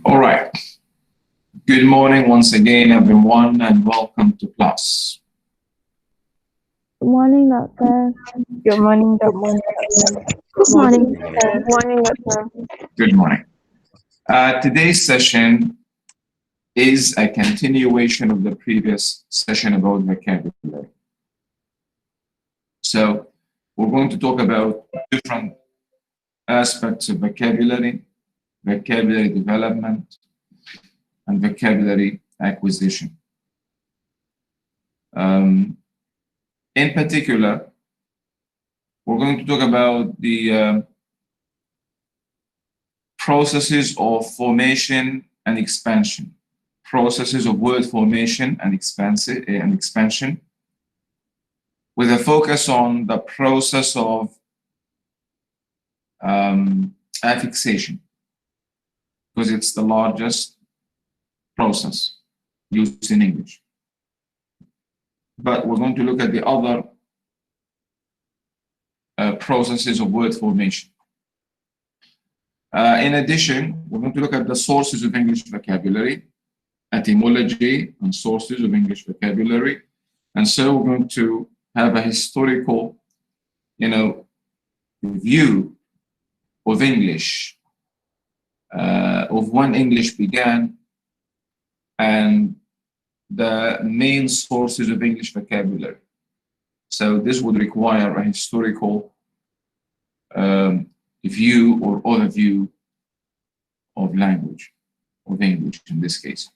All right. Good morning once again, everyone, and welcome to class. Good morning, doctor. Good morning, Good doctor. morning. Good morning. Good morning, doctor. Good morning. Today's session is a continuation of the previous session about vocabulary. So we're going to talk about different aspects of vocabulary, vocabulary development, and vocabulary acquisition. In particular, we're going to talk about the processes of formation and expansion, processes of word formation and expansion, with a focus on the process of affixation, because it's the largest process used in English. But we're going to look at the other processes of word formation. In addition, we're going to look at the sources of English vocabulary, etymology and sources of English vocabulary. And so we're going to have a historical, view of English, of when English began, and the main sources of English vocabulary. So this would require a historical view or overview of language, of English in this case.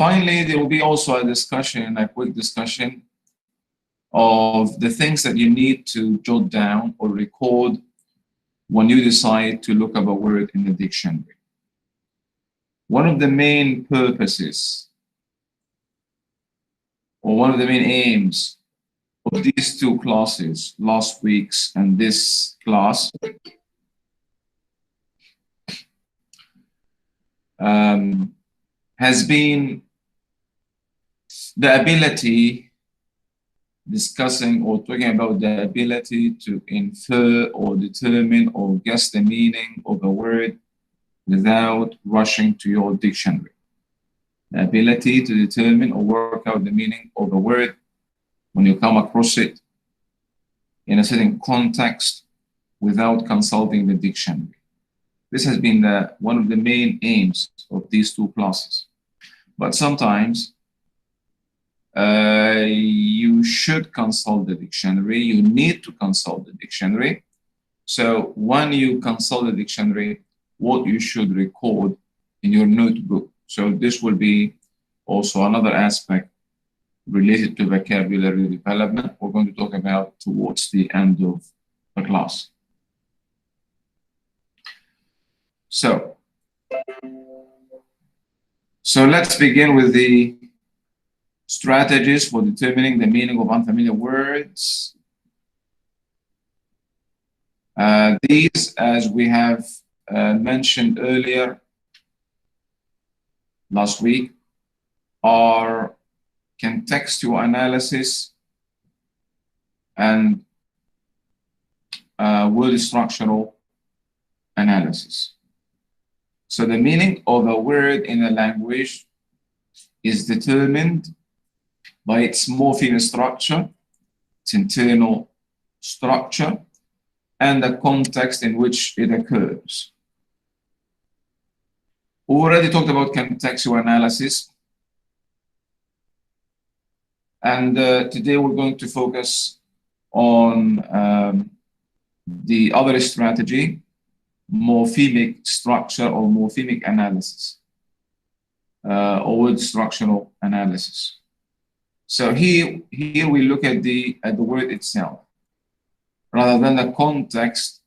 Finally, there will be also a quick discussion of the things that you need to jot down or record when you decide to look up a word in the dictionary. One of the main purposes or one of the main aims of these two classes, last week's and this class, has been the ability, discussing or talking about the ability to infer or determine or guess the meaning of a word without rushing to your dictionary. The ability to determine or work out the meaning of a word when you come across it in a certain context without consulting the dictionary. This has been one of the main aims of these two classes. But sometimes you should consult the dictionary. You need to consult the dictionary. So when you consult the dictionary, what you should record in your notebook. So this will be also another aspect related to vocabulary development we're going to talk about towards the end of the class. So let's begin with the strategies for determining the meaning of unfamiliar words. These, as we have mentioned earlier last week, are contextual analysis and word structural analysis. So the meaning of a word in a language is determined by its morpheme structure, its internal structure, and the context in which it occurs. We already talked about contextual analysis, and today we're going to focus on the other strategy, morphemic structure or morphemic analysis, or word structural analysis. So here we look at the word itself. Rather than the context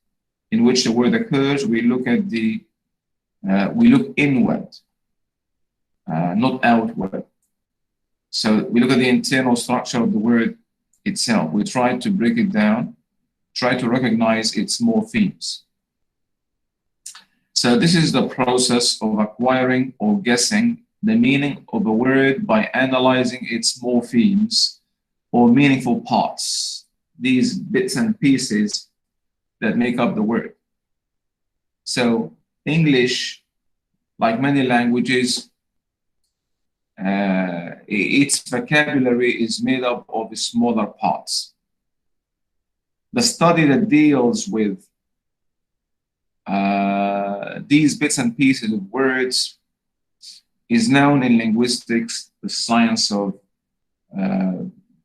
in which the word occurs, we look at we look inward, not outward. So we look at the internal structure of the word itself. We try to break it down, try to recognize its morphemes. So this is the process of acquiring or guessing the meaning of a word by analyzing its morphemes or meaningful parts, these bits and pieces that make up the word. So English, like many languages, its vocabulary is made up of smaller parts. The study that deals with these bits and pieces of words is known in linguistics, the science of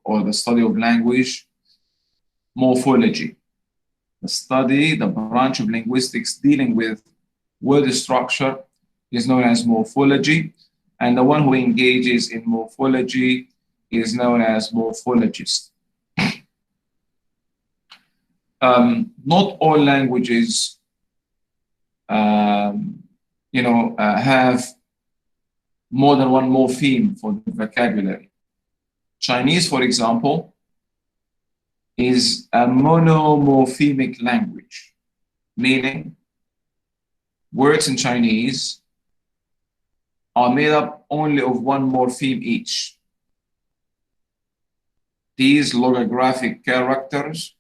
or the study of language, morphology. The branch of linguistics dealing with word structure is known as morphology, and the one who engages in morphology is known as morphologist. Not all languages, have more than one morpheme for the vocabulary. Chinese, for example, is a monomorphemic language, meaning words in Chinese are made up only of one morpheme each. These logographic characters,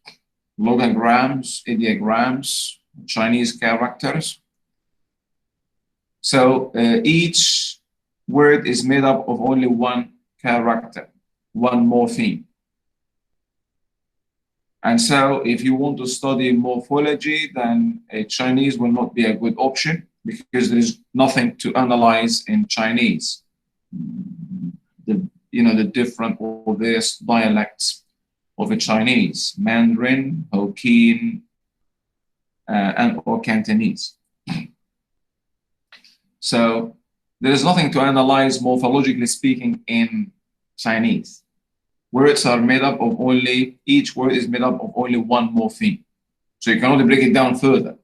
logograms, ideograms, Chinese characters. So each word is made up of only one character, one morpheme. And so if you want to study morphology, then Chinese will not be a good option because there is nothing to analyze in Chinese. The different or various dialects of a Chinese, Mandarin, Hokkien, or Cantonese. So there is nothing to analyze morphologically speaking in Chinese. Words are made up of each word is made up of only one morpheme. So you can only break it down further.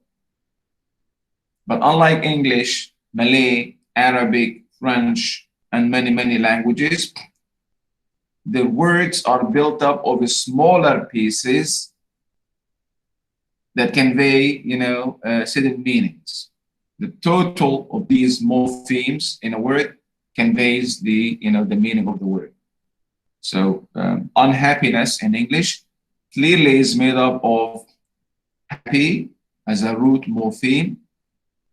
But unlike English, Malay, Arabic, French, and many, many languages, the words are built up of smaller pieces that convey, certain meanings. The total of these morphemes in a word conveys the meaning of the word. So unhappiness in English clearly is made up of happy as a root morpheme,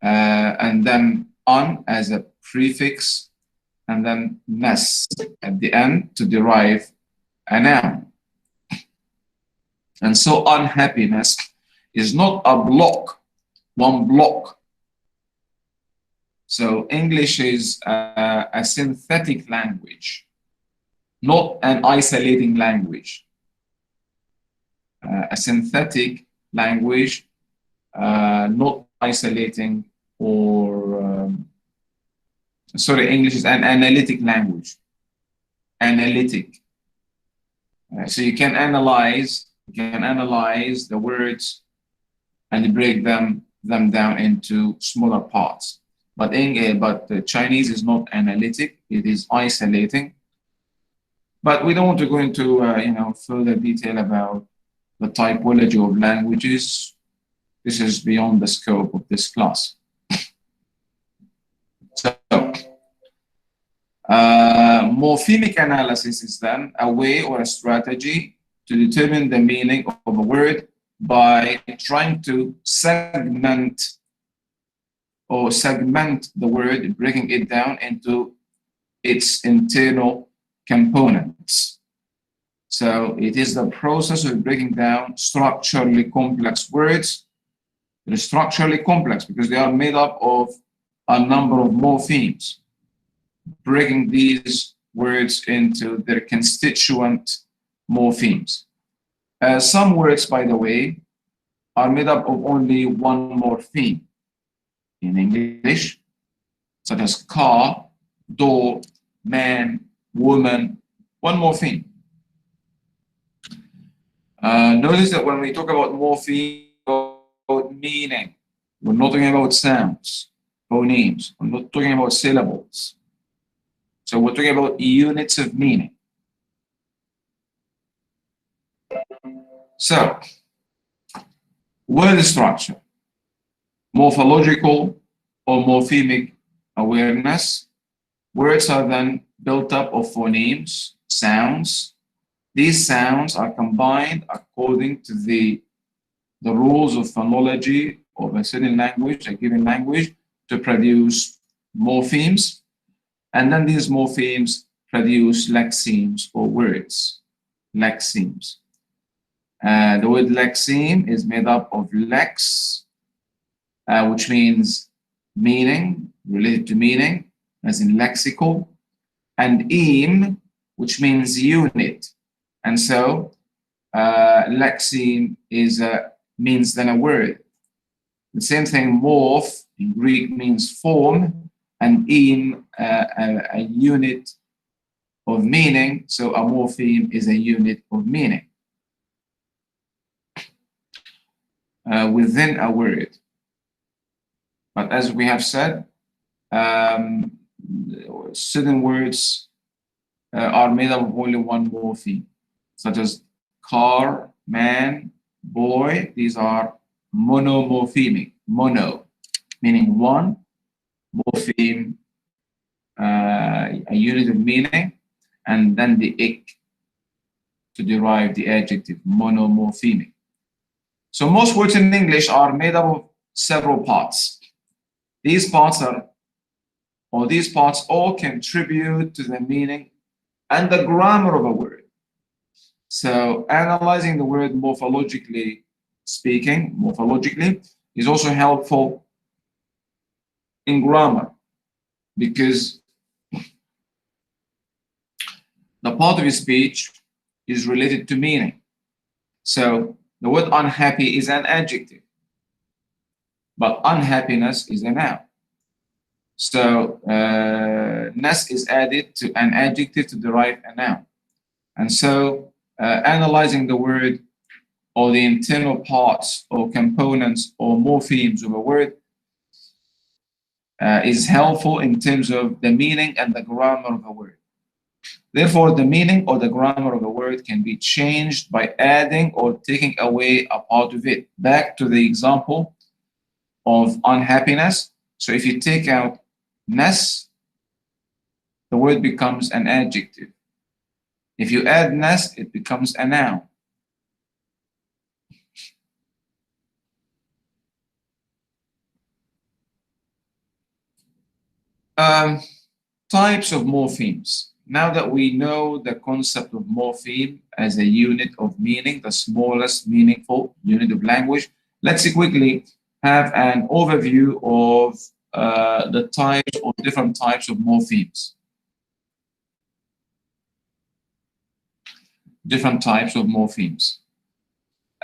and then un as a prefix, and then ness at the end to derive a noun. And so unhappiness is not a block, one block. So English is a synthetic language, not an isolating language. A synthetic language, not isolating or, English is an analytic language. Analytic. So you can analyze the words and break them down into smaller parts. But Chinese is not analytic; it is isolating. But we don't want to go into further detail about the typology of languages. This is beyond the scope of this class. So, morphemic analysis is then a way or a strategy to determine the meaning of a word by trying to segment the word, breaking it down into its internal components. So it is the process of breaking down structurally complex words. They're structurally complex because they are made up of a number of morphemes, breaking these words into their constituent morphemes. Some words, by the way, are made up of only one morpheme in English, such as car, door, man, woman, one morpheme. Notice that when we talk about morpheme, about meaning, we're not talking about sounds, phonemes, we're not talking about syllables. So we're talking about units of meaning. So, word structure, morphological or morphemic awareness. Words are then built up of phonemes, sounds. These sounds are combined according to the the rules of phonology of a certain language, a given language, to produce morphemes. And then these morphemes produce lexemes or words, lexemes. The word lexeme is made up of lex, which means meaning, related to meaning, as in lexical, and em, which means unit. And so lexeme means then a word. The same thing, morph in Greek means form, and em, a unit of meaning. So a morpheme is a unit of meaning within a word. But as we have said, certain words are made up of only one morpheme, such as car, man, boy. These are monomorphemic. Mono, meaning one, morpheme, a unit of meaning, and then the ik to derive the adjective, monomorphemic. So most words in English are made up of several parts. These parts all contribute to the meaning and the grammar of a word. So analyzing the word morphologically is also helpful in grammar, because the part of speech is related to meaning. So the word unhappy is an adjective, but unhappiness is a noun. So ness is added to an adjective to derive a noun. And so analyzing the word or the internal parts or components or morphemes of a word is helpful in terms of the meaning and the grammar of a word. Therefore, the meaning or the grammar of a word can be changed by adding or taking away a part of it. Back to the example of unhappiness. So if you take out ness, the word becomes an adjective. If you add ness, it becomes a noun. Types of morphemes. Now that we know the concept of morpheme as a unit of meaning, the smallest meaningful unit of language, let's quickly have an overview of the types or different types of morphemes. Different types of morphemes.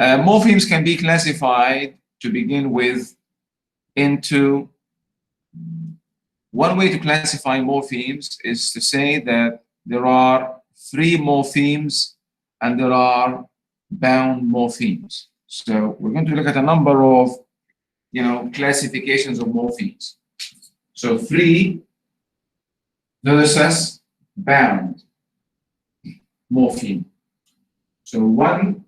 Morphemes can be classified, to begin with, into one way to classify morphemes is to say that there are free morphemes and there are bound morphemes. So we're going to look at a number of classifications of morphemes. So free versus bound morpheme. So one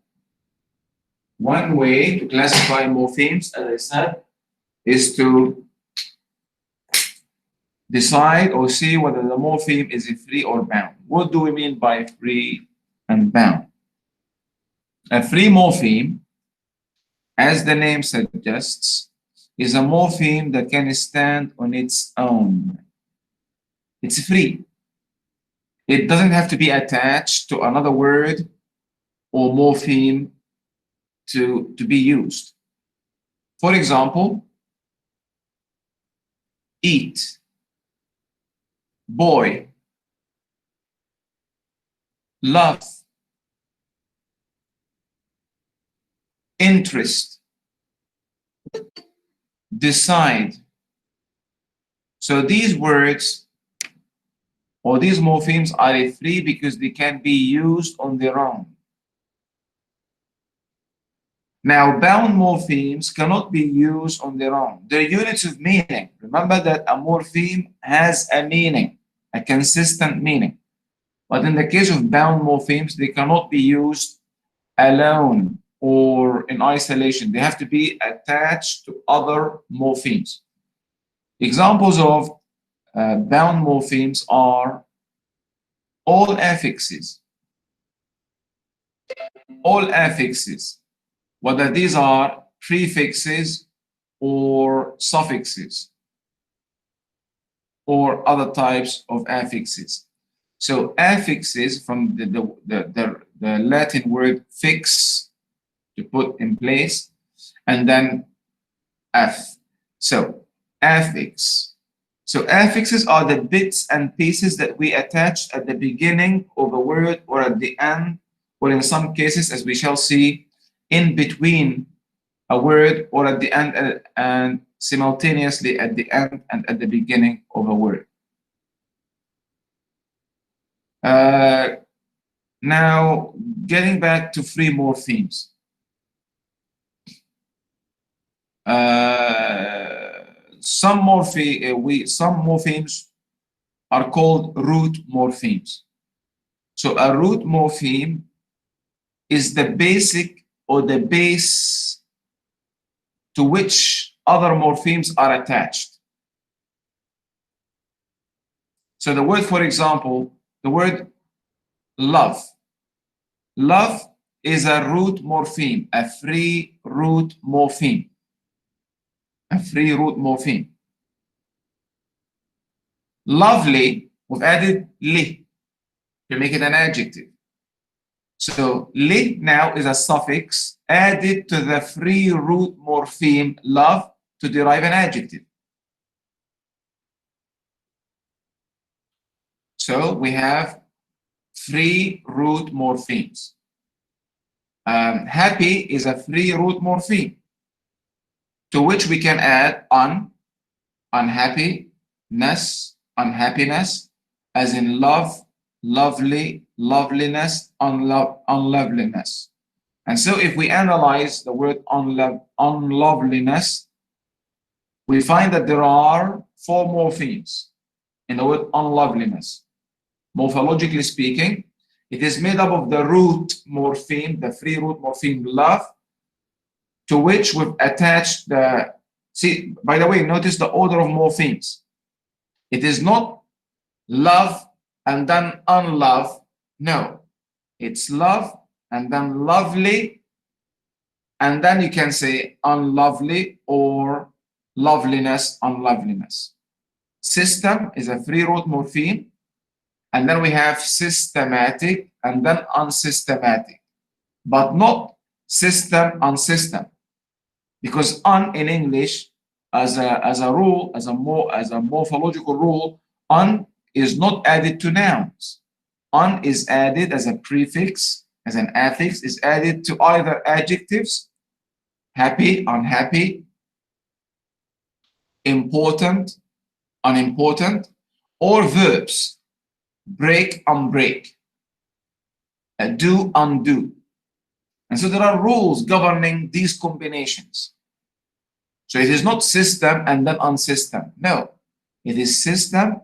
way to classify morphemes, as I said, is to decide or see whether the morpheme is free or bound. What do we mean by free and bound? A free morpheme, as the name suggests, is a morpheme that can stand on its own. It's free. It doesn't have to be attached to another word or morpheme to be used. For example, eat, boy, love, interest, decide. So these words or these morphemes are free because they can be used on their own. Now, bound morphemes cannot be used on their own. They're units of meaning. Remember that a morpheme has a meaning, a consistent meaning. But in the case of bound morphemes, they cannot be used alone or in isolation. They have to be attached to other morphemes. Examples of bound morphemes are all affixes. All affixes, whether these are prefixes or suffixes or other types of affixes. So affixes from the Latin word fix, to put in place, and then F. So affix. So affixes are the bits and pieces that we attach at the beginning of a word or at the end, or in some cases, as we shall see, in between a word or at the end and simultaneously at the end and at the beginning of a word. Now, getting back to free morphemes. Some morphemes are called root morphemes. So a root morpheme is the basic or the base to which other morphemes are attached. So the word, for example, the word love. Love is a root morpheme, a free root morpheme. A free root morpheme. Lovely, we've added li to make it an adjective. So li now is a suffix added to the free root morpheme love to derive an adjective. So we have free root morphemes. Happy is a free root morpheme to which we can add unhappiness, unhappiness, as in love, lovely, loveliness, unloveliness. And so if we analyze the word unloveliness, we find that there are 4 morphemes in the word unloveliness. Morphologically speaking, it is made up of the root morpheme, the free root morpheme love, to which we've attached the, see, by the way, notice the order of morphemes. It is not love and then unlove. No, it's love and then lovely, and then you can say unlovely or loveliness, unloveliness. System is a free root morpheme, and then we have systematic and then unsystematic, but not system, unsystem, because un in English, as a rule, as a morphological rule, un is not added to nouns. Un is added as a prefix, as an affix, is added to either adjectives, happy, unhappy, important, unimportant, or verbs, break, unbreak, do, undo. And so there are rules governing these combinations. So it is not system and then unsystem. No, it is system,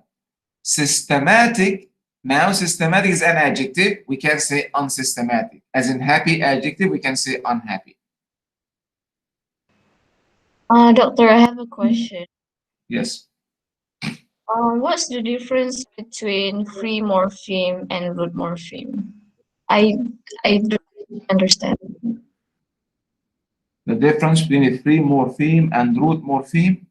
systematic. Now systematic is an adjective. We can say unsystematic. As in happy adjective, we can say unhappy. Doctor, I have a question. Yes. What's the difference between free morpheme and root morpheme? I don't understand. The difference between a free morpheme and root morpheme.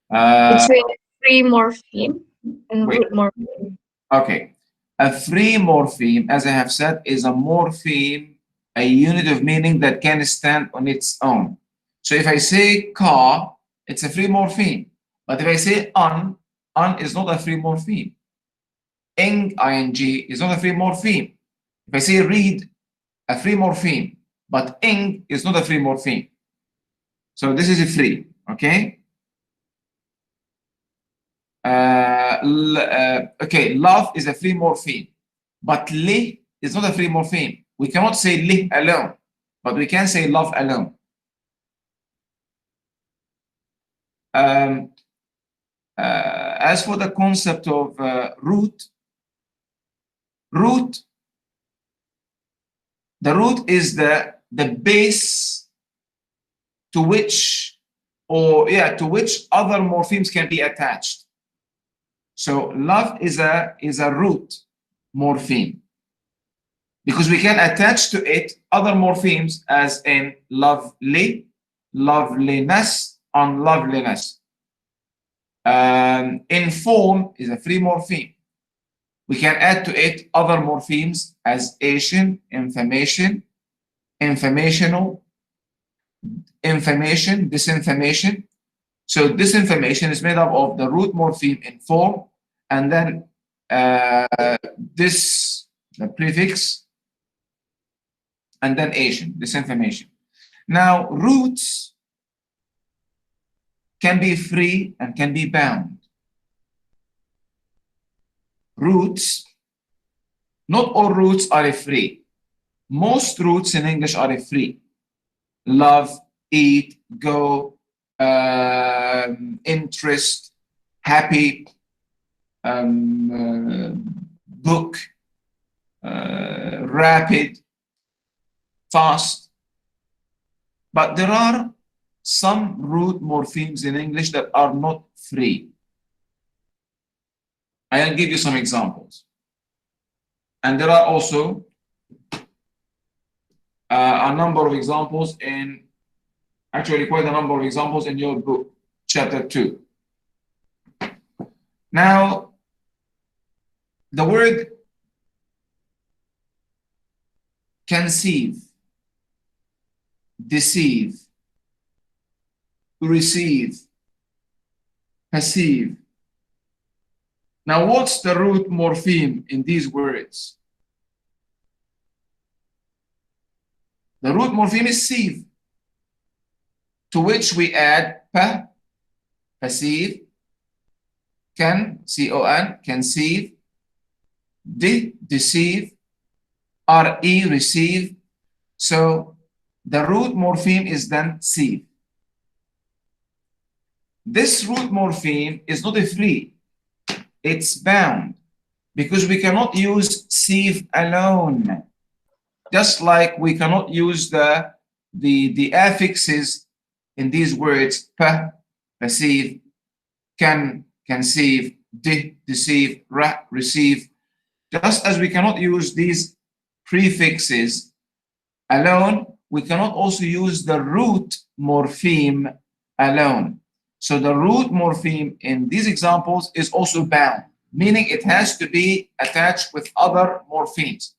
Between free morpheme and Wait. root morpheme. Okay. A free morpheme, as I have said, is a morpheme, a unit of meaning that can stand on its own. So if I say car, it's a free morpheme. But if I say un is not a free morpheme. Ing is not a free morpheme. If I say read, a free morpheme. But ing is not a free morpheme. So this is a free, okay? Okay, love is a free morpheme, but li is not a free morpheme. We cannot say li alone, but we can say love alone. As for the concept of root, the root is the base to which, to which other morphemes can be attached. So love is a root morpheme. because we can attach to it other morphemes as in lovely, loveliness, unloveliness. Inform is a free morpheme. We can add to it other morphemes as Asian, information, informational, information, disinformation. So disinformation is made up of the root morpheme inform and then the prefix, and then Asian, disinformation. Now, roots can be free and can be bound. Roots, not all roots are free. Most roots in English are free. Love, eat, go, interest, happy, book, rapid, fast. But there are some root morphemes in English that are not free. I'll give you some examples. And there are also a number of examples in, actually quite a number of examples in your book, chapter 2. Now, the word conceive, deceive, receive, perceive. Now, what's the root morpheme in these words? The root morpheme is sieve, to which we add pa, perceive, can, C-O-N, conceive, deceive, R-E, receive. So the root morpheme is then sieve. This root morpheme is not free, it's bound, because we cannot use sieve alone. Just like we cannot use the affixes in these words, pa, perceive, can, conceive, deceive, receive. Just as we cannot use these prefixes alone, we cannot also use the root morpheme alone. So the root morpheme in these examples is also bound, meaning it has to be attached with other morphemes.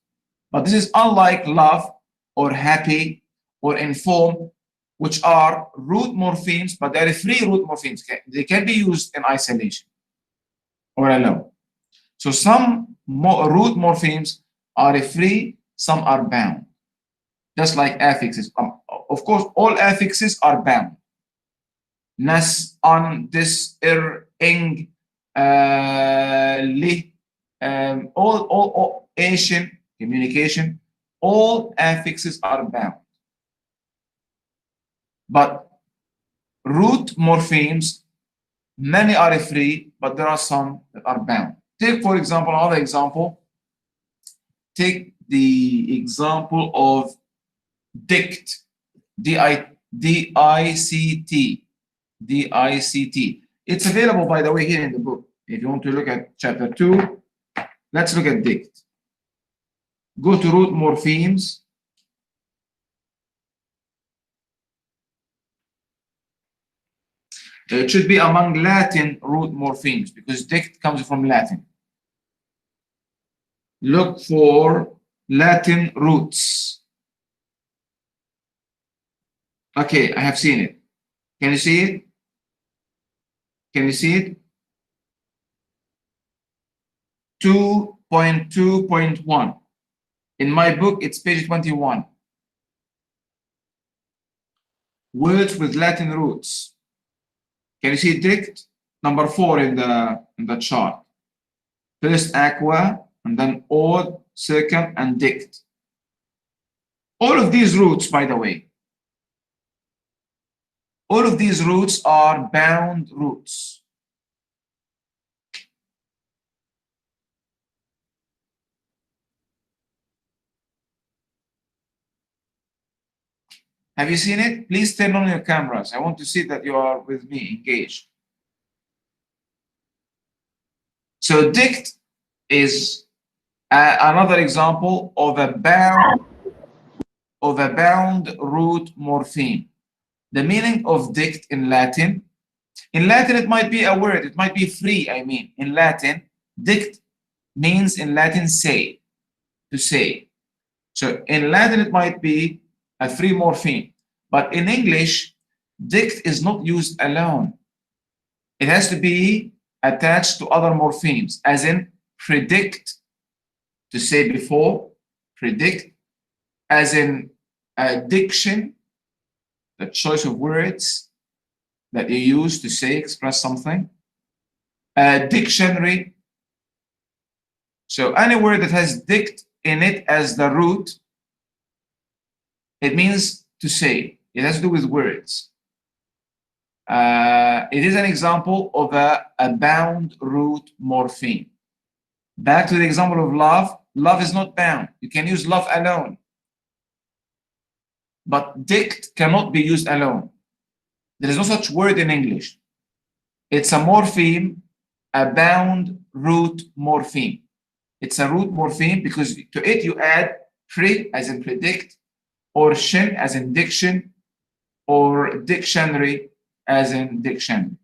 But this is unlike love or happy or inform, which are root morphemes, but they're free root morphemes. They can be used in isolation or alone. So some root morphemes are free, some are bound, just like affixes. Of course, all affixes are bound. Nas, on, this, ing, li, all Asian, communication, all affixes are bound. But root morphemes, many are free, but there are some that are bound. Take, for example, another example. Take the example of dict, D-I-C-T, D-I-C-T. It's available, by the way, here in the book. If you want to look at chapter 2, let's look at dict. Go to root morphemes. It should be among Latin root morphemes because dict comes from Latin. Look for Latin roots. Okay, I have seen it. Can you see it? Can you see it? 2.2.1. In my book, it's page 21. Words with Latin roots. Can you see dict? Number 4 in the chart. First aqua, and then odd, second, and dict. All of these roots, by the way, all of these roots are bound roots. Have you seen it? Please turn on your cameras. I want to see that you are with me, engaged. So dict is Another example of a bound root morpheme. The meaning of dict in Latin. In Latin, it might be a word. It might be free, I mean. In Latin, dict means in Latin say, to say. So in Latin, it might be a free morpheme. But in English, dict is not used alone. It has to be attached to other morphemes, as in predict, to say before, predict, as in diction, the choice of words that you use to say, express something. Dictionary. So any word that has dict in it as the root, it means to say. It has to do with words. It is an example of a bound root morpheme. Back to the example of love. Love is not bound. You can use love alone. But dict cannot be used alone. There is no such word in English. It's a morpheme, a bound root morpheme. It's a root morpheme because to it you add pre as in predict, or shin as in diction, or dictionary as in diction.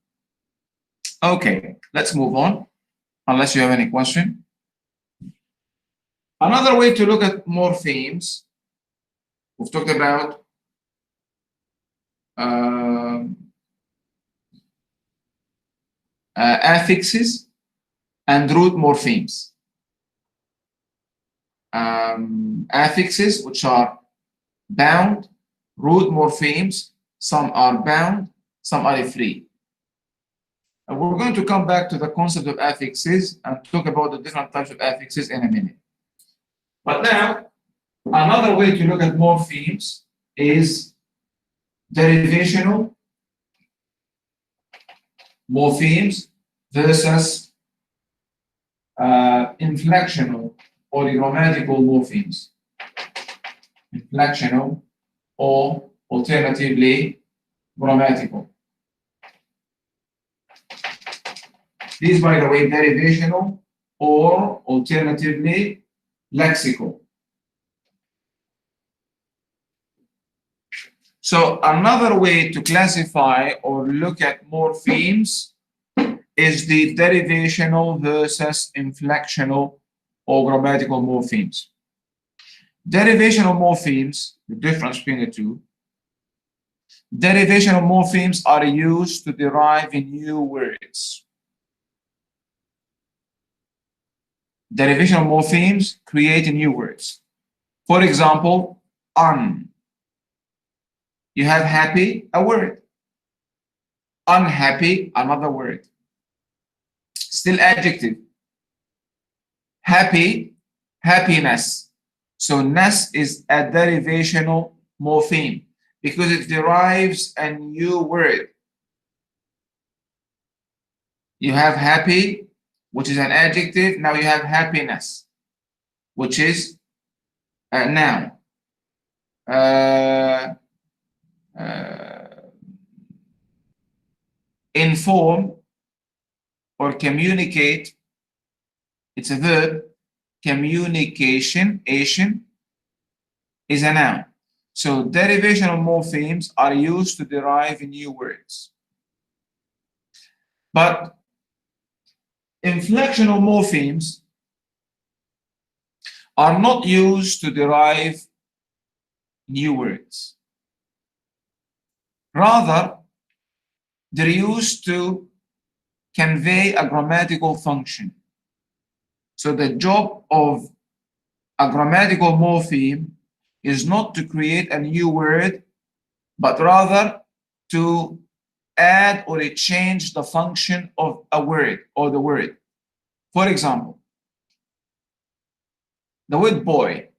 Okay, let's move on, unless you have any question. Another way to look at morphemes, we've talked about affixes and root morphemes. Affixes, which are bound, root morphemes, some are bound, some are free. And we're going to come back to the concept of affixes and talk about the different types of affixes in a minute. But now, another way to look at morphemes is derivational morphemes versus inflectional or grammatical morphemes. Inflectional or alternatively grammatical. These, by the way, derivational or alternatively lexical. So another way to classify or look at morphemes is the derivational versus inflectional or grammatical morphemes. Derivational morphemes, the difference between the two, derivational morphemes are used to derive new words. Derivational morphemes create new words. For example, un. You have happy, a word. Unhappy, another word. Still adjective. Happy, happiness. So ness is a derivational morpheme because it derives a new word. You have happy, which is an adjective. Now you have happiness, which is a noun. Inform or communicate, it's a verb. Communication, ation, is a noun. So derivational morphemes are used to derive new words. But inflectional morphemes are not used to derive new words. Rather, they're used to convey a grammatical function. So the job of a grammatical morpheme is not to create a new word, but rather to add or change the function of a word or the word. For example, the word boy.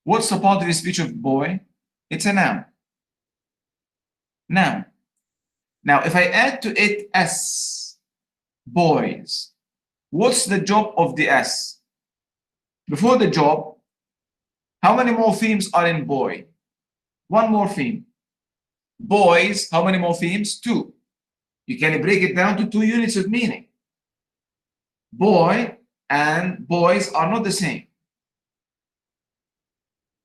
What's the part of the speech of boy? It's a noun. Noun. Now, if I add to it s, boys, what's the job of the s? Before the job, how many morphemes are in boy? One morpheme. Boys, how many morphemes? Two. You can break it down to 2 units of meaning. Boy and boys are not the same.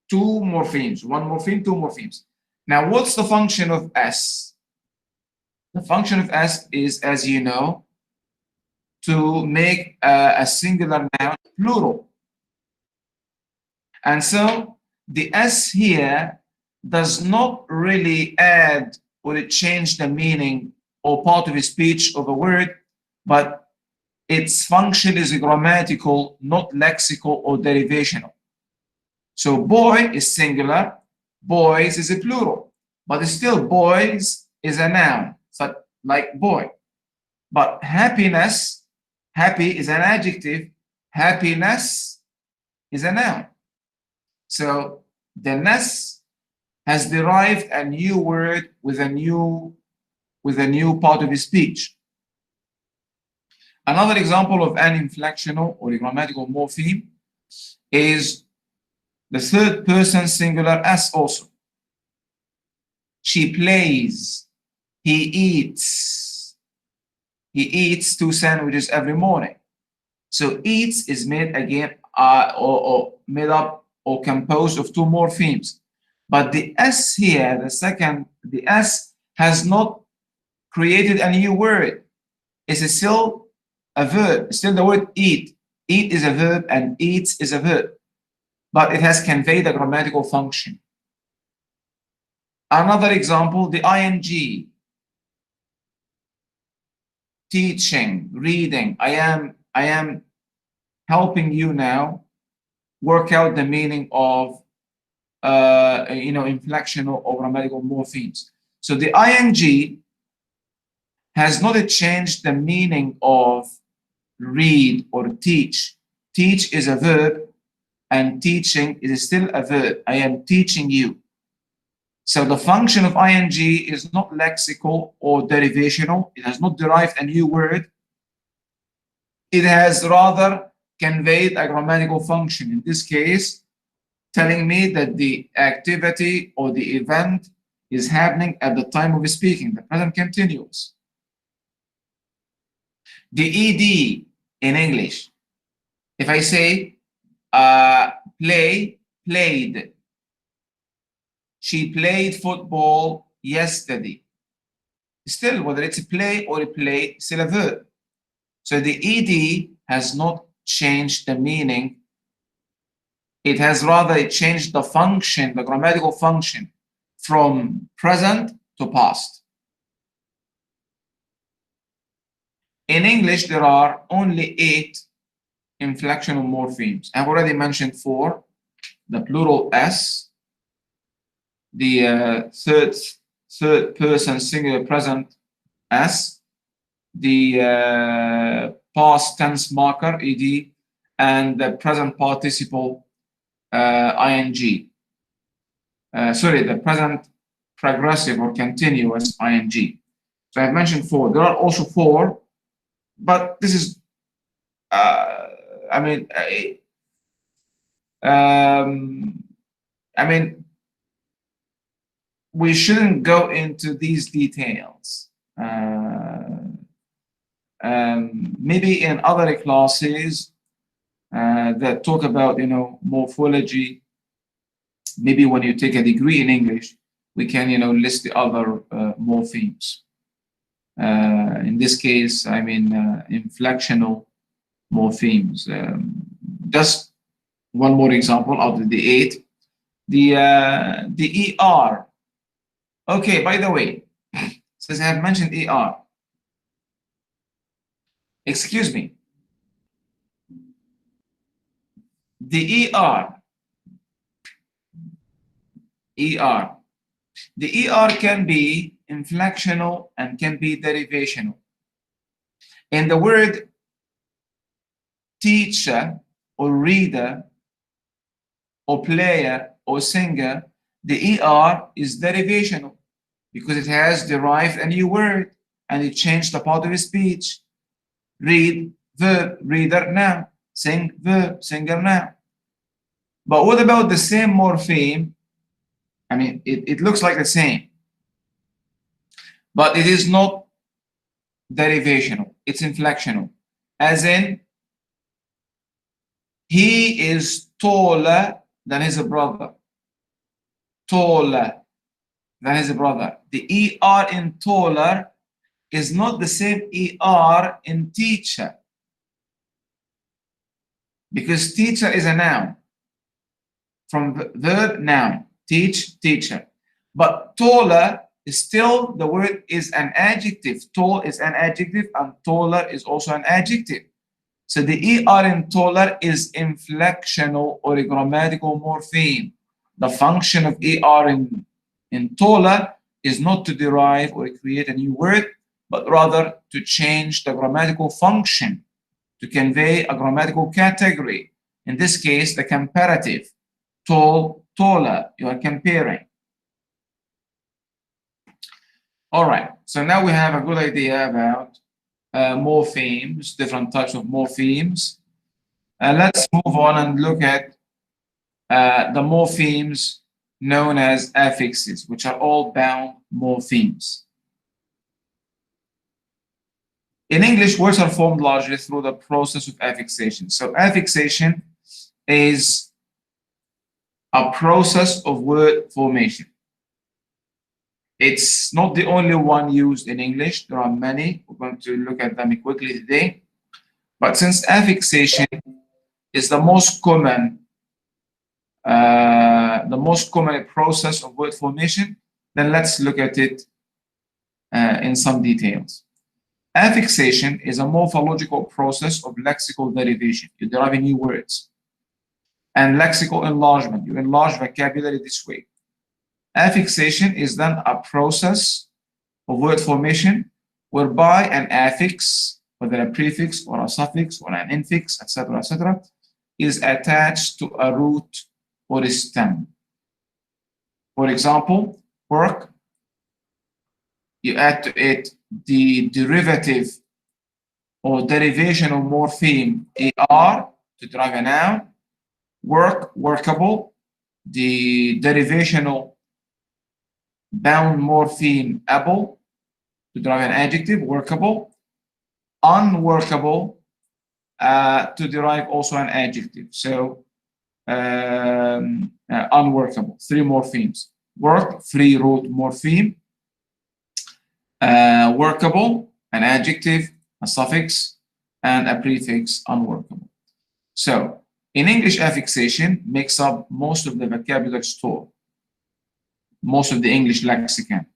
Two morphemes, one morpheme, two morphemes. Now, what's the function of S? The function of S is, as you know, to make a singular noun plural. And so the S here does not really add or change the meaning or part of a speech of a word, but its function is grammatical, not lexical or derivational. So boy is singular, boys is a plural, but still boys is a noun, so like boy. But happiness, happy is an adjective, happiness is a noun. So the ness has derived a new word with a new part of his speech. Another example of an inflectional or a grammatical morpheme is the third person singular S also. She plays, he eats. He eats 2 sandwiches every morning. So eats is made again or made up or composed of 2 morphemes. But the S here, the S has not created a new word. It's still a verb, still the word eat. Eat is a verb and eats is a verb. But it has conveyed a grammatical function. Another example, the ing. Teaching, reading. I am helping you now work out the meaning of inflectional or grammatical morphemes. So the ing has not changed the meaning of read or teach. Teach is a verb and teaching is still a verb. I am teaching you. So the function of ing is not lexical or derivational. It has not derived a new word. It has rather conveyed a grammatical function. In this case, telling me that the activity or the event is happening at the time of speaking, the present continuous. The ed in English, if I say play, played. She played football yesterday. Still, whether it's a play or a play, still a verb. So the ed has not changed the meaning. It has rather changed the function, the grammatical function, from present to past. In English, there are only 8 inflectional morphemes. I've already mentioned 4, the plural S, the third person singular present S, the past tense marker ed, and the present participle ing. Sorry, the present progressive or continuous ing. So I've mentioned 4. There are also 4, but this is, we shouldn't go into these details. Maybe in other classes that talk about, morphology, maybe when you take a degree in English, we can, list the other morphemes. In this case, inflectional morphemes. Just one more example out of the 8. The ER. Okay, by the way, since I have mentioned ER, excuse me, the ER, the ER can be inflectional and can be derivational. In the word teacher or reader or player or singer, the ER is derivational because it has derived a new word and it changed the part of the speech. Read, verb, reader, noun. Sing, verb, singer, noun. But what about the same morpheme? It looks like the same, but it is not derivational. It's inflectional. As in, He is taller than his brother. Taller than his brother. The ER in taller is not the same ER in teacher, because teacher is a noun. From the verb noun, teach, teacher. But taller is still, the word is an adjective. Tall is an adjective and taller is also an adjective. So the ER in taller is inflectional or a grammatical morpheme. The function of ER in taller is not to derive or create a new word, but rather to change the grammatical function, to convey a grammatical category. In this case, the comparative. Tall, taller, you are comparing. All right, so now we have a good idea about morphemes, different types of morphemes. Let's move on and look at the morphemes known as affixes, which are all bound morphemes. In English, words are formed largely through the process of affixation. So affixation is a process of word formation. It's not the only one used in English. There are many. We're going to look at them quickly today. But since affixation is the most common process of word formation, then let's look at it in some details. Affixation is a morphological process of lexical derivation. You derive new words. And lexical enlargement. You enlarge vocabulary this way. Affixation is then a process of word formation whereby an affix, whether a prefix or a suffix or an infix, etc., is attached to a root or a stem. For example, work, you add to it the derivative or derivational morpheme er to derive a noun. Work, workable, the derivational bound morpheme able to derive an adjective, workable. Unworkable to derive also an adjective. So unworkable, three morphemes. Work, free root morpheme. Workable, an adjective, a suffix, and a prefix, unworkable. So in English, affixation makes up most of the vocabulary store, most of the English lexicon,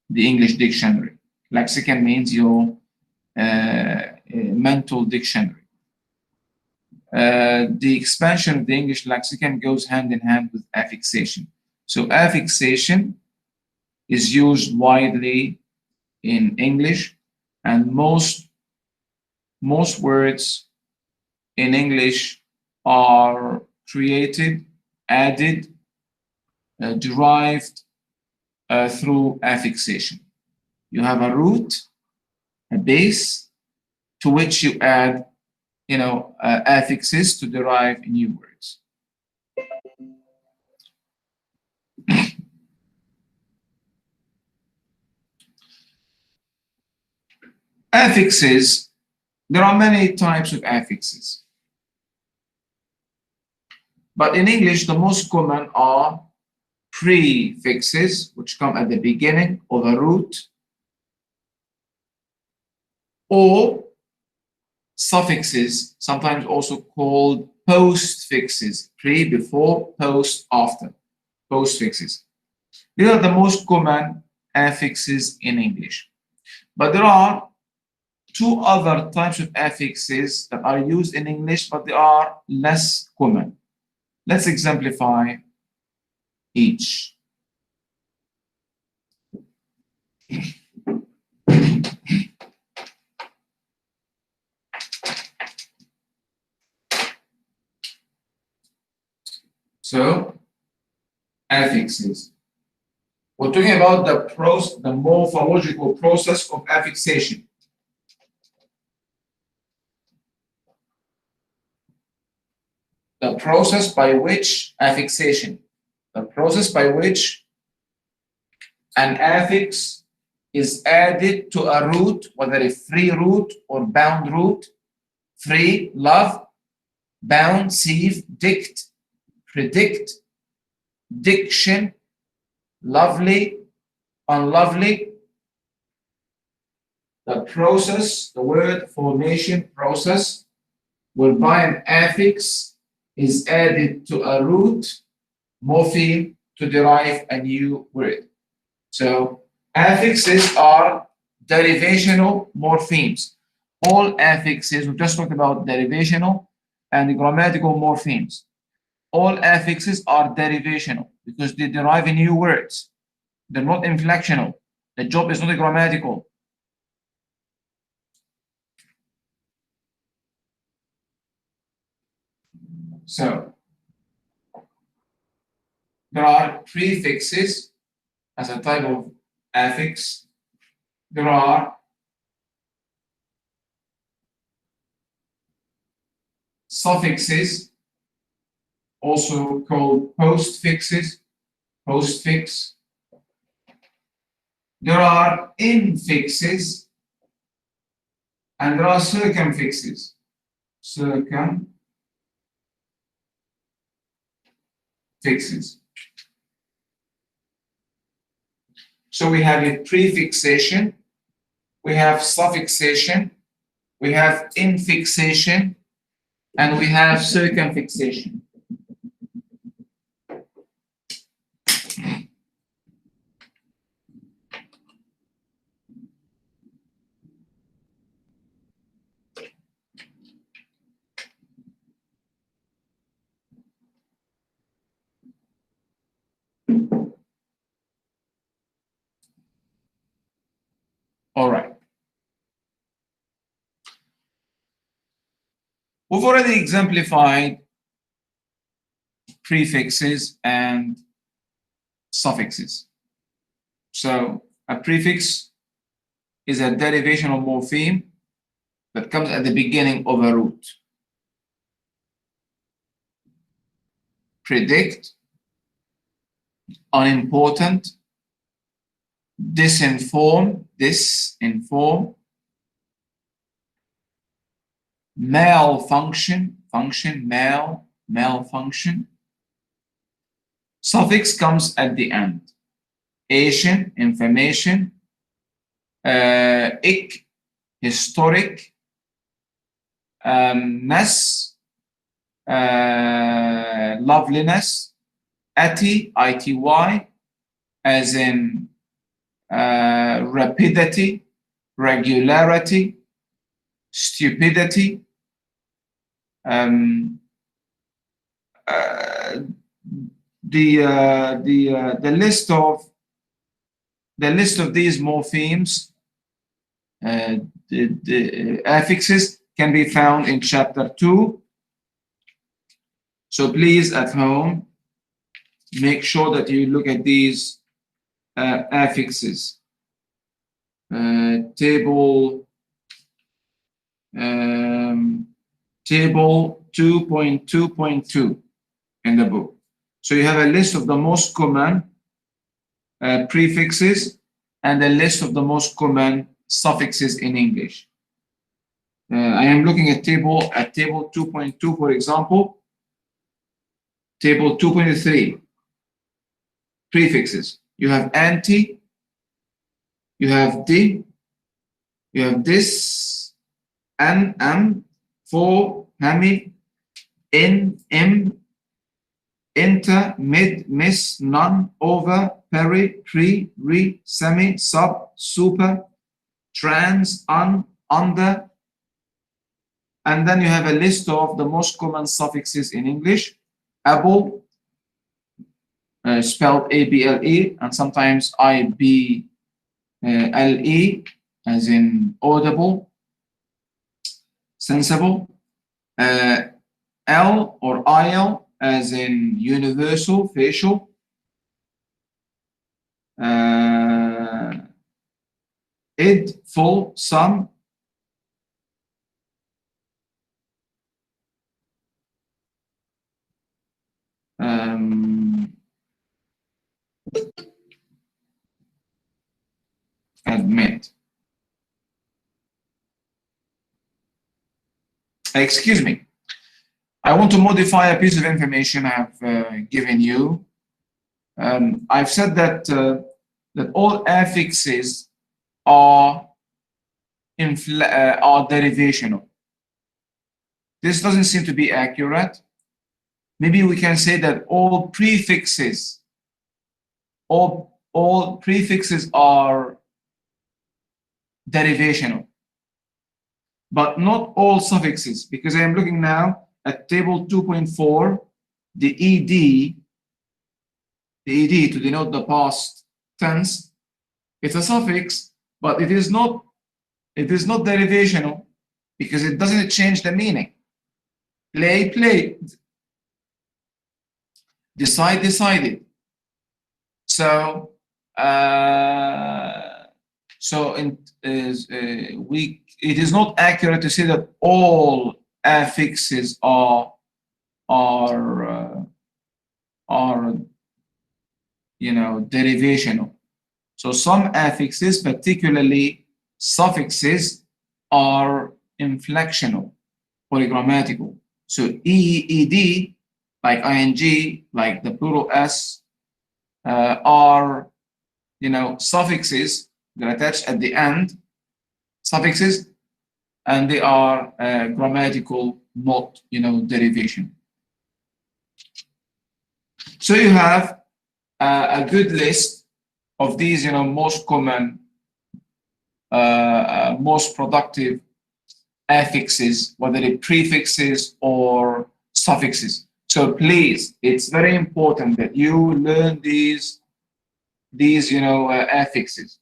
the English dictionary. Lexicon means your mental dictionary. The expansion of the English lexicon goes hand in hand with affixation. So affixation is used widely in English, and most words in English are created, added, derived through affixation. You have a root, a base, to which you add, affixes to derive new words. Affixes, there are many types of affixes. But in English, the most common are prefixes, which come at the beginning of a root, or suffixes, sometimes also called postfixes. Pre, before, post, after. Postfixes. These are the most common affixes in English. But there are two other types of affixes that are used in English, but they are less common. Let's exemplify each. So, affixes. We're talking about the morphological process of affixation. The process by which affixation, the process by which an affix is added to a root, whether a free root or bound root. Free, love, bound, sieve, dict, predict, diction, lovely, unlovely. The process, the word formation process, whereby an affix is added to a root morpheme to derive a new word. So affixes are derivational morphemes. All affixes, we just talked about derivational and grammatical morphemes. All affixes are derivational because they derive new words. They're not inflectional. The job is not grammatical. So there are prefixes as a type of affix. There are suffixes, also called postfixes, postfix. There are infixes, and there are circumfixes. Circumfixes. So we have a prefixation, we have suffixation, we have infixation, and we have circumfixation. All right. We've already exemplified prefixes and suffixes. So a prefix is a derivational morpheme that comes at the beginning of a root. Predict, unimportant, disinform, malfunction, malfunction. Suffix comes at the end. Ation, information. Ik, historic. Ness, loveliness. Ity, ity, as in rapidity, regularity, stupidity. The list of these morphemes, the affixes, can be found in chapter 2. So please, at home, make sure that you look at these affixes. Table 2.2.2 in the book. So you have a list of the most common prefixes and a list of the most common suffixes in English. I am looking at table 2.2, for example. Table 2.3, prefixes. You have anti, you have di, you have this, an, for, hemi, in, im, inter, mid, miss, none, over, peri, pre, re, semi, sub, super, trans, under. And then you have a list of the most common suffixes in English. Able, spelled A-B-L-E, and sometimes I-B-L-E, as in audible, sensible. L or IL, as in universal, facial. Id, full, some. Admit. Excuse me. I want to modify a piece of information I have given you. I've said that that all affixes are derivational. This doesn't seem to be accurate. Maybe we can say that all prefixes are derivational, but not all suffixes, because I am looking now at table 2.4, the ed to denote the past tense. It's a suffix, but it is not derivational because it doesn't change the meaning. Play, played. Decide, decided. So it is not accurate to say that all affixes are derivational. So some affixes, particularly suffixes, are inflectional, polygrammatical. So ed, like ing, like the plural s, are suffixes. They're attached at the end, suffixes, and they are grammatical, not derivation. So you have a good list of these most common, most productive affixes, whether they're prefixes or suffixes. So please, it's very important that you learn these affixes.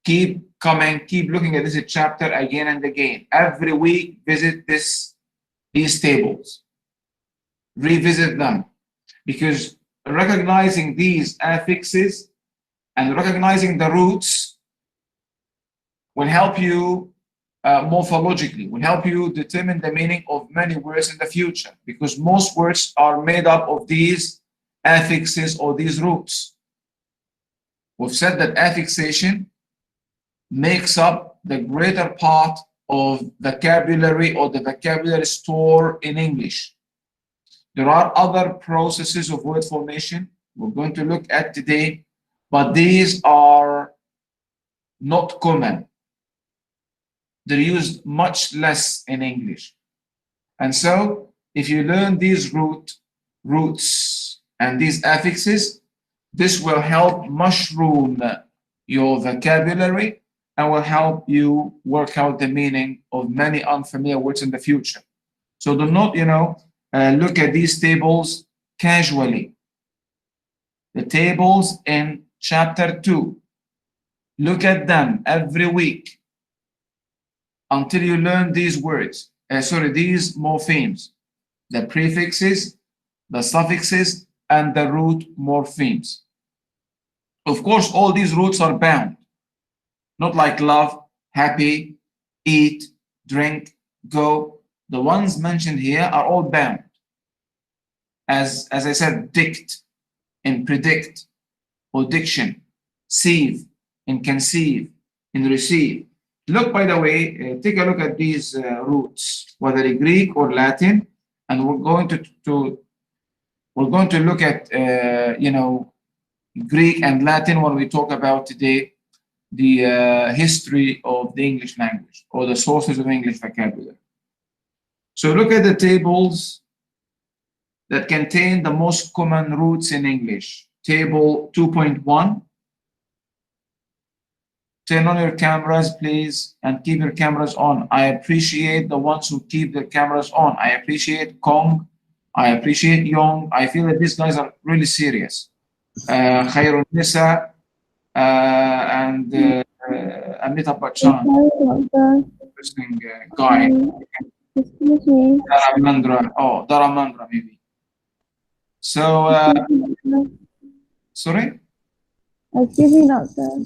Keep coming, keep looking at this chapter again and again. Every week, visit these tables. Revisit them, because recognizing these affixes and recognizing the roots will help you morphologically, will help you determine the meaning of many words in the future, because most words are made up of these affixes or these roots. We've said that affixation makes up the greater part of vocabulary or the vocabulary store in English. There are other processes of word formation we're going to look at today, but these are not common. They're used much less in English. And so if you learn these roots and these affixes, this will help mushroom your vocabulary and will help you work out the meaning of many unfamiliar words in the future. So do not, look at these tables casually. The tables in chapter 2, look at them every week until you learn these words, these morphemes, the prefixes, the suffixes, and the root morphemes. Of course, all these roots are bound, not like love, happy, eat, drink, go. The ones mentioned here are all bound. As I said, dict in predict or diction, sieve in conceive, in receive. Look, by the way, take a look at these roots, whether Greek or Latin, and we're going to look at Greek and Latin when we talk about today the history of the English language or the sources of English vocabulary. So look at the tables that contain the most common roots in English. Table 2.1. Turn on your cameras, please, and keep your cameras on. I appreciate the ones who keep their cameras on. I appreciate Kong. I appreciate Young. I feel that these guys are really serious. Khairun Nisa and Amita Bachchan. Interesting guy. Excuse me. Daramandra, maybe. So, sorry? Excuse me, doctor.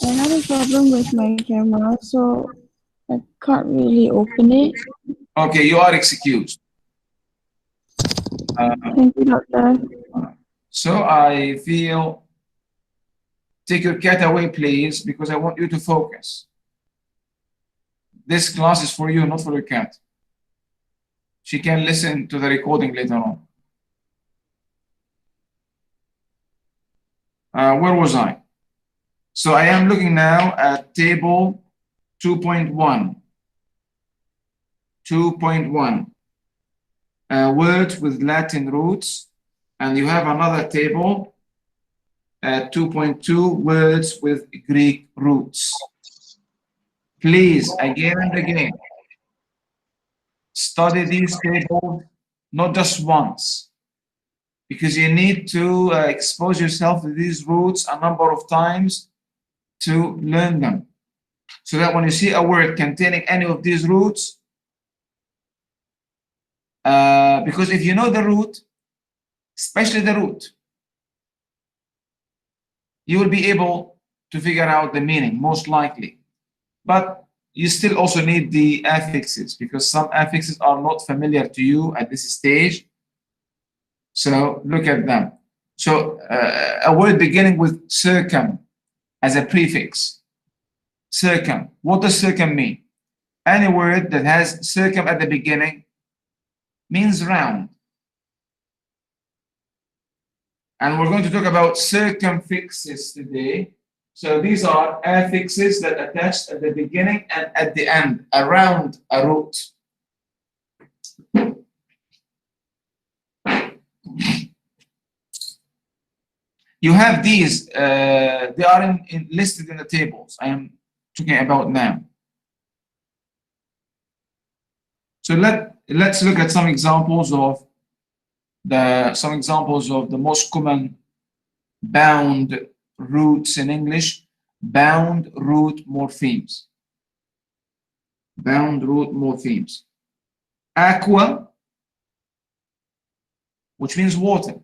I have a problem with my camera, so I can't really open it. Okay, you are excused. Thank you, doctor. So I feel, take your cat away, please, because I want you to focus. This class is for you, not for your cat. she can listen to the recording later on. Where was I? So I am looking now at table 2.1. 2.1. Words with Latin roots. And you have another table at 2.2, words with Greek roots. Please, again and again, study these tables not just once, because you need to expose yourself to these roots a number of times to learn them. So that when you see a word containing any of these roots, because if you know the root, especially the root, you will be able to figure out the meaning, most likely. But you still also need the affixes, because some affixes are not familiar to you at this stage. So look at them. So a word beginning with circum as a prefix. Circum. What does circum mean? Any word that has circum at the beginning means round. And we're going to talk about circumfixes today. So these are affixes that attach at the beginning and at the end, around a root. You have these, they are listed in the tables I am talking about now. So let's look at some examples of the most common bound roots in English, bound root morphemes. Bound root morphemes. Aqua, which means water.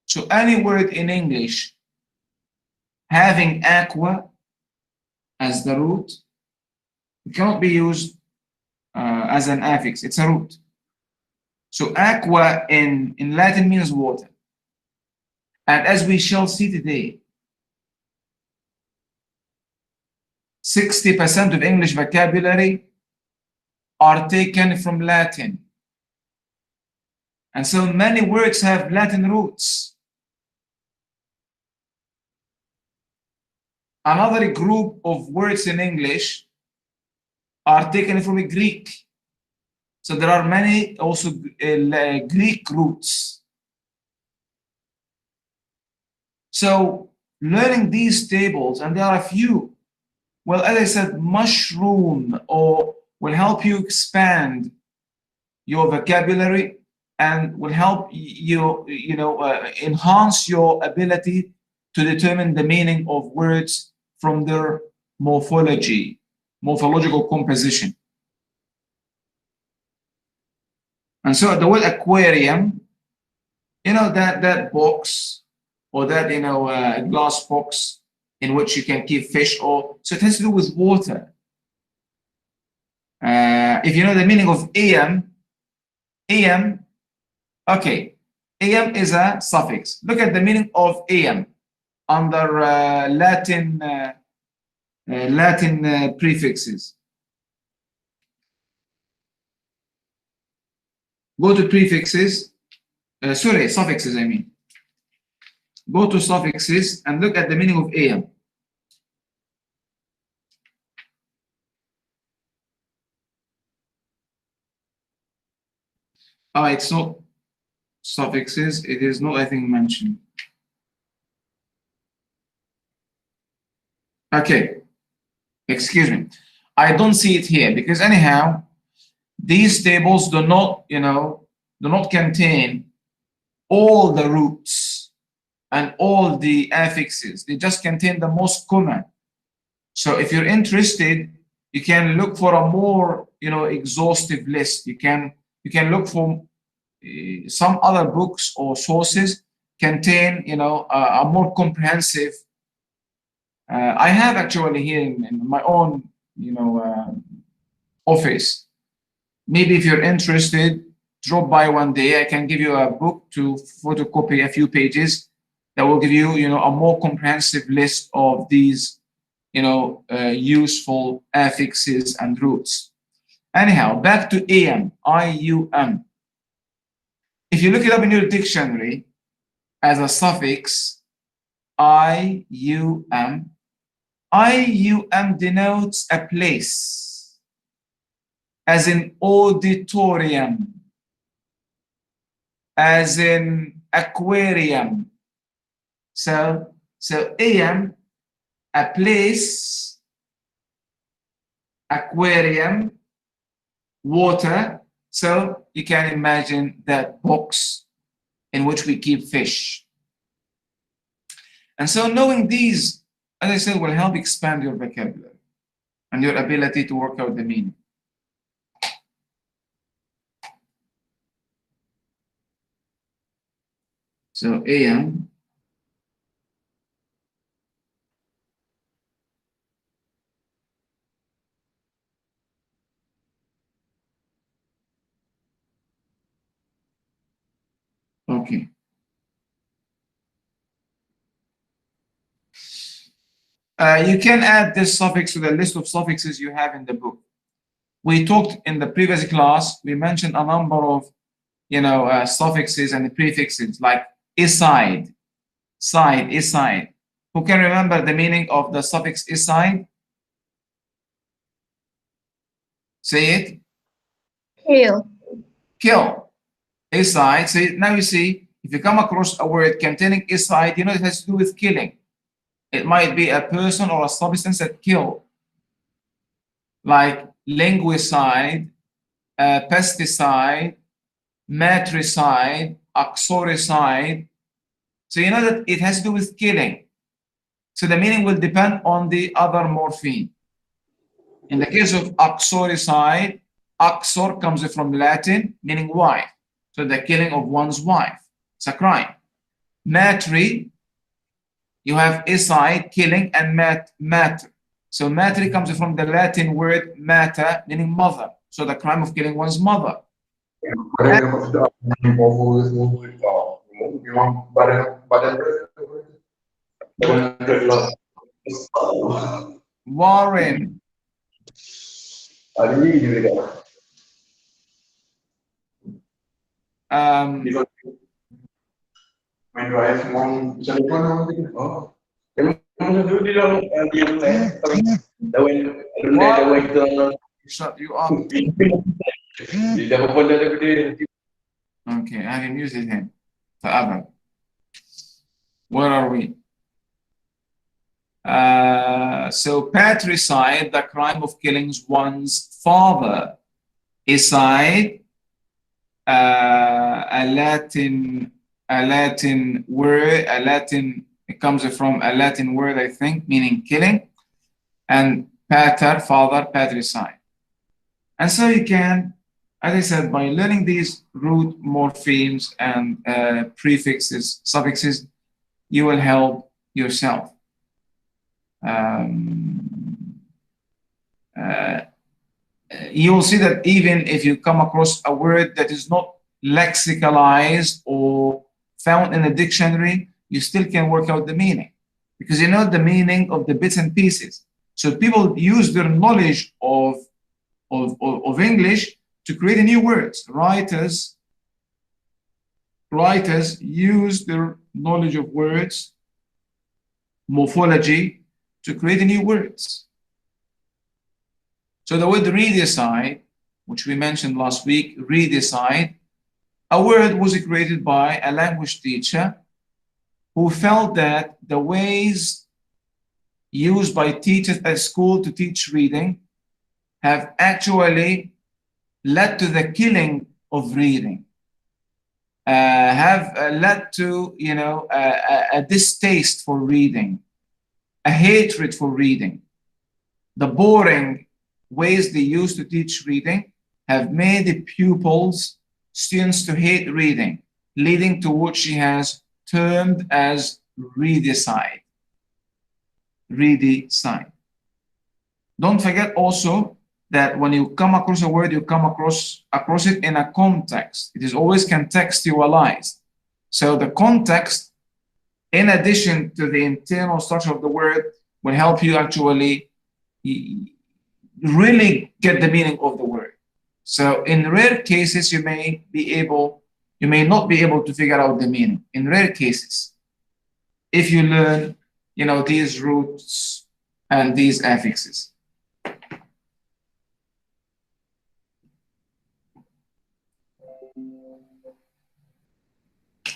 So any word in English having aqua as the root, it cannot be used as an affix. It's a root. So aqua in Latin means water. And as we shall see today, 60% of English vocabulary are taken from Latin. And so many words have Latin roots. Another group of words in English are taken from Greek. So there are many also Greek roots. So learning these tables, and there are a few, well, as I said, mushroom or will help you expand your vocabulary and will help you, enhance your ability to determine the meaning of words from their morphological composition. And so the word aquarium, that box or that, glass box in which you can keep fish, so it has to do with water. If you know the meaning of am, okay, am is a suffix. Look at the meaning of am under Latin prefixes. Go to prefixes, suffixes, I mean. Go to suffixes and look at the meaning of am. It's not suffixes, it is not, I think, mentioned. Okay, excuse me. I don't see it here because anyhow, these tables do not contain all the roots and all the affixes. They just contain the most common. So if you're interested, you can look for a more, exhaustive list. You can look for some other books or sources contain, a more comprehensive. I have actually here in my own, office. Maybe if you're interested, drop by one day. I can give you a book to photocopy a few pages that will give you, a more comprehensive list of these, useful affixes and roots. Anyhow, back to am, I-U-M. If you look it up in your dictionary as a suffix, IUM, IUM denotes a place, as in auditorium, as in aquarium. So AM, a place, aquarium, water. So you can imagine that box in which we keep fish. And so knowing these, as I said, will help expand your vocabulary and your ability to work out the meaning. So AM, okay. You can add this suffix to the list of suffixes you have in the book. We talked in the previous class, we mentioned a number of, suffixes and prefixes like aside, side, aside. Who can remember the meaning of the suffix aside? Say it. Kill. Kill. Aside. So now you see, if you come across a word containing aside, it has to do with killing. It might be a person or a substance that kill, like linguicide, pesticide, matricide, oxoricide. So you know that it has to do with killing. So the meaning will depend on the other morpheme. In the case of oxoricide, oxor comes from Latin, meaning wife. So the killing of one's wife. It's a crime. Matri, you have aside, killing, and matter. So matri comes from the Latin word mater, meaning mother. So the crime of killing one's mother. Warren. Shut you up. Okay, I have muted him forever. Where are we? So patricide, the crime of killing one's father. Aside, a Latin word, it comes from a Latin word, I think, meaning killing, and pater, father, patricide. And so you can, as I said, by learning these root morphemes and prefixes, suffixes, you will help yourself. You will see that even if you come across a word that is not lexicalized or found in a dictionary, you still can work out the meaning because you know the meaning of the bits and pieces. So people use their knowledge of English to create new words. Writers use their knowledge of words, morphology, to create new words. So the word redecide, which we mentioned last week, redecide, a word was created by a language teacher who felt that the ways used by teachers at school to teach reading have actually led to the killing of reading, have led to a distaste for reading, a hatred for reading. The boring ways they used to teach reading have made the pupils, students, to hate reading, leading to what she has termed as redecide. Redecide. Don't forget also that when you come across a word, you come across it in a context. It is always contextualized. So the context, in addition to the internal structure of the word, will help you actually really get the meaning of the word. So in rare cases, you may be able you may not be able to figure out the meaning in rare cases. If you learn, these roots and these affixes.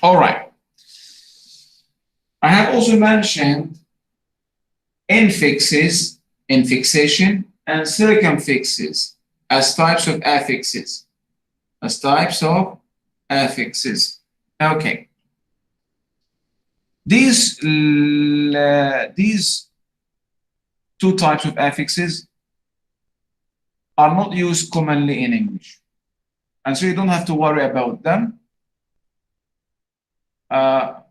All right. I have also mentioned infixes, infixation, and circumfixes as types of affixes. Okay. These two types of affixes are not used commonly in English, and so you don't have to worry about them.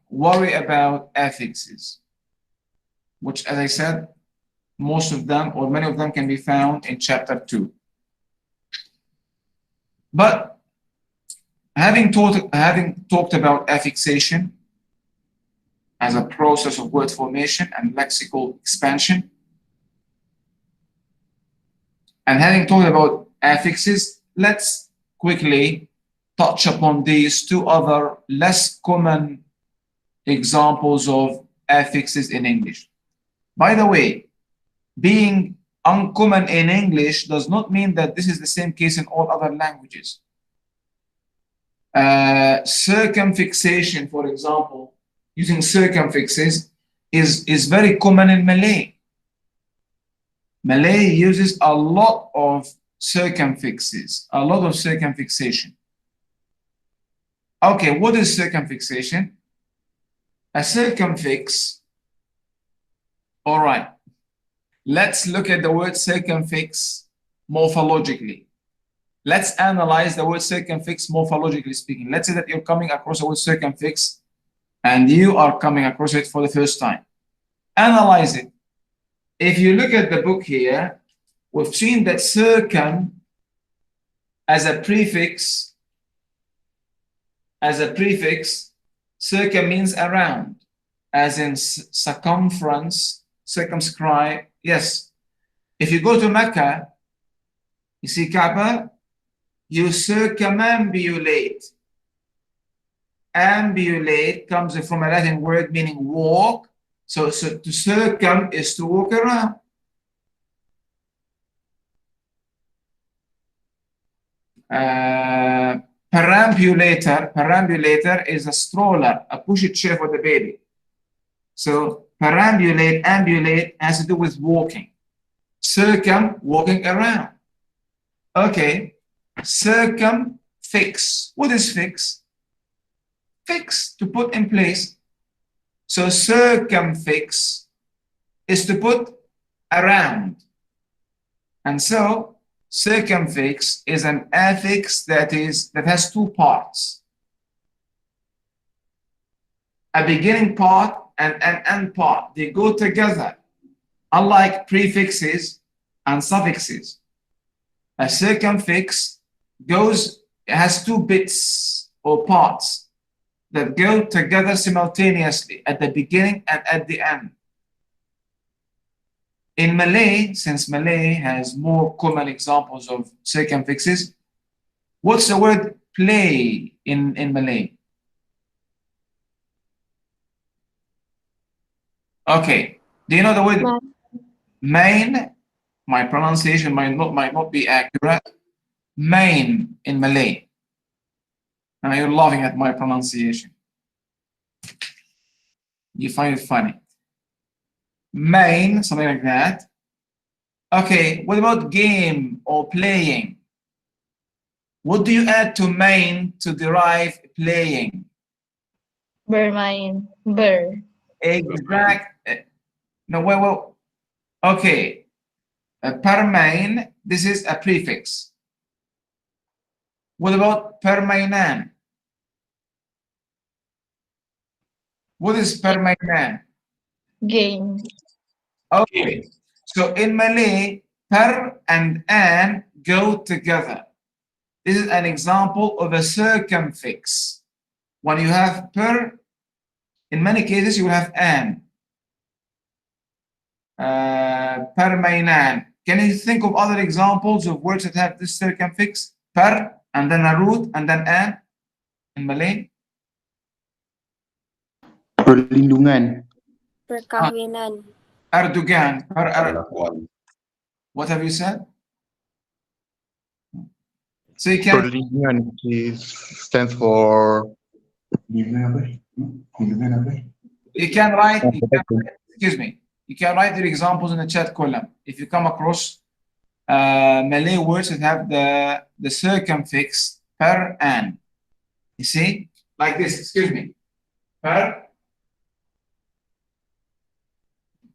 Worry about affixes, which, as I said, most of them or many of them can be found in chapter 2. But having talked about affixation as a process of word formation and lexical expansion, and having talked about affixes, let's quickly touch upon these two other less common examples of affixes in English. By the way, being uncommon in English does not mean that this is the same case in all other languages. Circumfixation, for example, using circumfixes is very common in Malay. Malay uses a lot of circumfixes, a lot of circumfixation. Okay, what is circumfixation? A circumfix. All right. Let's look at the word circumfix morphologically. Let's analyze the word circumfix morphologically speaking. Let's say that you're coming across the word circumfix and you are coming across it for the first time. Analyze it. If you look at the book here, we've seen that circum as a prefix, circum means around, as in circumference, circumscribe. Yes. If you go to Mecca, you see Kaaba, you circumambulate. Ambulate comes from a Latin word meaning walk. So to circum is to walk around. Perambulator is a stroller, a push-it chair for the baby. So perambulate, ambulate has to do with walking. Circum, walking around. Okay, circumfix. What is fix? Fix, to put in place. So circumfix is to put around. And so circumfix is an affix that has two parts. A beginning part and an end part. They go together, unlike prefixes and suffixes. A circumfix has two bits or parts that go together simultaneously at the beginning and at the end. In Malay, since Malay has more common examples of circumfixes, what's the word play in Malay? Okay, do you know the word main? My pronunciation might not be accurate. Main in Malay. Now you're laughing at my pronunciation. You find it funny. Main, something like that. Okay, what about game or playing? What do you add to main to derive playing? Bermain. Ber. Exact. No, well, okay. Permain, this is a prefix. What about permainan? What is permainan? Game. Okay, so in Malay, per and an go together. This is an example of a circumfix. When you have per, in many cases you will have an. Permainan. Can you think of other examples of words that have this circumfix? Per, and then a root, and then an? in Malay? Perlindungan. Perkahwinan. Erdogan. Perlakuan. What have you said? So you can Perlindungan stands for you can write excuse me. You can write your examples in the chat column. If you come across Malay words that have the circumfix per an. You see? Like this, excuse me. Per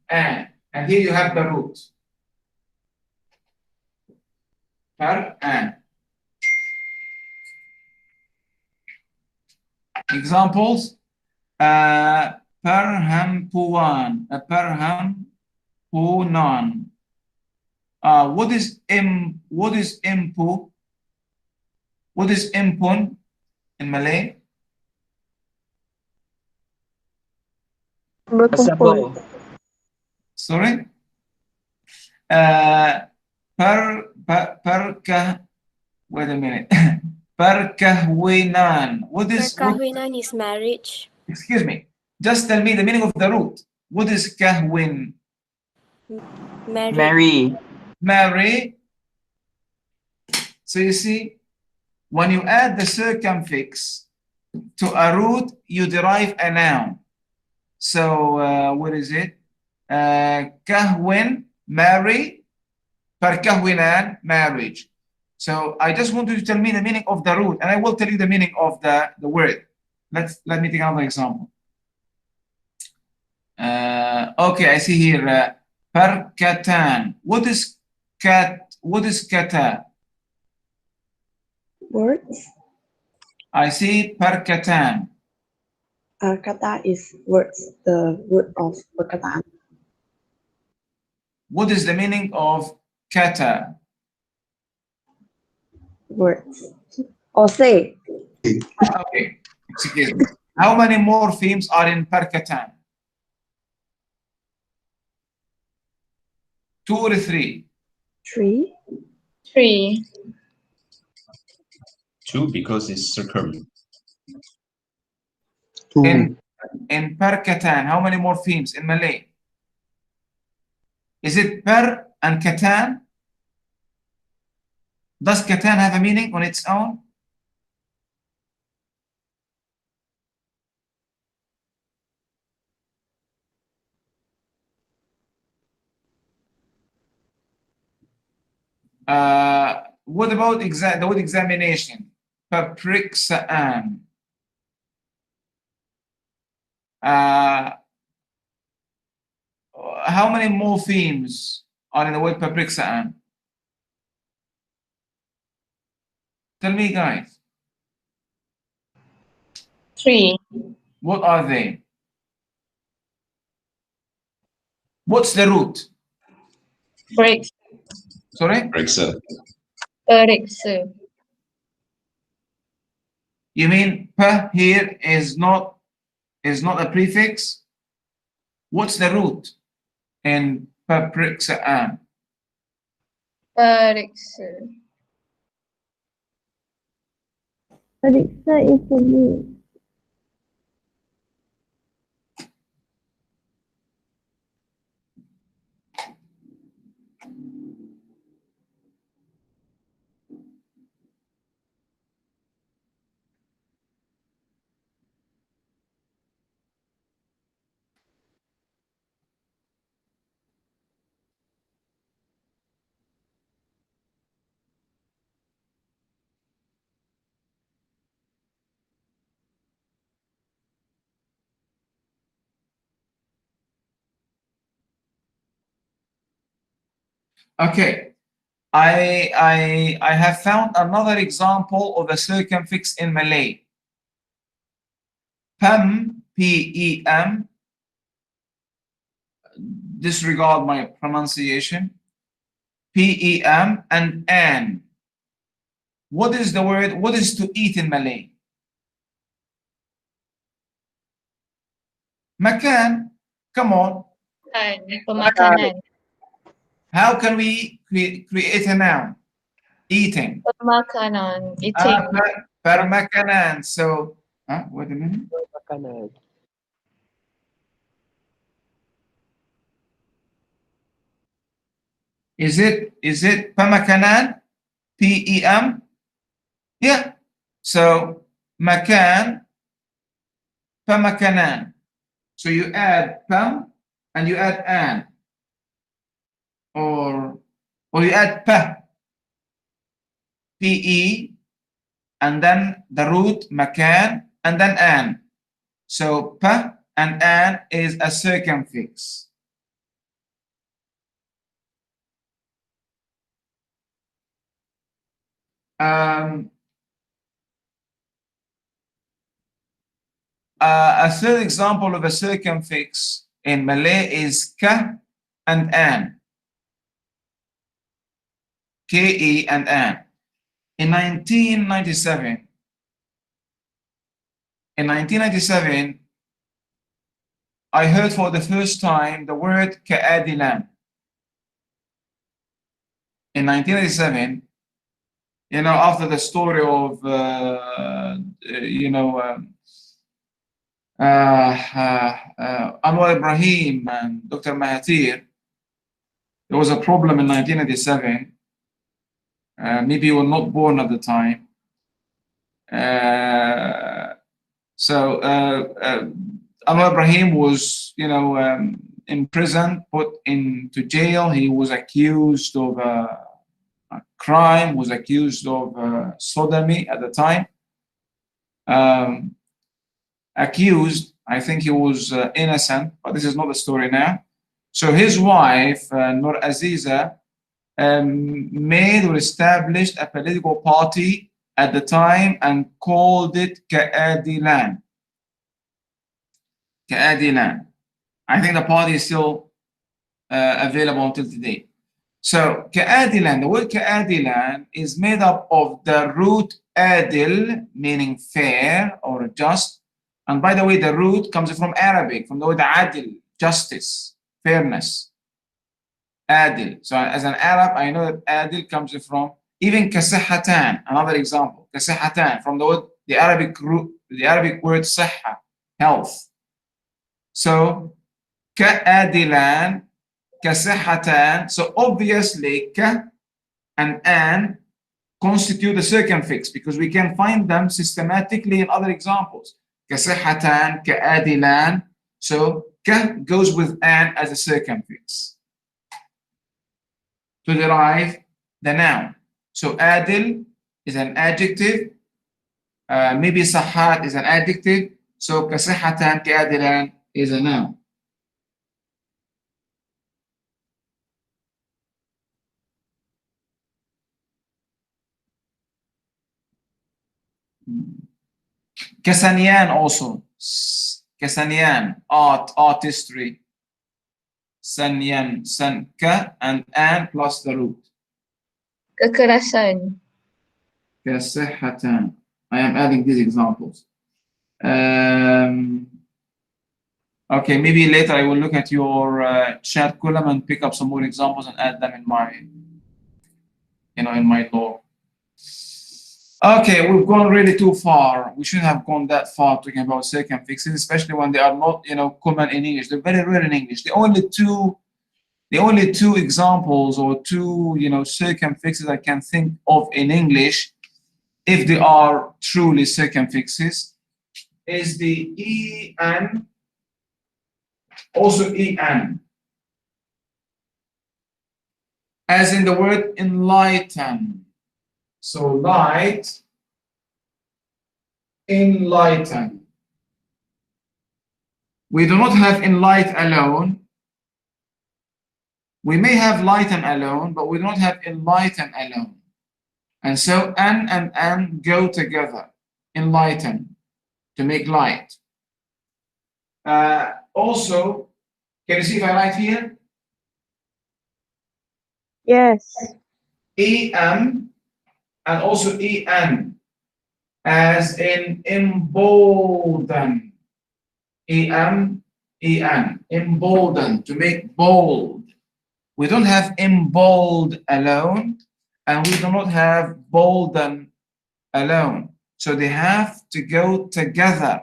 an. And here you have the root. Per an. Examples. Perhampuan. Perhampunan. What is impu? What is impun in Malay? Berkumpul. Sorry? Wait a minute. Perkahwinan. What is Perkahwinan is marriage. excuse me. Just tell me the meaning of the root. What is kahwin? Marry. Marry. So you see, when you add the circumfix to a root, you derive a noun. So what is it? Kahwin, marry. Perkahwinan, marriage. So I just want you to tell me the meaning of the root, and I will tell you the meaning of the word. Let me take another example. Okay, I see here perkatan. What is kat? What is kata? Words. I see perkatan. Kata is words, the root of perkataan. What is the meaning of kata? Words. Or say. Okay, excuse me. How many morphemes are in perkatan? 2 or 3? 3. 3. 2 because it's circum. In perkatan, how many morphemes in Malay? Is it per and katan? Does katan have a meaning on its own? What about the word examination? Papriksaan. How many morphemes are in the word papriksaan? Tell me, guys. 3. What are they? What's the root? Breaks. Sorry? Periksa. Periksa. You mean pa here is not a prefix? What's the root in papriksaan? Periksa. Periksa is the root. Okay. I have found another example of a circumfix in Malay. Pem, P-E-M. Disregard my pronunciation. P-E-M and an. What is the word? What is to eat in Malay? Makan. Come on. Pemakanan. How can we create a noun? Eating. Pemakanan. Eating. Permakanan. So, wait a minute. Is it Pemakanan? P-E-M? Yeah. So makan, Pemakanan. So you add pem and you add an, or you add P-E, and then the root makan and then an. So and an is a circumfix. A third example of a circumfix in Malay is ka and an. K-E and an. In 1997, I heard for the first time the word ka'adilan. In 1997, after the story of, Anwar Ibrahim and Dr. Mahathir, there was a problem in 1997. Maybe you were not born at the time. So Anwar Ibrahim was, in prison, put into jail. He was accused of a crime, was accused of sodomy at the time. Accused, I think he was innocent, but this is not the story now. So his wife, Nur Aziza, made or established a political party at the time and called it Ka'adilan. Ka'adilan. I think the party is still available until today. So Ka'adilan, the word Ka'adilan is made up of the root adil, meaning fair or just. And by the way, the root comes from Arabic, from the word adil, justice, fairness. Adil. So as an Arab, I know that adil comes from even kasihatan, another example. Kasihatan, from the Arabic word sihha, health. So ka'adilan, kasihatan. So obviously ka and an constitute a circumfix because we can find them systematically in other examples. Kasihatan, ka'adilan. So ka goes with an as a circumfix to derive the noun. So adil is an adjective. Maybe sahat is an adjective. So kasihatan, ka'adilan is a noun. Kasaniyan also. Kasaniyan, artistry. Sanyan, san, ka, and an plus the root. Kekerasan. Kasihatan. I am adding these examples. Okay, maybe later I will look at your chat column and pick up some more examples and add them in my, in my log. Okay, we've gone really too far. We shouldn't have gone that far talking about circumfixes, especially when they are not, common in English. They're very rare in English. The only two examples or two, circumfixes I can think of in English, if they are truly circumfixes, is the en, also en, as in the word enlighten. So light, enlighten. We do not have enlight alone. We may have lighten alone, but we do not have enlighten alone. And so an and an go together. Enlighten, to make light. Also, can you see if I write here? Yes. EM and also EN, as in embolden. EM, EN, embolden, to make bold. We don't have embold alone, and we do not have bolden alone. So they have to go together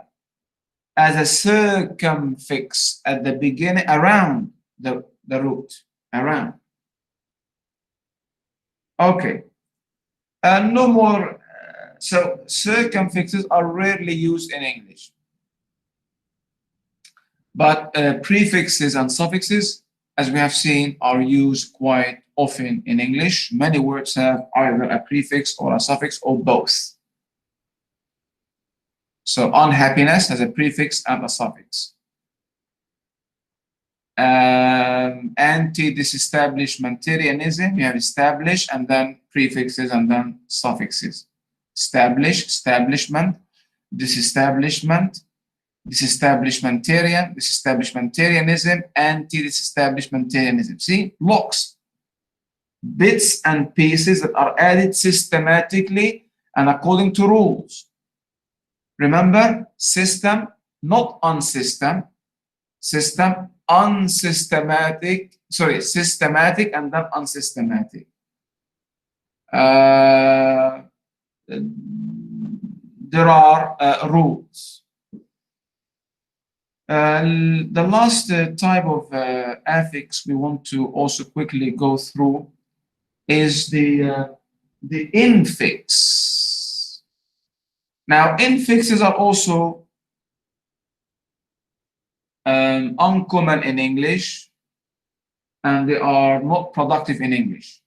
as a circumfix at the beginning, around the root, around. Okay. No more. So circumfixes are rarely used in English. But prefixes and suffixes, as we have seen, are used quite often in English. Many words have either a prefix or a suffix or both. So unhappiness has a prefix and a suffix. Anti-disestablishmentarianism, you have establish and then prefixes and then suffixes. Establish, establishment, disestablishment, disestablishmentarian, disestablishmentarianism, anti-disestablishmentarianism. See, blocks, bits and pieces that are added systematically and according to rules. Remember, system, not unsystem, system, unsystematic, sorry, systematic and then unsystematic. There are rules. The last type of affix we want to also quickly go through is the infix. Now, infixes are also uncommon in English, and they are not productive in English.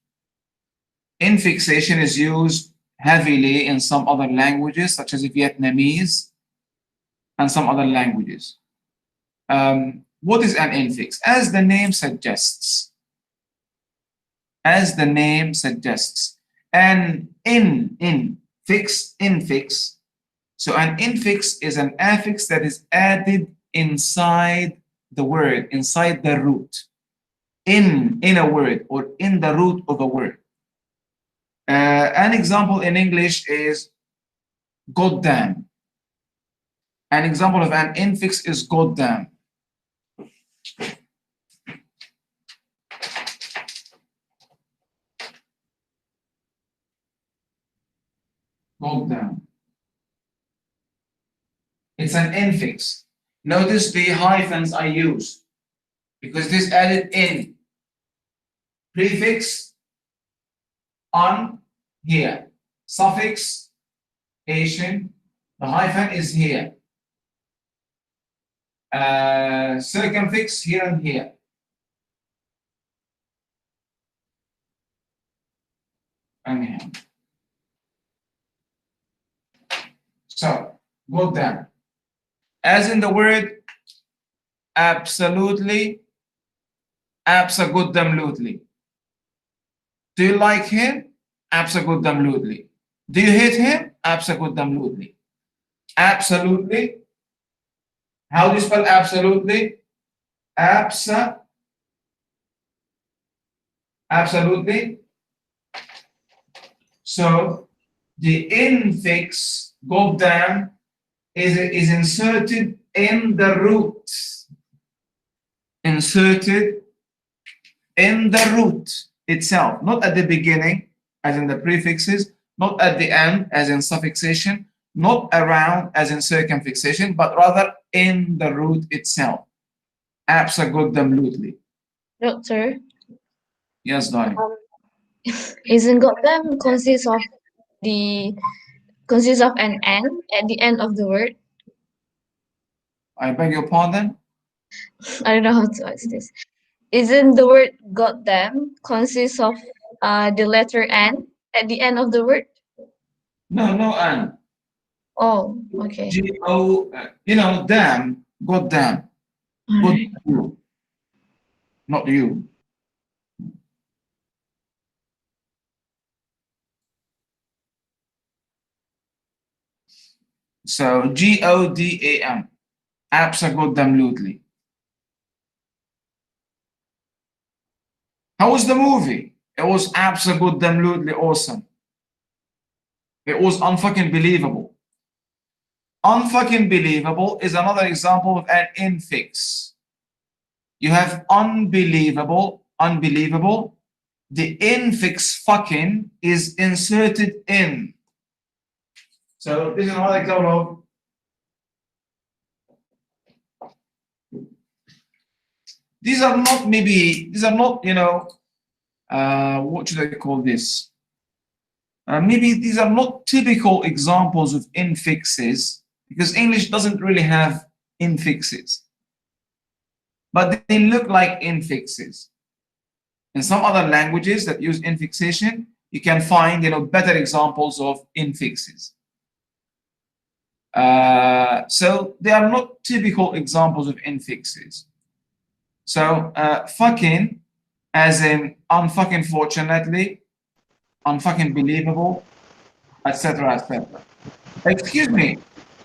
Infixation is used heavily in some other languages, such as Vietnamese and some other languages. What is an infix? As the name suggests, an infix. So an infix is an affix that is added inside the word, inside the root, in a word or in the root of a word. An example in English is goddamn. An example of an infix is goddamn. Goddamn. It's an infix. Notice the hyphens I use because this added in. Prefix on here. Suffix Asian. The hyphen is here. Circumfix here and here. And here. So go down. As in the word absolutely, abso-good-damn-lutely. Do you like him? Abso-good-damn-lutely. Do you hate him? Abso-good-damn-lutely. Absolutely. How do you spell absolutely? Absolutely. So the infix, goddamn, is inserted in the root. Inserted in the root itself, not at the beginning, as in the prefixes, not at the end, as in suffixation, not around, as in circumfixation, but rather in the root itself. Absolutely. Doctor, Yes, darling. isn't goddamn consists of an N at the end of the word? I beg your pardon? I don't know how to ask this. Isn't the word goddamn consists of the letter N at the end of the word? No, no, and. Oh, okay. G-O, damn, goddamn. Good you. Not you. So Goddam, absolutely. How was the movie? It was absolutely awesome. It was unfucking believable. Unfucking believable is another example of an infix. You have unbelievable. The infix fucking is inserted in. So this is another example of these are not, you know, what should I call this? Maybe these are not typical examples of infixes because English doesn't really have infixes, but they look like infixes. In some other languages that use infixation, you can find, you know, better examples of infixes. So they are not typical examples of infixes. So fucking, as in unfucking fortunately, unfucking believable, etc., etc. Excuse me,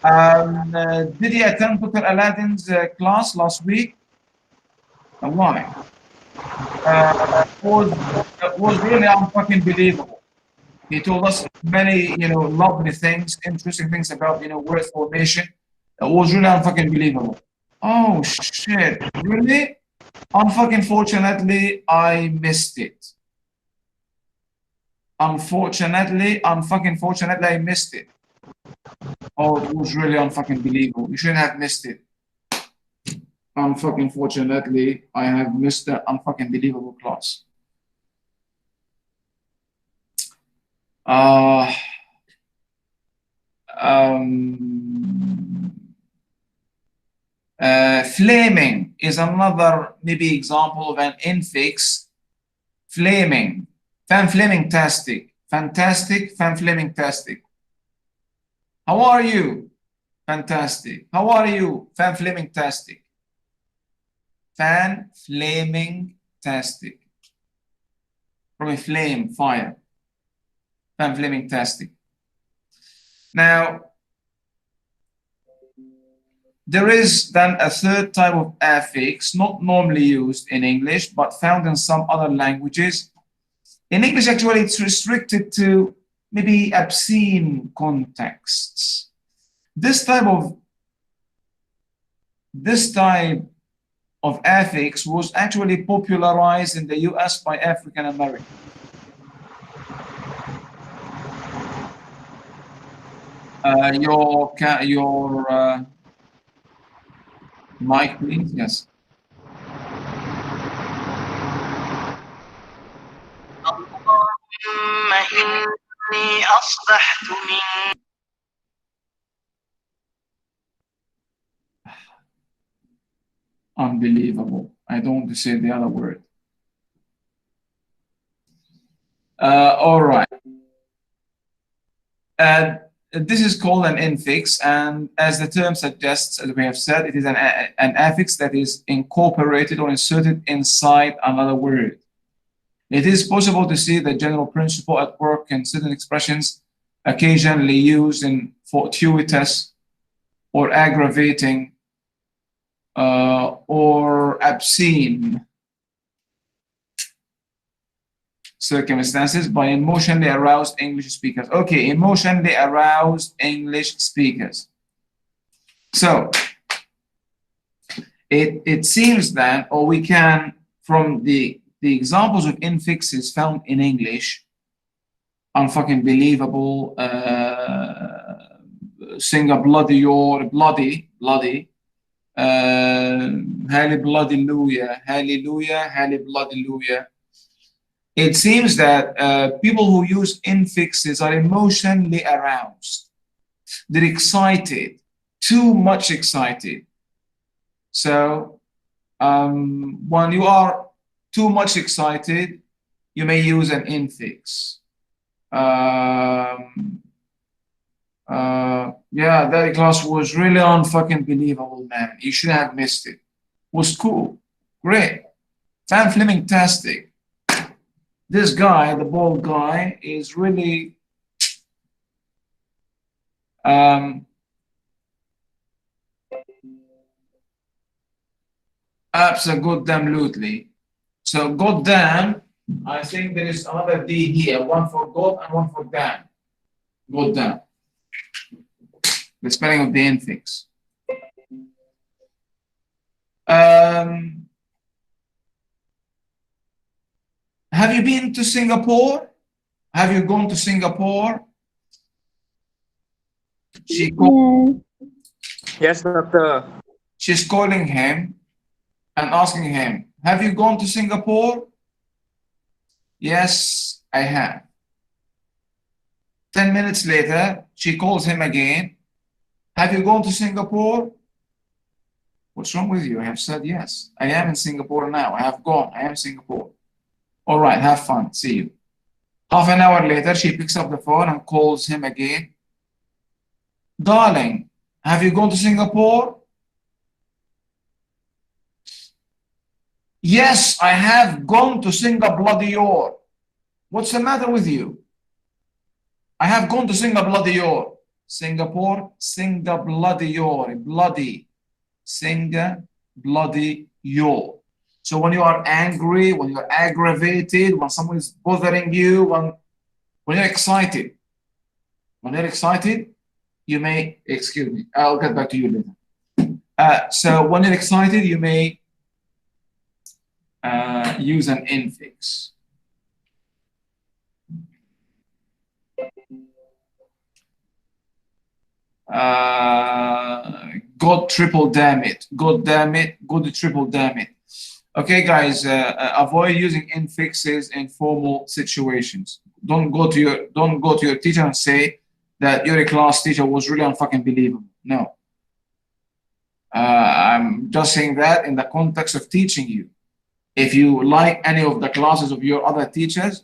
did you attend Dr. Aladdin's class last week? Why? Was really unfucking believable. He told us many, you know, lovely things, interesting things about, you know, word formation. It was really unfucking believable. Oh shit, really? Unfucking fortunately, I missed it. Unfortunately, unfucking fortunately, I missed it. Oh, it was really unfucking believable. You shouldn't have missed it. Unfucking fortunately, I have missed the unfucking believable class. Flaming is another maybe example of an infix. Flaming, fan-flaming-tastic, fantastic, fan-flaming-tastic. How are you? Fantastic. How are you? Fan-flaming-tastic. Fan-flaming-tastic. From a flame, fire. Fan-flaming-tastic. Now, there is then a third type of affix, not normally used in English, but found in some other languages. In English, actually, it's restricted to maybe obscene contexts. This type of affix was actually popularized in the US by African Americans. Your mic, please. Yes. Unbelievable. I don't want to say the other word. All right. This is called an infix, and as the term suggests, as we have said, it is an affix that is incorporated or inserted inside another word. It is possible to see the general principle at work in certain expressions occasionally used in fortuitous or aggravating or obscene circumstances by emotionally aroused English speakers. Okay, emotionally aroused English speakers. So it seems that, or we can, from the examples of infixes found in English, unfucking believable, sing a bloody or bloody, hallelujah, hallelujah, hallelujah. It seems that people who use infixes are emotionally aroused. They're excited, too much excited. So when you are too much excited, you may use an infix. Yeah, that class was really unfucking believable, man. You should have missed it. Was cool, great, fan-flaming-tastic. This guy, the bald guy, is really absolutely. So goddamn, I think there is another D here, one for God and one for damn. Goddamn. The spelling of the infix. Have you been to Singapore? Have you gone to Singapore? She called, Yes. Yes, doctor. she's calling him and asking him, have you gone to Singapore? Yes, I have. 10 minutes later, she calls him again. Have you gone to Singapore? What's wrong with you? I have said yes. I am in Singapore now. I have gone. I am in Singapore. All right, have fun. See you. Half an hour later, she picks up the phone and calls him again. Darling, have you gone to Singapore? Yes, I have gone to Singapore. What's the matter with you? I have gone to Singapore. Singapore, bloody. Singapore. So when you are angry, when you're aggravated, when someone is bothering you, when you're excited, you may, excuse me, I'll get back to you later. So when you're excited, you may use an infix. God triple damn it. God damn it. God triple damn it. Okay, guys, avoid using infixes in formal situations. Don't go to your teacher and say that your class teacher was really unfucking believable. No. I'm just saying that in the context of teaching you. If you like any of the classes of your other teachers,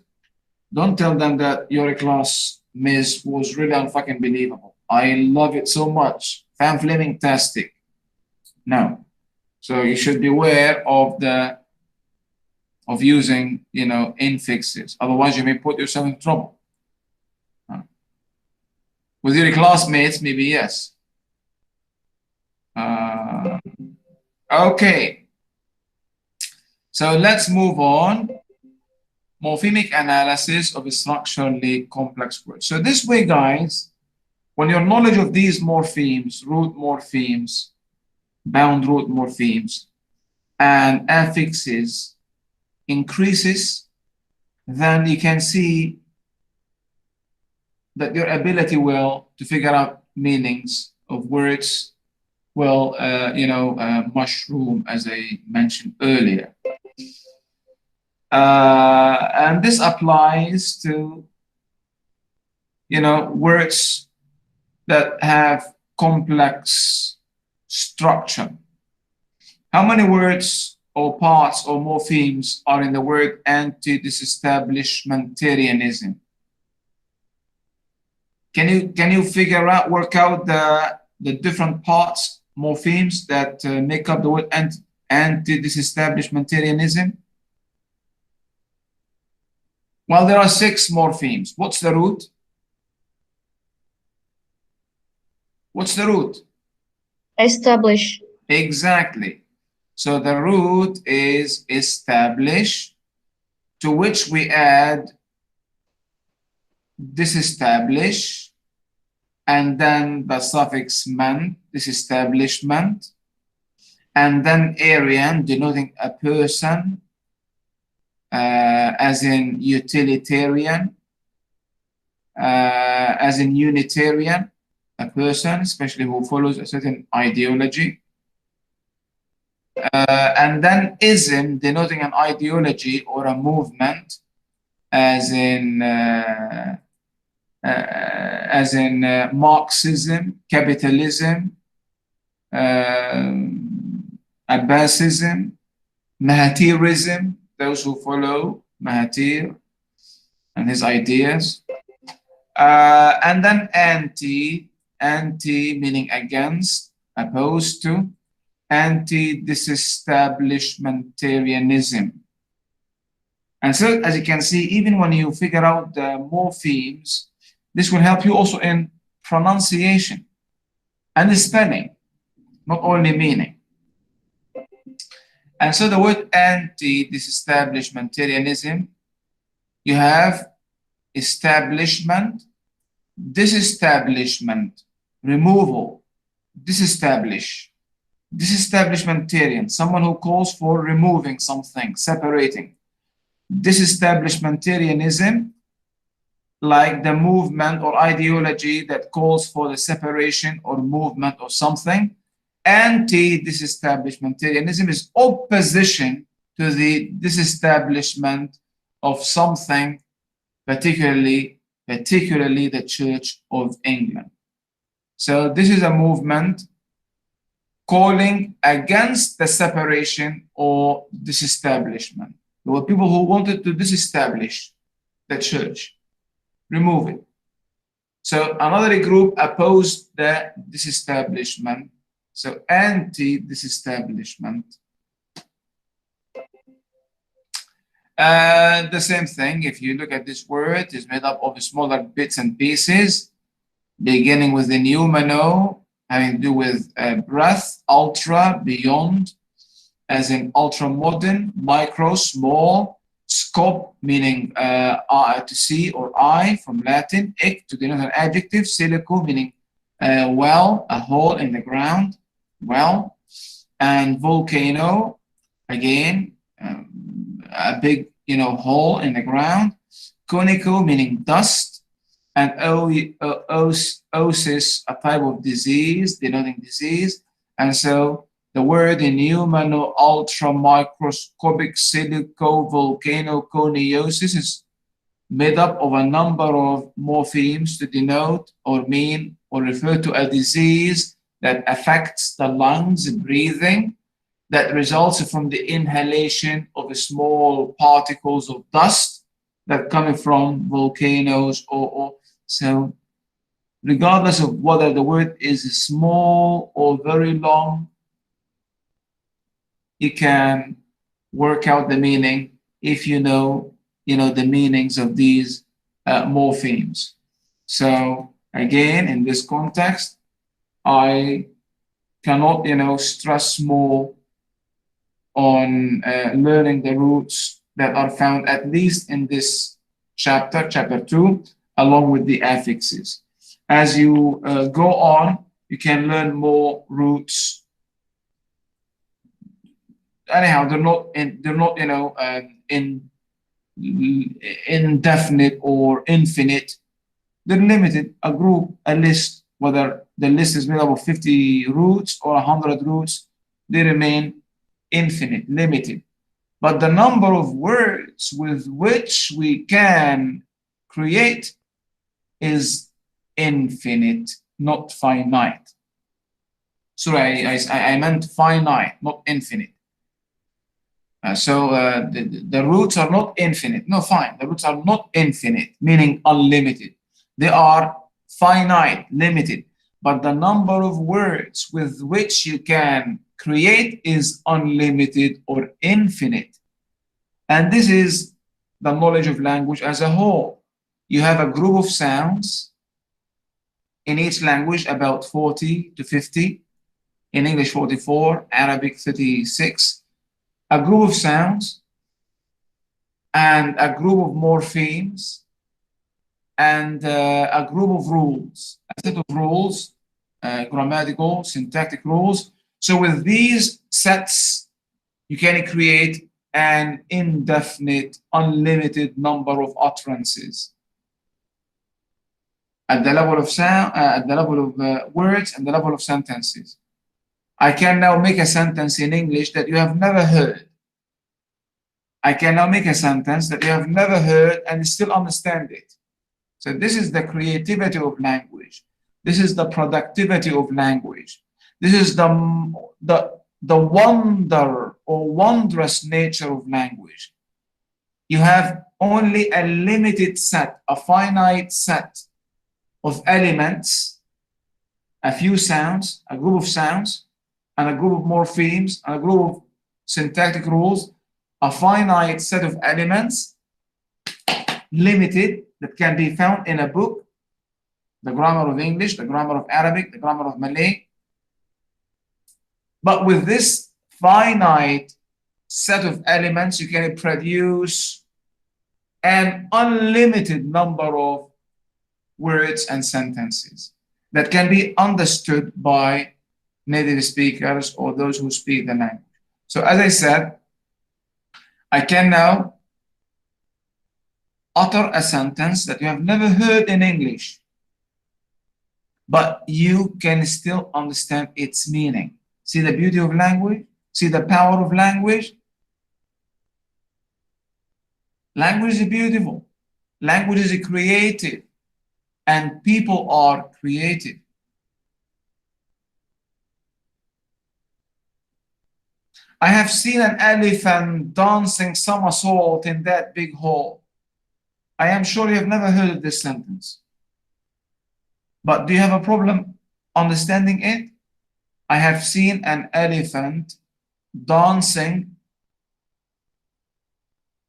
don't tell them that your class miss was really unfucking believable. I love it so much. Fan-flaming-tastic. No. So you should be aware of using, infixes. Otherwise, you may put yourself in trouble. With your classmates, maybe yes. Okay. So let's move on. Morphemic analysis of structurally complex words. So this way, guys, when your knowledge of these morphemes, root morphemes, bound root morphemes, and affixes increases, then you can see that your ability to figure out meanings of words will, mushroom, as I mentioned earlier. And this applies to, words that have complex structure. How many words or parts or morphemes are in the word anti-disestablishmentarianism? Can you work out the different parts, morphemes that make up the word anti-disestablishmentarianism? Well, there are 6 morphemes. What's the root? What's the root? Establish. Exactly. So the root is establish, to which we add disestablish, and then the suffix ment, disestablishment, and then Aryan, denoting a person, as in utilitarian, as in Unitarian, a person, especially who follows a certain ideology. And then ism, denoting an ideology or a movement, as in Marxism, capitalism, Abbasism, Mahatirism, those who follow Mahathir and his ideas. And then anti meaning against, opposed to, anti-disestablishmentarianism. And so, as you can see, even when you figure out the morphemes, this will help you also in pronunciation and spelling, not only meaning. And so the word anti-disestablishmentarianism, you have establishment, disestablishment, removal, disestablish, disestablishmentarian, someone who calls for removing something, separating. Disestablishmentarianism, like the movement or ideology that calls for the separation or movement of something. Anti-disestablishmentarianism is opposition to the disestablishment of something, particularly the Church of England. So this is a movement calling against the separation or disestablishment. There were people who wanted to disestablish the church, remove it. So another group opposed the disestablishment. So anti-disestablishment. The same thing, if you look at this word, is made up of smaller bits and pieces, beginning with the pneumono, having to do with breath, ultra, beyond, as in ultra modern, micro, small, scope, meaning to see or eye from Latin, ic, to denote an adjective, silico, meaning well, a hole in the ground, well, and volcano, again, a big, hole in the ground, conical, meaning dust, and oosis, a type of disease, denoting disease. And so the word in pneumano, ultra, microscopic, silico, volcano, coniosis is made up of a number of morphemes to denote or mean or refer to a disease that affects the lungs, breathing, that results from the inhalation of small particles of dust that coming from volcanoes or so. Regardless of whether the word is small or very long, you can work out the meaning if you know the meanings of these morphemes. So again, in this context, I cannot stress more on learning the roots that are found at least in this chapter 2, along with the affixes. As you go on, you can learn more roots. Anyhow, they're not indefinite or infinite. They're limited. A group, a list, whether the list is made up of 50 roots or 100 roots, they remain infinite, limited. But the number of words with which we can create is infinite, not finite. Sorry, I meant finite, not infinite. The roots are not infinite. No, fine. The roots are not infinite, meaning unlimited. They are finite, limited. But the number of words with which you can create is unlimited or infinite. And this is the knowledge of language as a whole. You have a group of sounds in each language, about 40 to 50. In English, 44, Arabic, 36. A group of sounds and a group of morphemes and a group of rules, a set of rules, grammatical, syntactic rules. So with these sets, you can create an indefinite, unlimited number of utterances at the level of sound, at the level of words, and the level of sentences. I can now make a sentence in English that you have never heard. I can now make a sentence that you have never heard and still understand it. So this is the creativity of language. This is the productivity of language. This is the wonder or wondrous nature of language. You have only a limited set, a finite set of elements, a few sounds, a group of sounds, and a group of morphemes, and a group of syntactic rules, a finite set of elements, limited, that can be found in a book, the grammar of English, the grammar of Arabic, the grammar of Malay. But with this finite set of elements, you can produce an unlimited number of words and sentences that can be understood by native speakers or those who speak the language. So as I said, I can now utter a sentence that you have never heard in English, but you can still understand its meaning. See the beauty of language? See the power of language? Language is beautiful. Language is creative. And people are creative. I have seen an elephant dancing somersault in that big hall. I am sure you have never heard of this sentence. But do you have a problem understanding it? I have seen an elephant dancing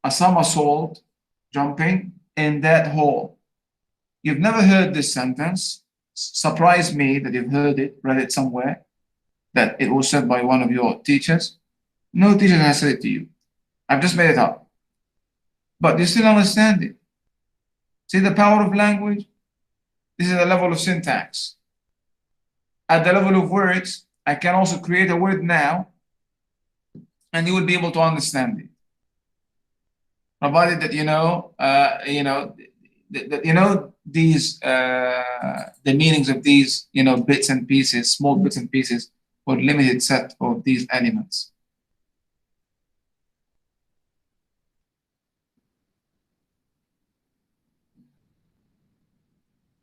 a somersault, jumping in that hall. You've never heard this sentence. Surprised me that you've heard it, read it somewhere, that it was said by one of your teachers. No teacher has said it to you. I've just made it up. But you still understand it. See the power of language? This is the level of syntax. At the level of words, I can also create a word now, and you will be able to understand it. Provided that these the meanings of these bits and pieces, small bits and pieces, or limited set of these elements.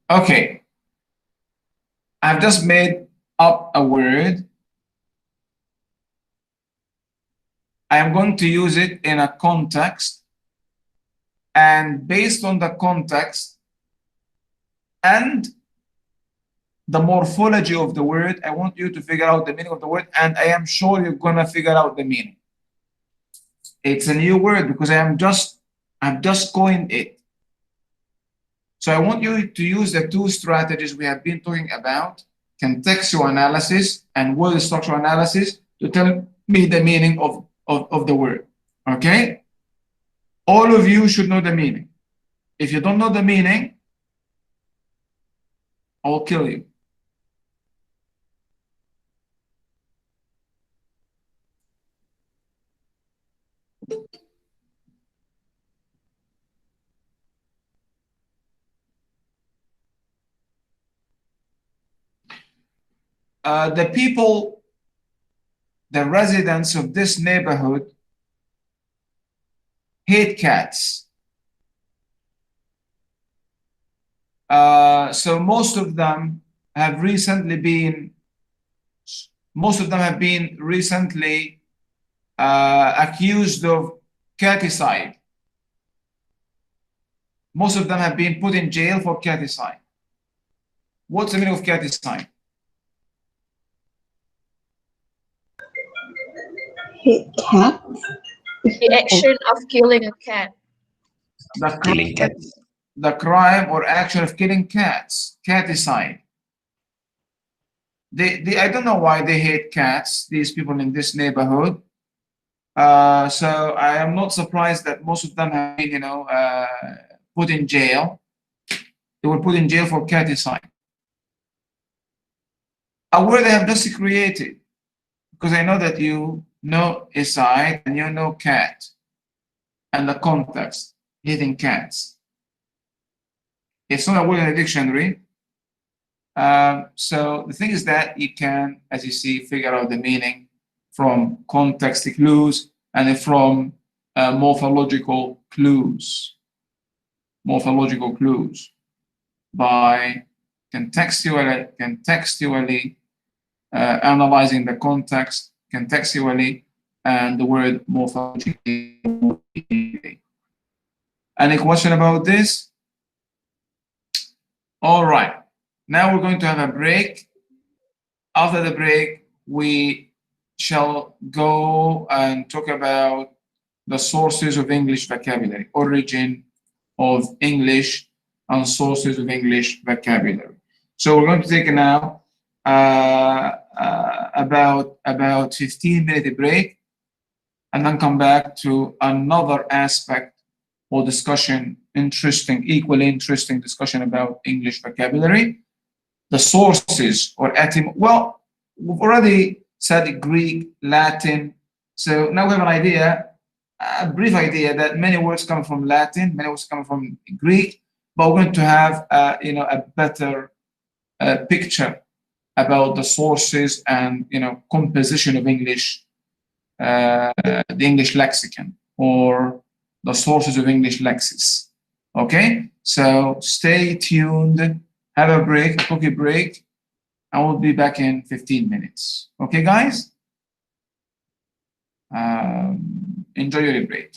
Okay, I've just made up a word. I am going to use it in a context, and based on the context and the morphology of the word, I want you to figure out the meaning of the word, and I am sure you're gonna figure out the meaning. It's a new word because I've just coined it. So I want you to use the two strategies we have been talking about, contextual analysis and word structure analysis, to tell me the meaning of the word, okay? All of you should know the meaning. If you don't know the meaning, I'll kill you. The people, the residents of this neighborhood hate cats. So most of them have recently accused of caticide. Most of them have been put in jail for caticide. What's the meaning of caticide? Hate cat. The action of killing a cat. Killing cats. The crime or action of killing cats, caticide. I don't know why they hate cats, these people in this neighborhood. So I am not surprised that most of them have been, put in jail. They were put in jail for caticide. A word I have just created, because I know that you know aside and you know cat and the context, hating cats. It's not a word in the dictionary. So the thing is that you can, as you see, figure out the meaning from context clues and from morphological clues. Morphological clues by contextually analyzing the context contextually and the word morphologically. Any question about this? All right. Now we're going to have a break. After the break, we shall go and talk about the sources of English vocabulary, origin of English and sources of English vocabulary. So we're going to take now about 15-minute break and then come back to another aspect or discussion, equally interesting discussion about English vocabulary. The sources or well, we've already said Greek, Latin. So now we have an idea a brief idea that many words come from Latin, many words come from Greek, but we're going to have a better picture about the sources and composition of English, the English lexicon or the sources of English lexis. Okay, so stay tuned, have a break, a cookie break, and we'll be back in 15 minutes. Okay, guys? Enjoy your break.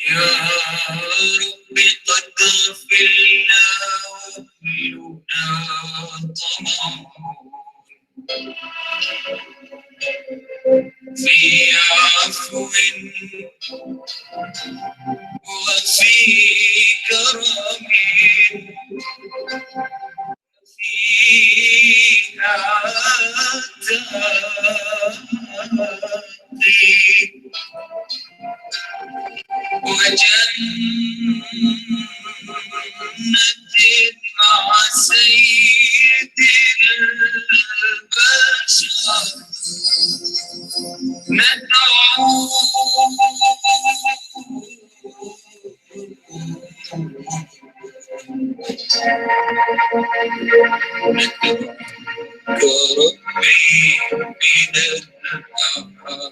يا رب قد غفلنا وكلنا طمع في عفو وفي كرم في عتاقي وجنة مع سيد البشر ندعو كربي من الأعمال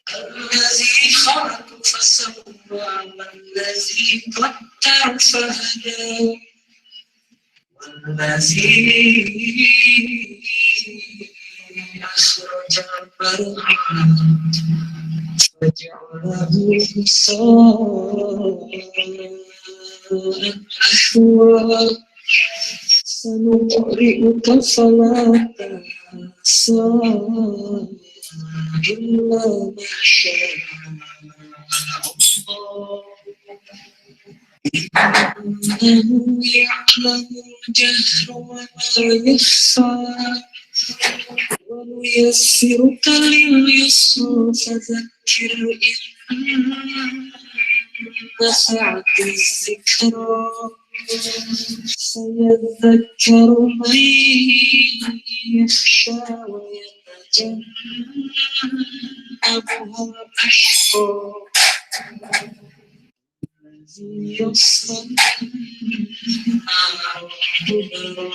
الذي خلق فسوى والذي قدر فهدى والذي أخرج المرعى فجعله غثاء سنقرئك فلا تنسى إلا ما شاء الله إنه يعلم الجهر وما يخفى ونيسرك لليسر فذكر إن نفعت الذكرى سيذكر من يخشى ويتجنبها الأشقى الذي يصلى النار الكبرى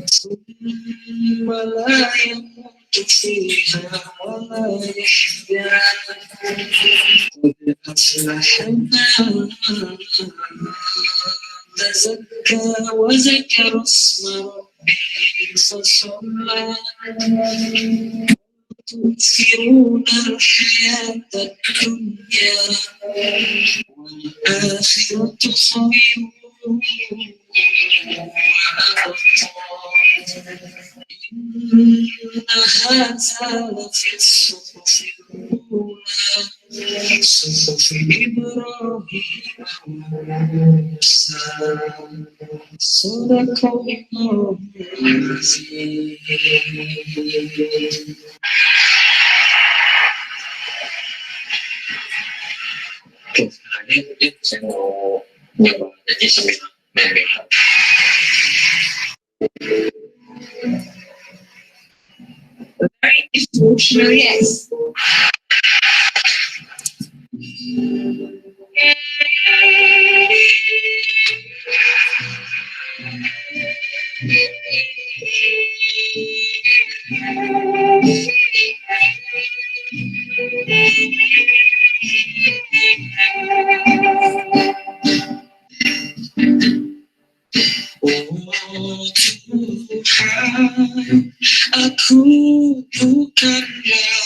ثم لا يموت فيها ولا يحيا قد أفلح من تزكى وذكر اسم ربه فصلى تؤثرون الحياة الدنيا والآخرة خير وأبقى إن هذا لفي الصحف الأولى صحف إبراهيم وموسى صدق الله العظيم. Saya mau nyoba jadi seminar member. Very emotional, yes. Aku bukanlah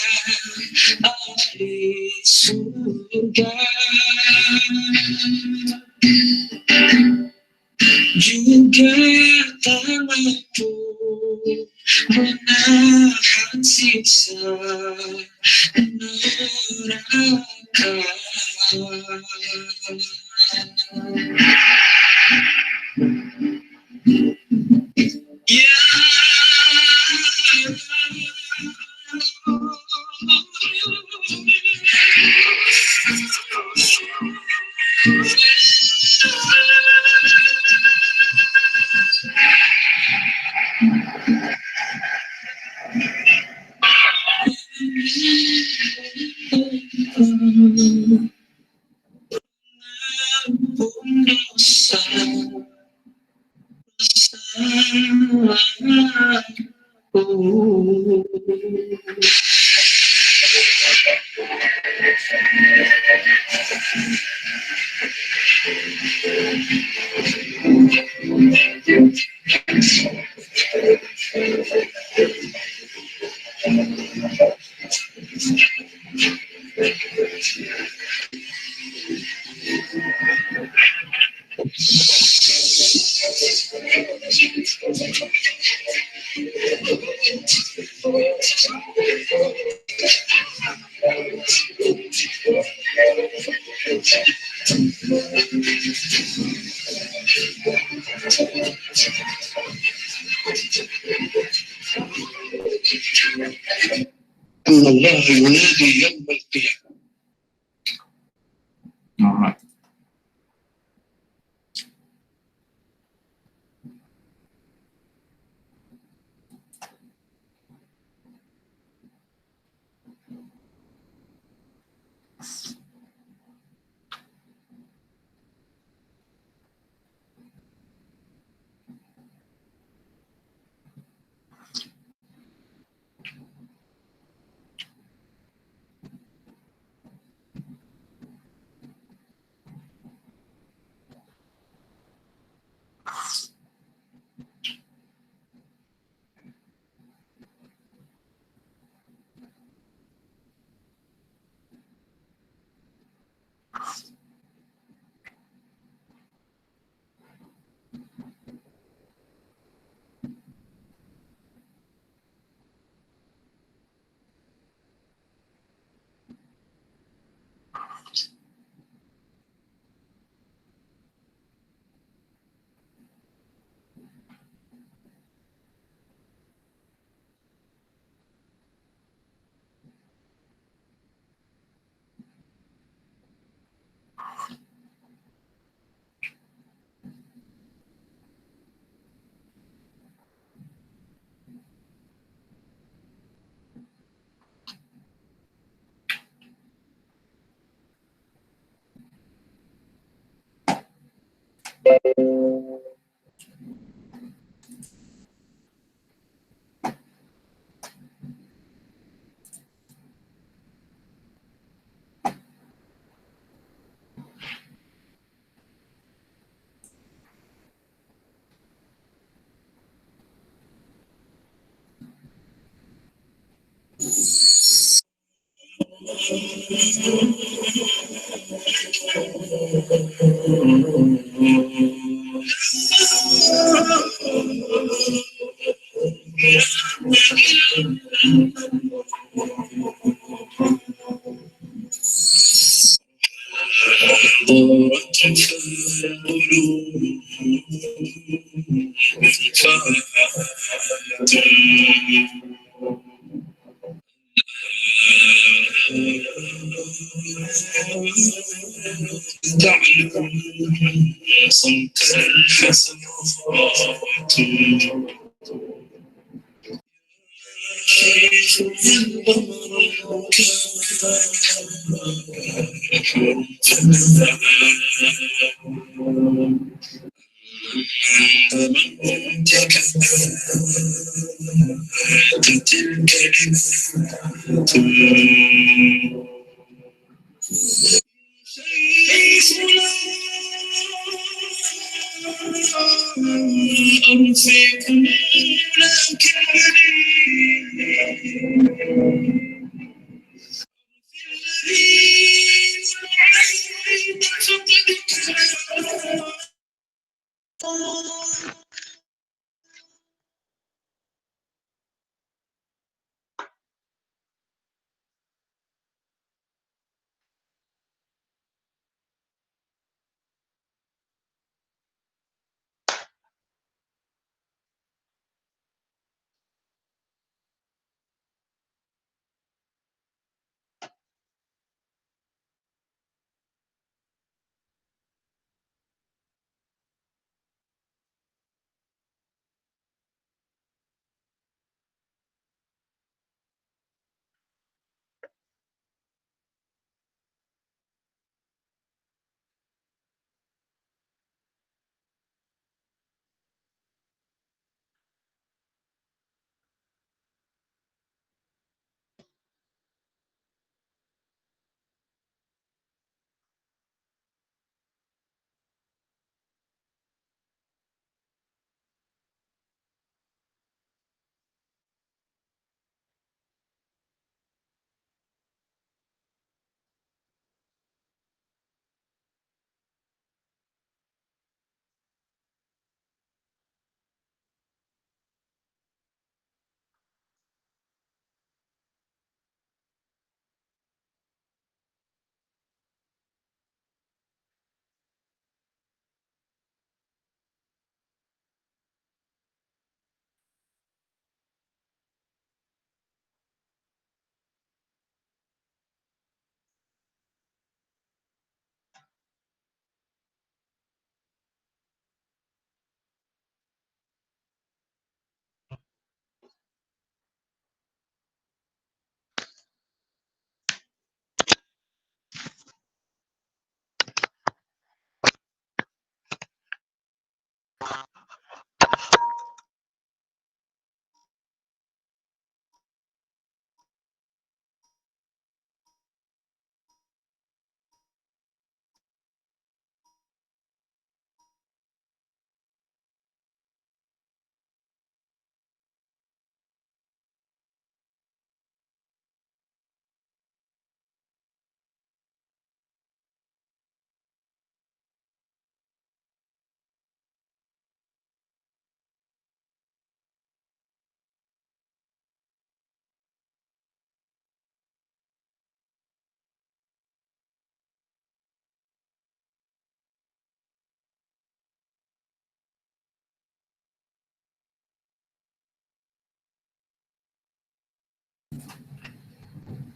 ahli surga, juga tak mampu menahan siksa neraka. Ya أن الله ينادي يوم القيامة. All right.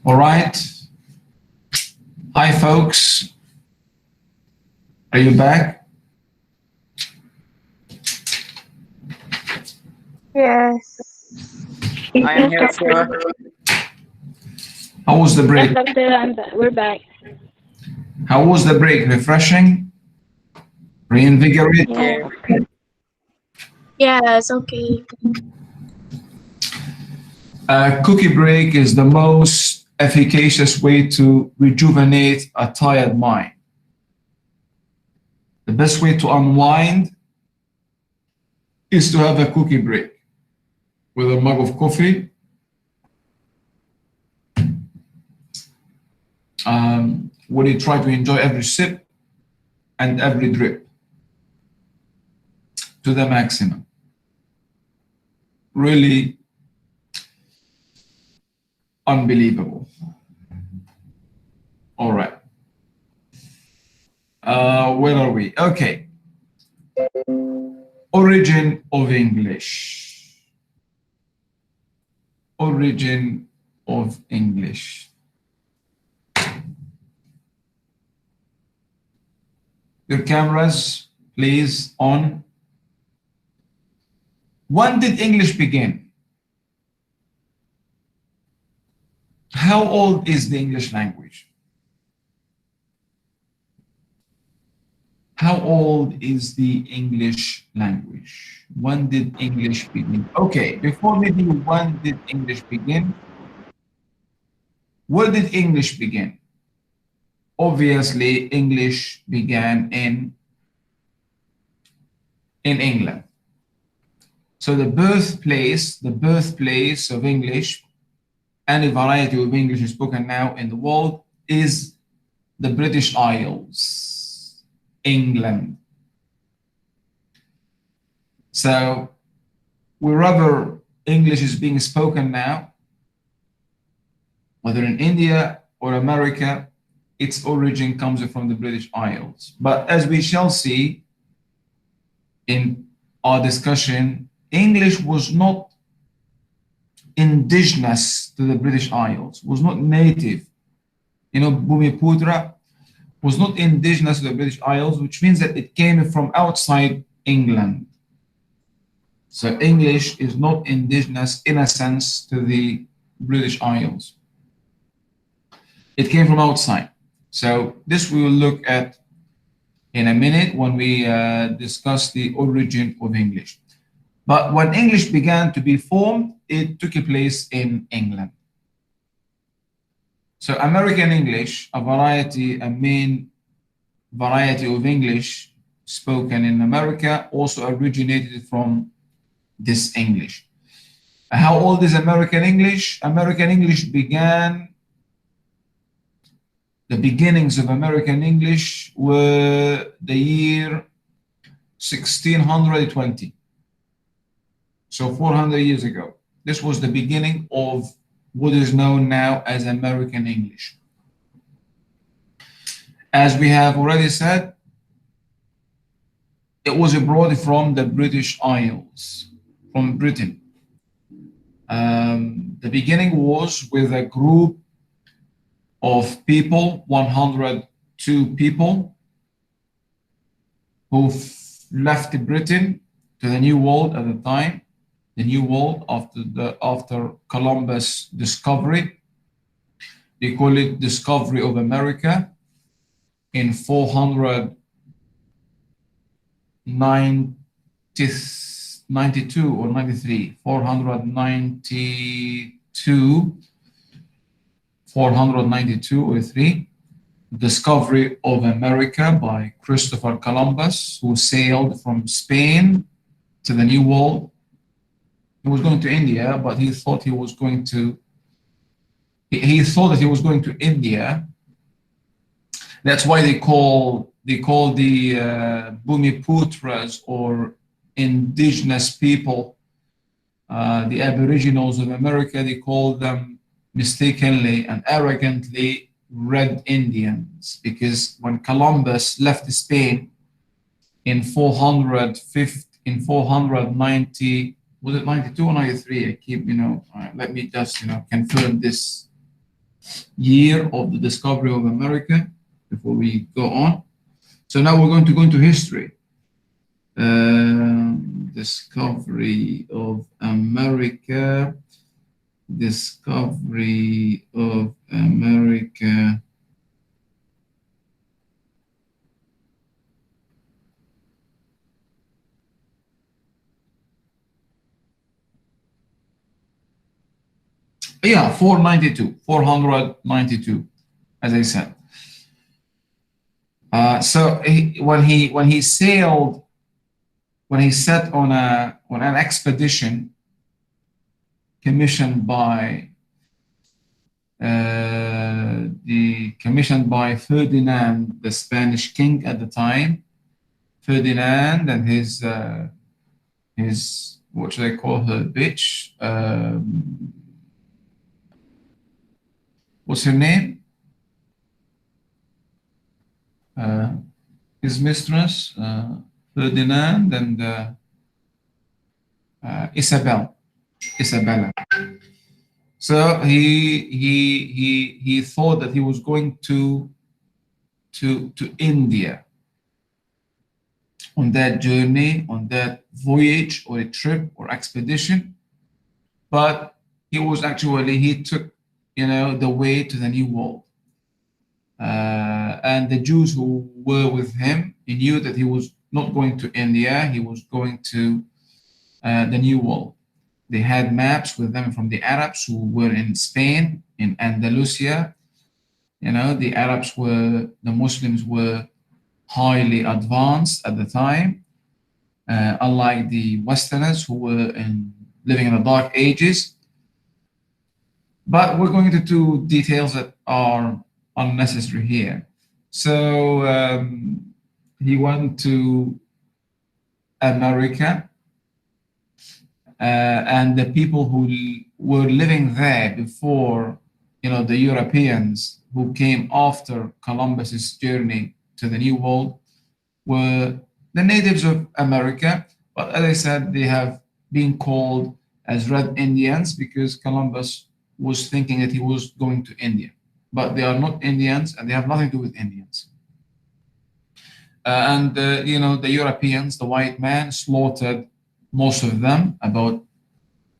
All right. Hi, folks. Are you back? Yes. I am here, sir. How was the break? Yes, doctor, we're back. How was the break? Refreshing? Reinvigorate? Yeah. Yes, okay. A cookie break is the most efficacious way to rejuvenate a tired mind. The best way to unwind is to have a cookie break with a mug of coffee. Where you try to enjoy every sip and every drip to the maximum. Really unbelievable. All right. Where are we? Okay. Origin of English. Origin of English. Your cameras, please, on. When did English begin? How old is the English language? How old is the English language? When did English begin? Okay, before maybe when did English begin? Where did English begin? Obviously, English began in England. So the birthplace of English, any variety of English spoken now in the world, is the British Isles, England. So wherever English is being spoken now, whether in India or America, its origin comes from the British Isles. But as we shall see in our discussion, English was not indigenous to the British Isles, was not native. You know, Bumiputra was not indigenous to the British Isles, which means that it came from outside England. So English is not indigenous in a sense to the British Isles. It came from outside. So this we will look at in a minute when we discuss the origin of English. But when English began to be formed, it took place in England. So American English, a main variety of English spoken in America, also originated from this English. How old is American English? American English began, the beginnings of American English were the year 1620. So 400 years ago. This was the beginning of what is known now as American English. As we have already said, it was brought from the British Isles, from Britain. The beginning was with a group of people, 102 people, who left Britain to the New World at the time, the New World after Columbus' discovery. They call it Discovery of America in 492 or 93, 492 or 3, Discovery of America by Christopher Columbus, who sailed from Spain to the New World. He was going to India, but he thought he was going to India. That's why they call the Bumiputras, or indigenous people, the Aboriginals of America. They call them mistakenly and arrogantly Red Indians, because when Columbus left Spain in 490, was it 92 or 93? I keep, let me just, confirm this. year of the discovery of America before we go on. So now we're going to go into history. Discovery of America. Discovery of America. Yeah, 492, as I said. So when he sailed, when he set on an expedition commissioned by Ferdinand, the Spanish king at the time, Ferdinand and his what should I call her, bitch? What's her name? His mistress, Ferdinand, and Isabella. So he thought that he was going to India on that journey, on that voyage or a trip or expedition, but he took the way to the New World. And the Jews who were with him, he knew that he was not going to India, he was going to the New World. They had maps with them from the Arabs who were in Spain, in Andalusia. The Muslims were highly advanced at the time, unlike the Westerners who were living in the Dark Ages. But we're going into details that are unnecessary here. So he went to America, and the people who were living there before, the Europeans who came after Columbus's journey to the New World were the natives of America. But as I said, they have been called as Red Indians because Columbus was thinking that he was going to India. But they are not Indians, and they have nothing to do with Indians. The Europeans, the white man, slaughtered most of them. About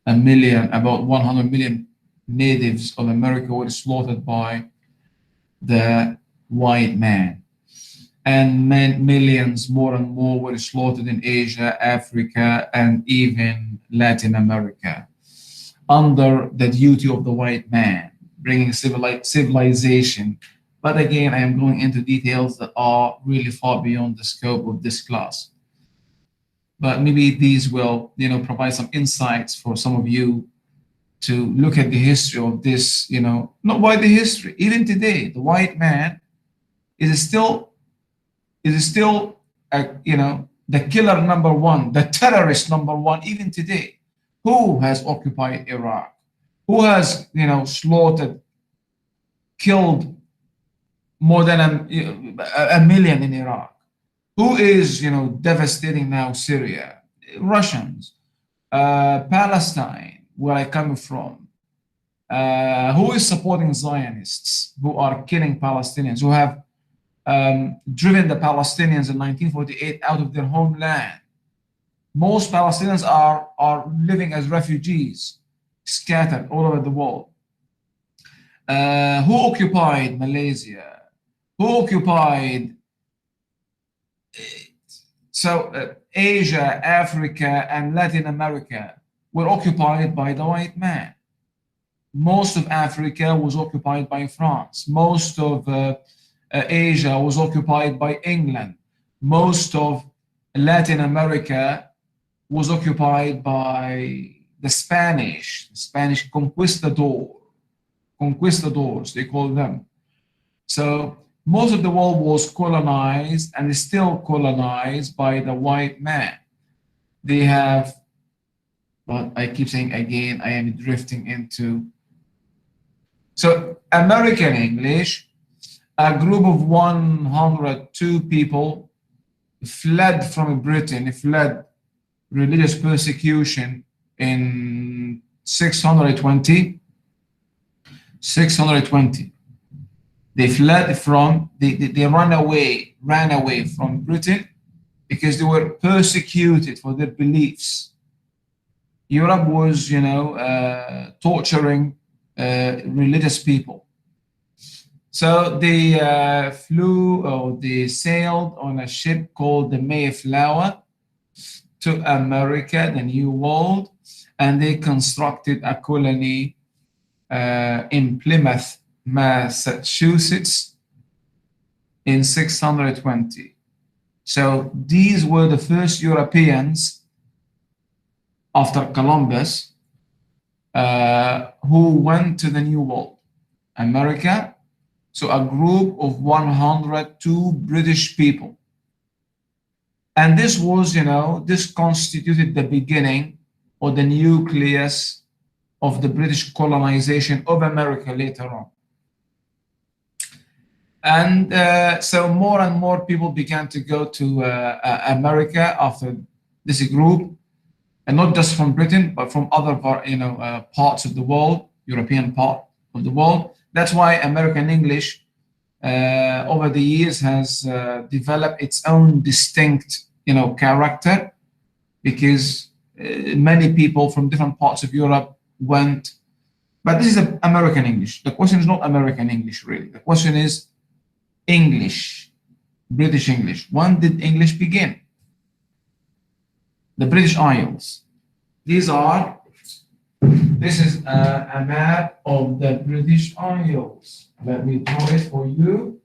100 million natives of America were slaughtered by the white man. And millions more and more were slaughtered in Asia, Africa, and even Latin America, under the duty of the white man, bringing civilization. But again, I am going into details that are really far beyond the scope of this class. But maybe these will, provide some insights for some of you to look at the history of this, not why the history. Even today, the white man is still the killer number one, the terrorist number one, even today. Who has occupied Iraq? Who has, slaughtered, killed more than a million in Iraq? Who is, devastating now Syria? Russians, Palestine, where I come from. Who is supporting Zionists who are killing Palestinians, who have driven the Palestinians in 1948 out of their homeland? Most Palestinians are living as refugees, scattered all over the world. Who occupied Malaysia? Who occupied Asia, Africa, and Latin America were occupied by the white man. Most of Africa was occupied by France. Most of Asia was occupied by England. Most of Latin America was occupied by the Spanish conquistadors, they call them. So most of the world was colonized and is still colonized by the white man. They have, but I keep saying again, I am drifting into. So American English, a group of 102 people fled from Britain, fled religious persecution in 620. 620. They fled from, they ran away from Britain because they were persecuted for their beliefs. Europe was, torturing religious people. So they flew or they sailed on a ship called the Mayflower to America, the New World, and they constructed a colony in Plymouth, Massachusetts in 620. So these were the first Europeans after Columbus who went to the New World, America. So a group of 102 British people. And this was, this constituted the beginning or the nucleus of the British colonization of America later on. And so more and more people began to go to America after this group, and not just from Britain, but from other parts of the world, European part of the world. That's why American English over the years has developed its own distinct, character, because many people from different parts of Europe went. But this is American English. The question is not American English, really. The question is English, British English. When did English begin? The British Isles. This is a map of the British Isles. Let me draw it for you.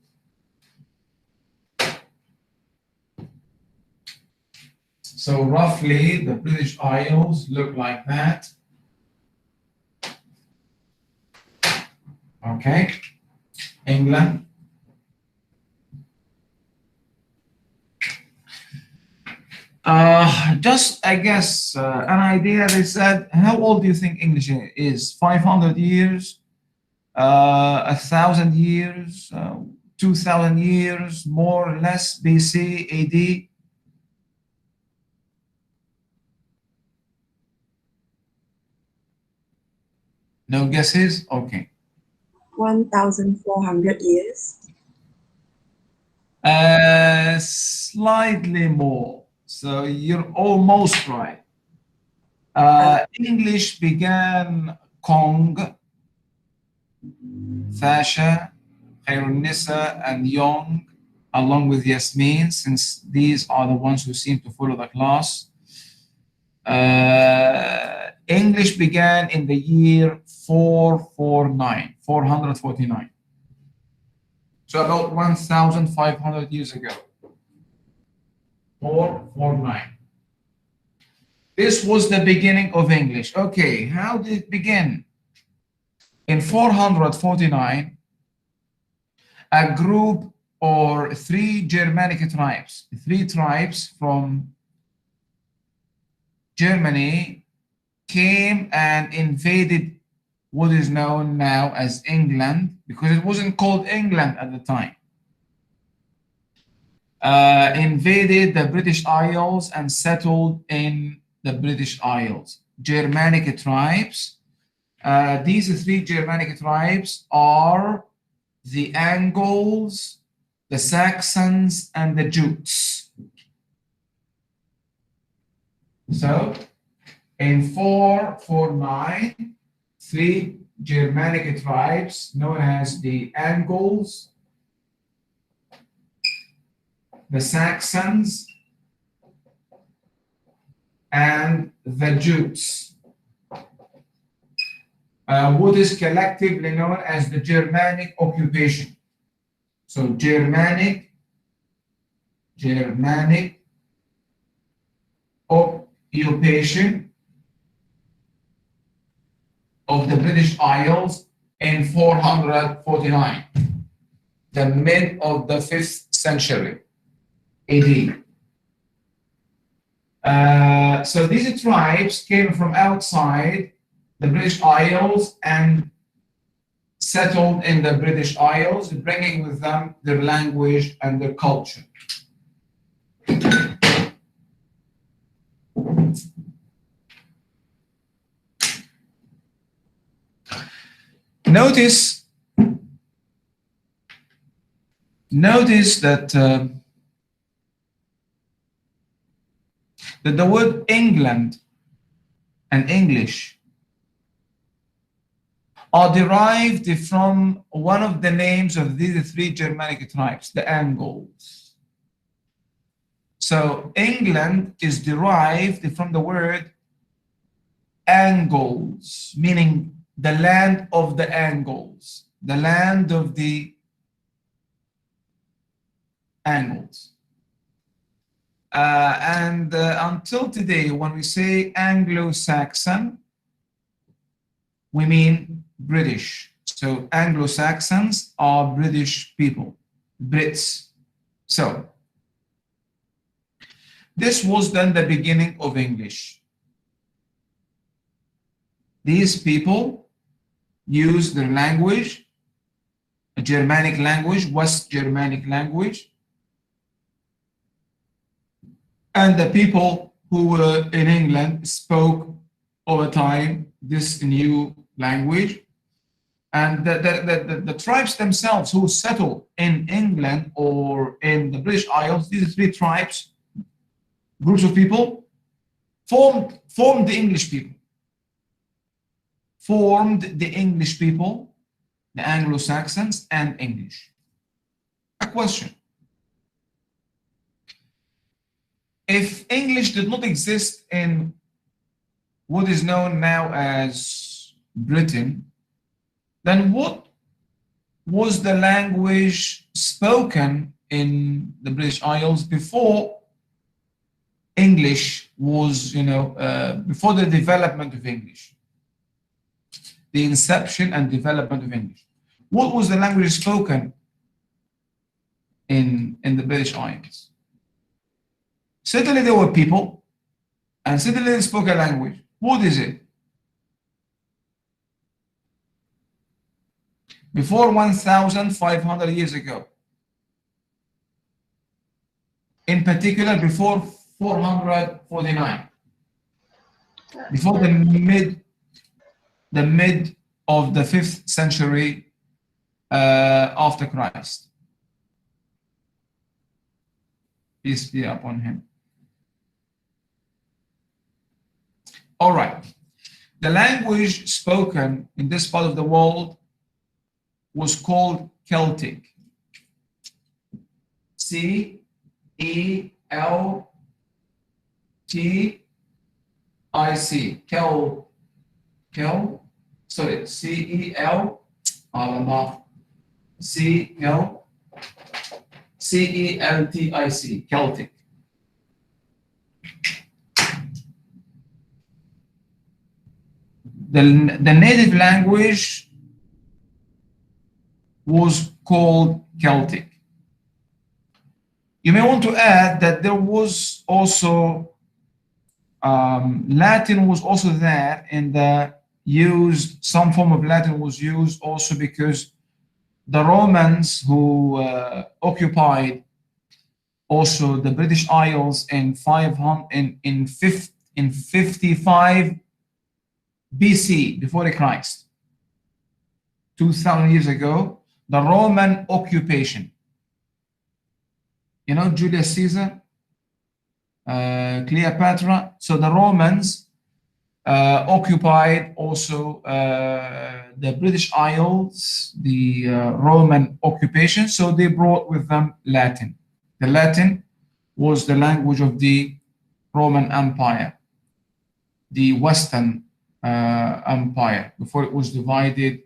So roughly the British Isles look like that. Okay, England. Just, I guess, an idea. They said, how old do you think English is? 500 years, 1,000 years, 2,000 years, more or less, BC, AD? No guesses? Okay. 1,400 years. Slightly more. So you're almost right. English began Kong, Thasha, Khairunisa, and Young, along with Yasmin, since these are the ones who seem to follow the class. English began in the year 449. So about 1,500 years ago. 449. This was the beginning of English. Okay, how did it begin? In 449, a group or three Germanic tribes, three tribes from Germany came and invaded what is known now as England, because it wasn't called England at the time. Invaded the British Isles and settled in the British Isles. Germanic tribes. These three Germanic tribes are the Angles, the Saxons, and the Jutes. So, in 449, three Germanic tribes known as the Angles, the Saxons, and the Jutes. What is collectively known as the Germanic Occupation. So Germanic Occupation of the British Isles in 449, the mid of the 5th century AD. So these tribes came from outside the British Isles and settled in the British Isles, bringing with them their language and their culture. Notice that that the word England and English are derived from one of the names of these three Germanic tribes, the Angles. So England is derived from the word Angles, meaning the land of the Angles, the land of the Angles. Until today, when we say Anglo-Saxon, we mean British. So Anglo-Saxons are British people, Brits. So this was then the beginning of English. These people used their language, a Germanic language, West Germanic language, and the people who were in England spoke over time this new language. And the tribes themselves who settled in England or in the British Isles, these three tribes, groups of people, formed the English people. Formed the English people, the Anglo-Saxons and English. A question. If English did not exist in what is known now as Britain, then what was the language spoken in the British Isles before English was, before the development of English, the inception and development of English? What was the language spoken in the British Isles? Certainly there were people, and certainly they spoke a language. What is it? Before 1,500 years ago. In particular, before 449. Before the mid of the 5th century after Christ. Peace be upon him. All right. The language spoken in this part of the world was called Celtic. C-E-L-T-I-C. Sorry, C-E-L, C-E-L-T-I-C, Celtic. The native language was called Celtic. You may want to add that there was also Latin was also there, and some form of Latin was used also because the Romans who occupied also the British Isles in 55 BC, before Christ, 2,000 years ago, the Roman occupation. You know, Julius Caesar, Cleopatra. So the Romans occupied also the British Isles, the Roman occupation. So they brought with them Latin. The Latin was the language of the Roman Empire, the Western Empire, before it was divided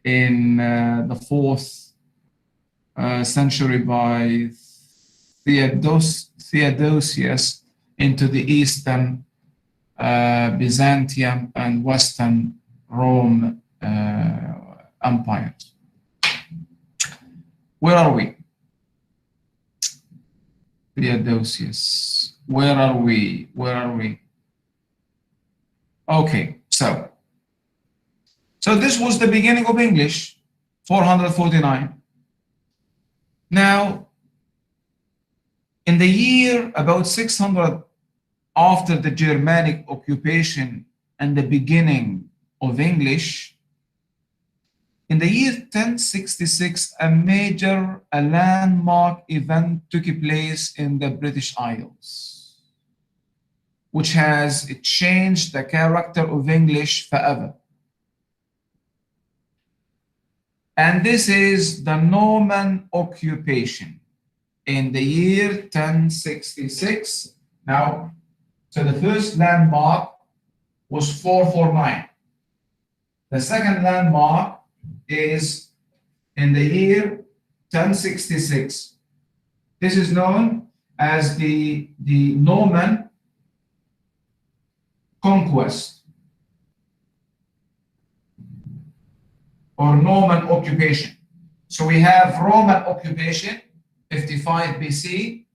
in the 4th century by Theodosius into the Eastern Byzantium and Western Rome empires. Where are we? Theodosius. Where are we? Where are we? Okay, so this was the beginning of English, 449. Now, in the year about 600 after the Germanic occupation and the beginning of English, In the year 1066, a landmark event took place in the British Isles, which has changed the character of English forever. And this is the Norman Occupation in the year 1066. Now, so the first landmark was 449. The second landmark is in the year 1066. This is known as the Norman Conquest or Norman Occupation. So we have Roman occupation, 55 BC,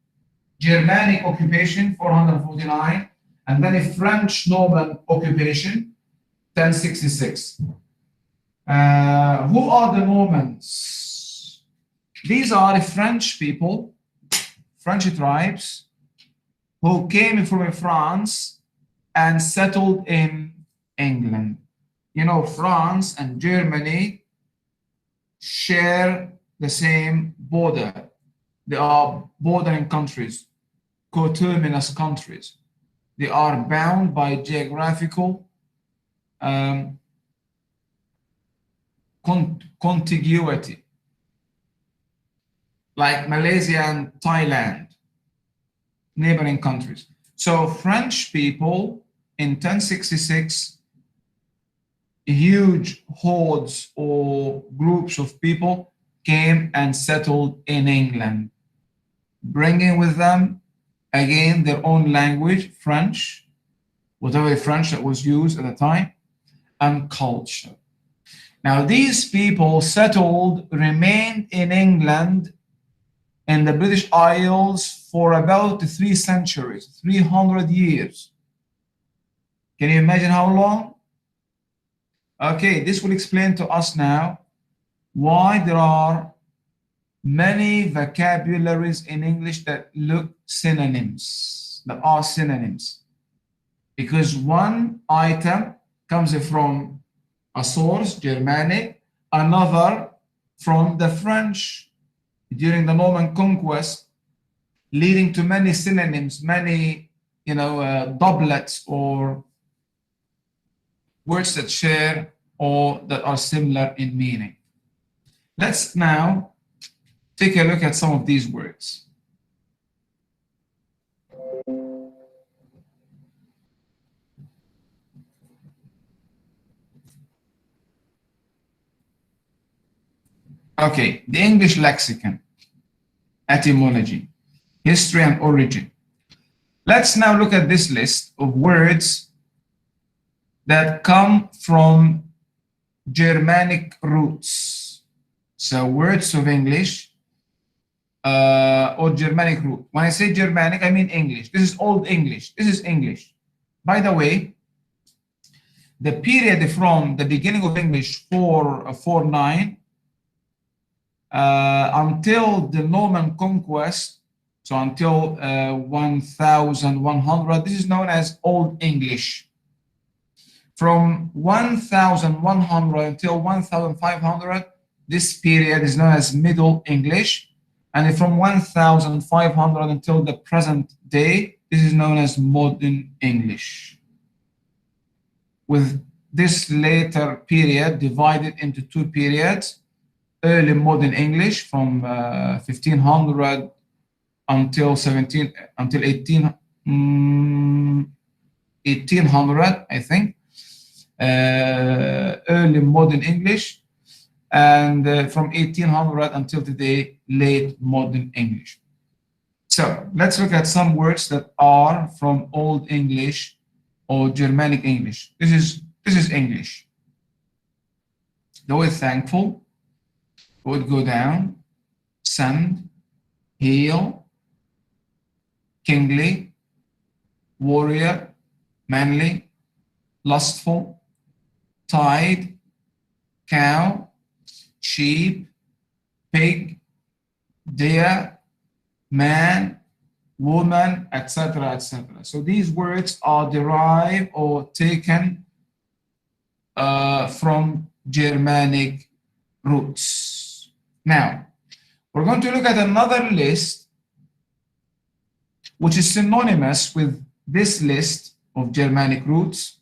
Germanic occupation, 449, and then a French Norman occupation, 1066. Who are the Normans? These are French people, French tribes, who came from France and settled in England. You know, France and Germany share the same border. They are bordering countries, coterminous countries. They are bound by geographical contiguity, like Malaysia and Thailand, neighboring countries. So French people in 1066, huge hordes or groups of people came and settled in England, bringing with them again their own language, French, whatever French that was used at the time, and culture. Now, these people remained in England in the British Isles for about 3 centuries, 300 years. Can you imagine how long? Okay, this will explain to us now why there are many vocabularies in English that are synonyms. Because one item comes from a source, Germanic, another from the French during the Norman conquest, leading to many synonyms, many doublets or words that share or that are similar in meaning. Let's now take a look at some of these words. Okay, the English lexicon, etymology, history and origin. Let's now look at this list of words that come from Germanic roots. So words of English or Germanic root. When I say Germanic, I mean English. This is Old English. This is English. By the way, the period from the beginning of English 449 until the Norman conquest, so until 1100, this is known as Old English. From 1100 until 1500, this period is known as Middle English. And from 1500 until the present day, this is known as Modern English. With this later period divided into 2 periods, early Modern English from 1500 until 1800, I think. Early Modern English, and from 1800 until today, late Modern English. So let's look at some words that are from Old English or Germanic English. This is English. The word thankful would go down, send, heal, kingly, warrior, manly, lustful, tide, cow, sheep, pig, deer, man, woman, etc., etc. So these words are derived or taken from Germanic roots. Now, we're going to look at another list which is synonymous with this list of Germanic roots,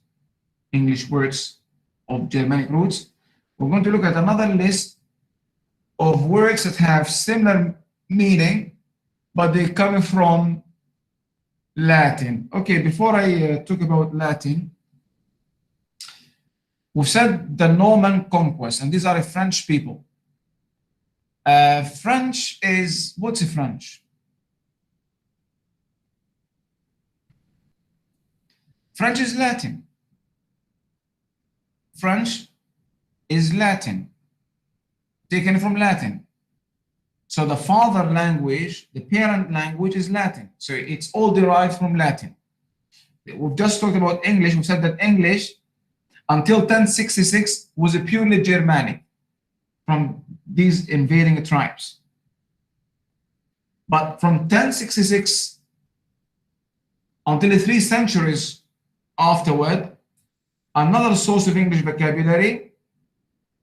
English words of Germanic roots. We're going to look at another list of words that have similar meaning, but they're coming from Latin. Okay, before I talk about Latin, we've said the Norman conquest, and these are French people. French is, what's French? French is Latin. French is Latin, taken from Latin. So the father language, the parent language is Latin. So it's all derived from Latin. We've just talked about English. We said that English, until 1066, was a purely Germanic from these invading tribes. But from 1066 until the 3 centuries afterward, another source of English vocabulary,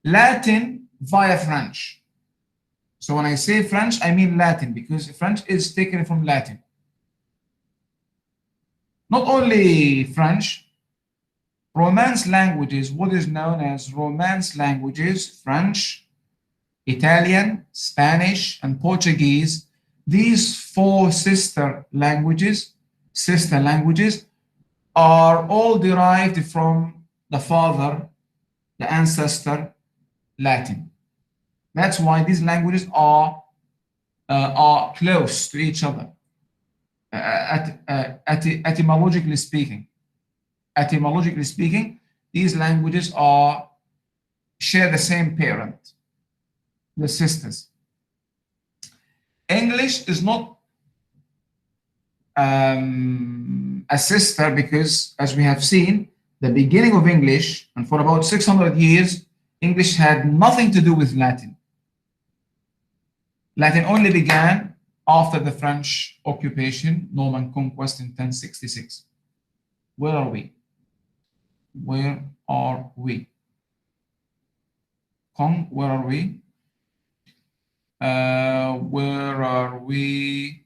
Latin via French. So when I say French, I mean Latin, because French is taken from Latin. Not only French, Romance languages, what is known as Romance languages, French, Italian, Spanish, and Portuguese, these 4 sister languages are all derived from the father, the ancestor, Latin. That's why these languages are close to each other, etymologically speaking. Etymologically speaking, these languages share the same parent, the sisters. English is not a sister because, as we have seen, the beginning of English, and for about 600 years, English had nothing to do with Latin. Latin only began after the French occupation, Norman conquest in 1066. Where are we? Where are we? Where are we? Where are we?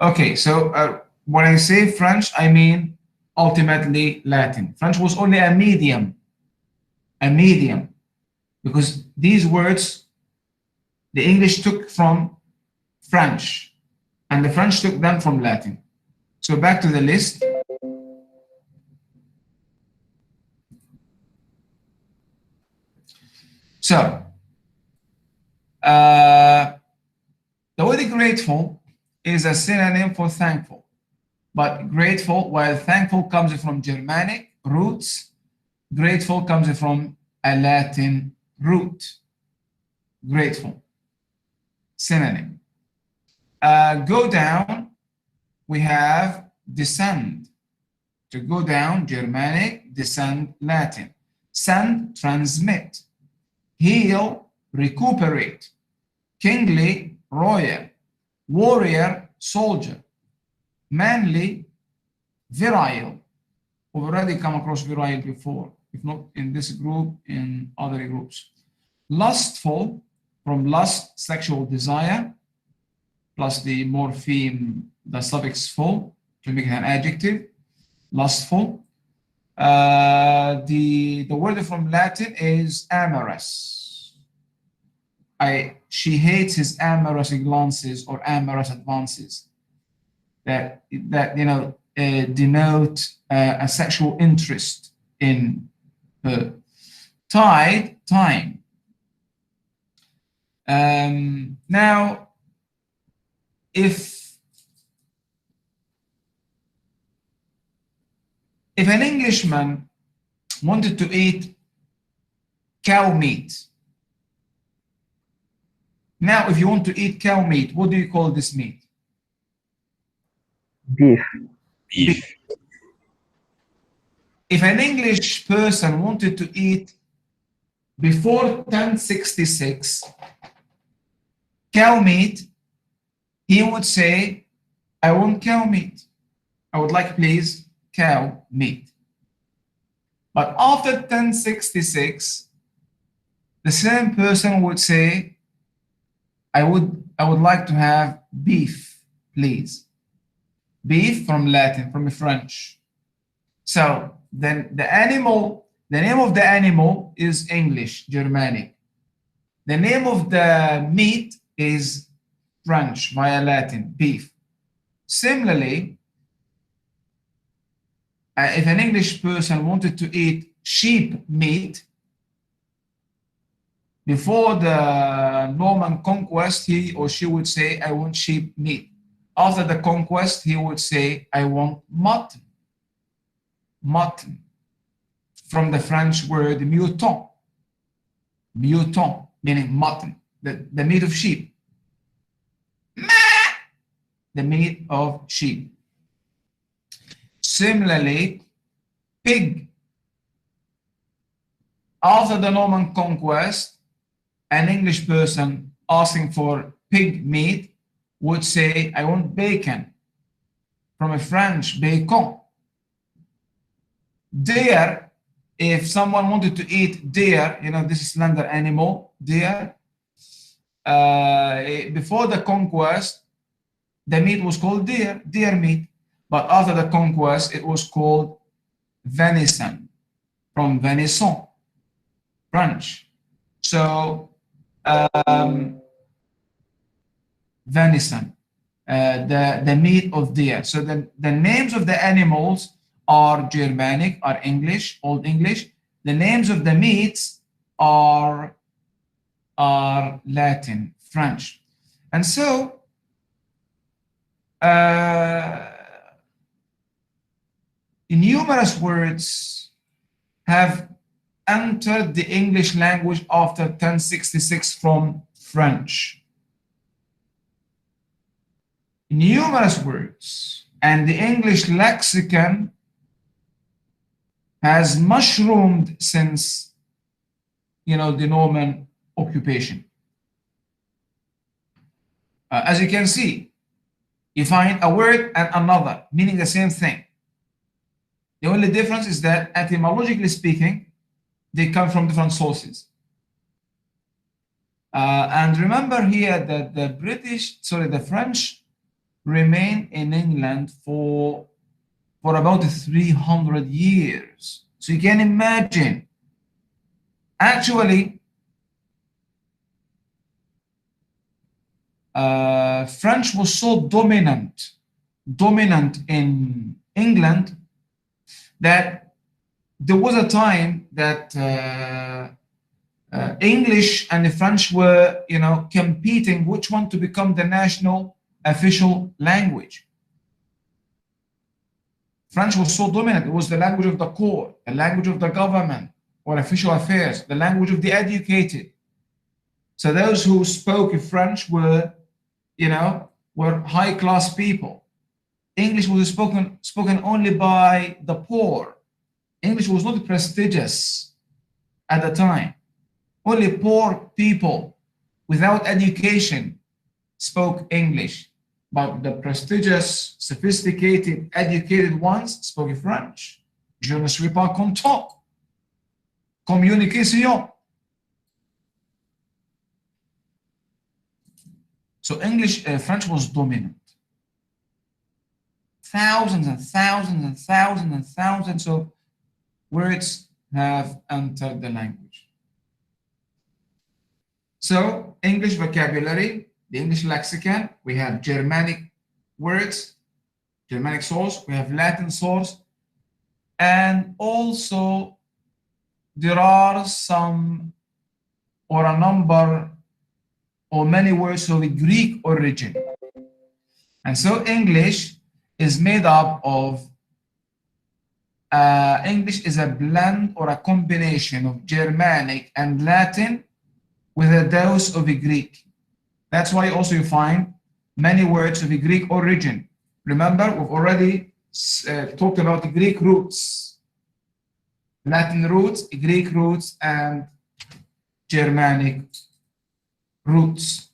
Okay, so when I say French, I mean ultimately Latin. French was only a medium, because these words the English took from French, and the French took them from Latin. So back to the list. So, the word grateful is a synonym for thankful. But grateful, while thankful comes from Germanic roots, grateful comes from a Latin root. Grateful. Synonym. Go down, we have descend. To go down, Germanic, descend, Latin. Send, transmit. Heal, recuperate. Kingly, royal. Warrior, soldier. Manly, virile. We've already come across virile before, if not in this group, in other groups. Lustful, from lust, sexual desire, plus the morpheme, the suffix full, to make it an adjective, lustful. The word from Latin is amorous. She hates his amorous glances or amorous advances that denote a sexual interest in her. Tide, time. Now, if an Englishman wanted to eat cow meat, now if you want to eat cow meat, what do you call this meat? Beef. Beef. If an English person wanted to eat before 1066 cow meat, he would say, I want cow meat. I would like, please, cow meat. But after 1066, The same person would say, I would like to have beef, please. Beef from Latin, from French. So then the name of the animal is English, Germanic. The name of the meat is French via Latin, beef. Similarly, if an English person wanted to eat sheep meat, before the Norman conquest, he or she would say, I want sheep meat. After the conquest, he would say, I want mutton. Mutton, from the French word mouton. Mouton, meaning mutton, the meat of sheep. The meat of sheep. Similarly, pig. After the Norman conquest, an English person asking for pig meat would say, I want bacon, from a French bacon. Deer, if someone wanted to eat deer, you know, this is slender animal, deer, before the conquest, the meat was called deer meat, but after the conquest, it was called venison, from venison, French. So, venison, the meat of deer. So the names of the animals are Germanic, are English, Old English. The names of the meats are Latin, French. And so numerous words have entered the English language after 1066 from French. Numerous words, and the English lexicon has mushroomed since, you know, the Norman occupation. As you can see, you find a word and another meaning the same thing. The only difference is that etymologically speaking, they come from different sources. And remember here that the French remain in England for about 300 years. So you can imagine, actually, French was so dominant in England that there was a time that English and the French were, you know, competing which one to become the national official language. French was so dominant. It was the language of the court, the language of the government or official affairs, the language of the educated. So those who spoke French were, you know, were high-class people. English was spoken only by the poor. English was not prestigious at the time. Only poor people without education spoke English. But the prestigious, sophisticated, educated ones spoke French. Je ne suis pas content. Communication. So French was dominant. Thousands and thousands and thousands and thousands of words have entered the language. So English vocabulary, the English lexicon, we have Germanic words, Germanic source, we have Latin source, and also there are some or a number or many words of Greek origin. And so English is made up of, English is a blend or a combination of Germanic and Latin with a dose of Greek. That's why also you find many words of Greek origin. Remember, we've already talked about the Greek roots, Latin roots, Greek roots, and Germanic roots.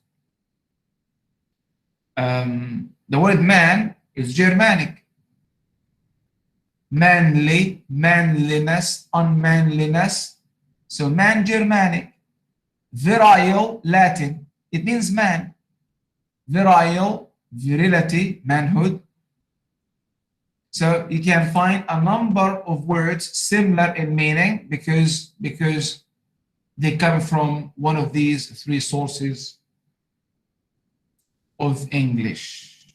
The word man is Germanic. Manly, manliness, unmanliness. So man Germanic. Virile, Latin, it means man. Virile, virility, manhood. So you can find a number of words similar in meaning because they come from one of these three sources of English.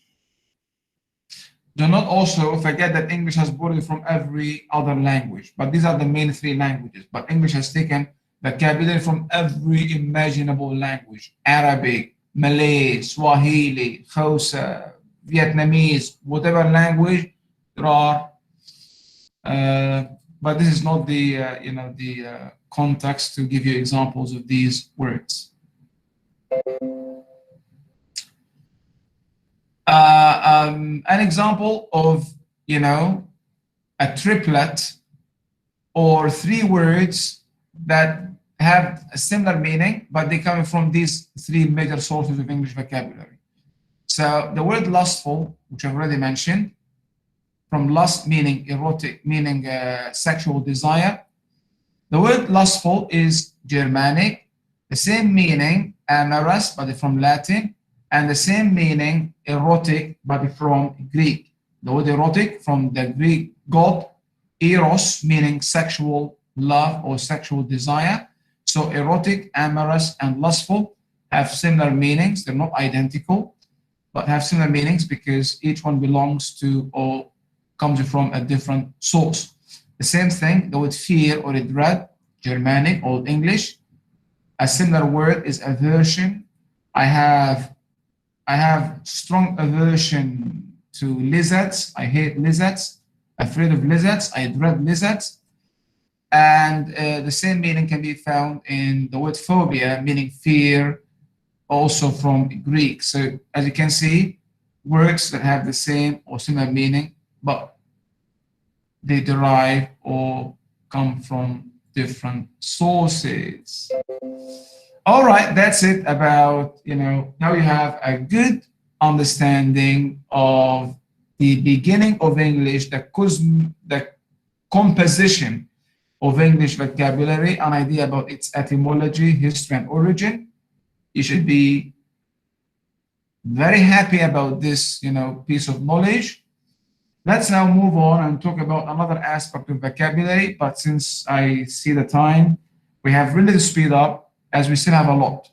Do not also forget that English has borrowed from every other language, but these are the main three languages. But English has taken vocabulary from every imaginable language: Arabic, Malay, Swahili, Hausa, Vietnamese, whatever language there are. But this is not the context to give you examples of these words. An example of a triplet or three words that have a similar meaning, but they come from these three major sources of English vocabulary. So the word lustful, which I've already mentioned, from lust meaning erotic, meaning sexual desire. The word lustful is Germanic, the same meaning amorous, but from Latin, and the same meaning erotic, but from Greek. The word erotic from the Greek god eros, meaning sexual love or sexual desire. So erotic, amorous, and lustful have similar meanings. They're not identical, but have similar meanings because each one belongs to or comes from a different source. The same thing, the word fear or dread, Germanic, Old English. A similar word is aversion. I have strong aversion to lizards. I hate lizards, afraid of lizards. I dread lizards. And the same meaning can be found in the word phobia, meaning fear, also from Greek. So as you can see, words that have the same or similar meaning, but they derive or come from different sources. All right, that's it about, now you have a good understanding of the beginning of English, the composition of English vocabulary, an idea about its etymology, history, and origin. You should be very happy about this, piece of knowledge. Let's now move on and talk about another aspect of vocabulary, but since I see the time, we have really to speed up as we still have a lot.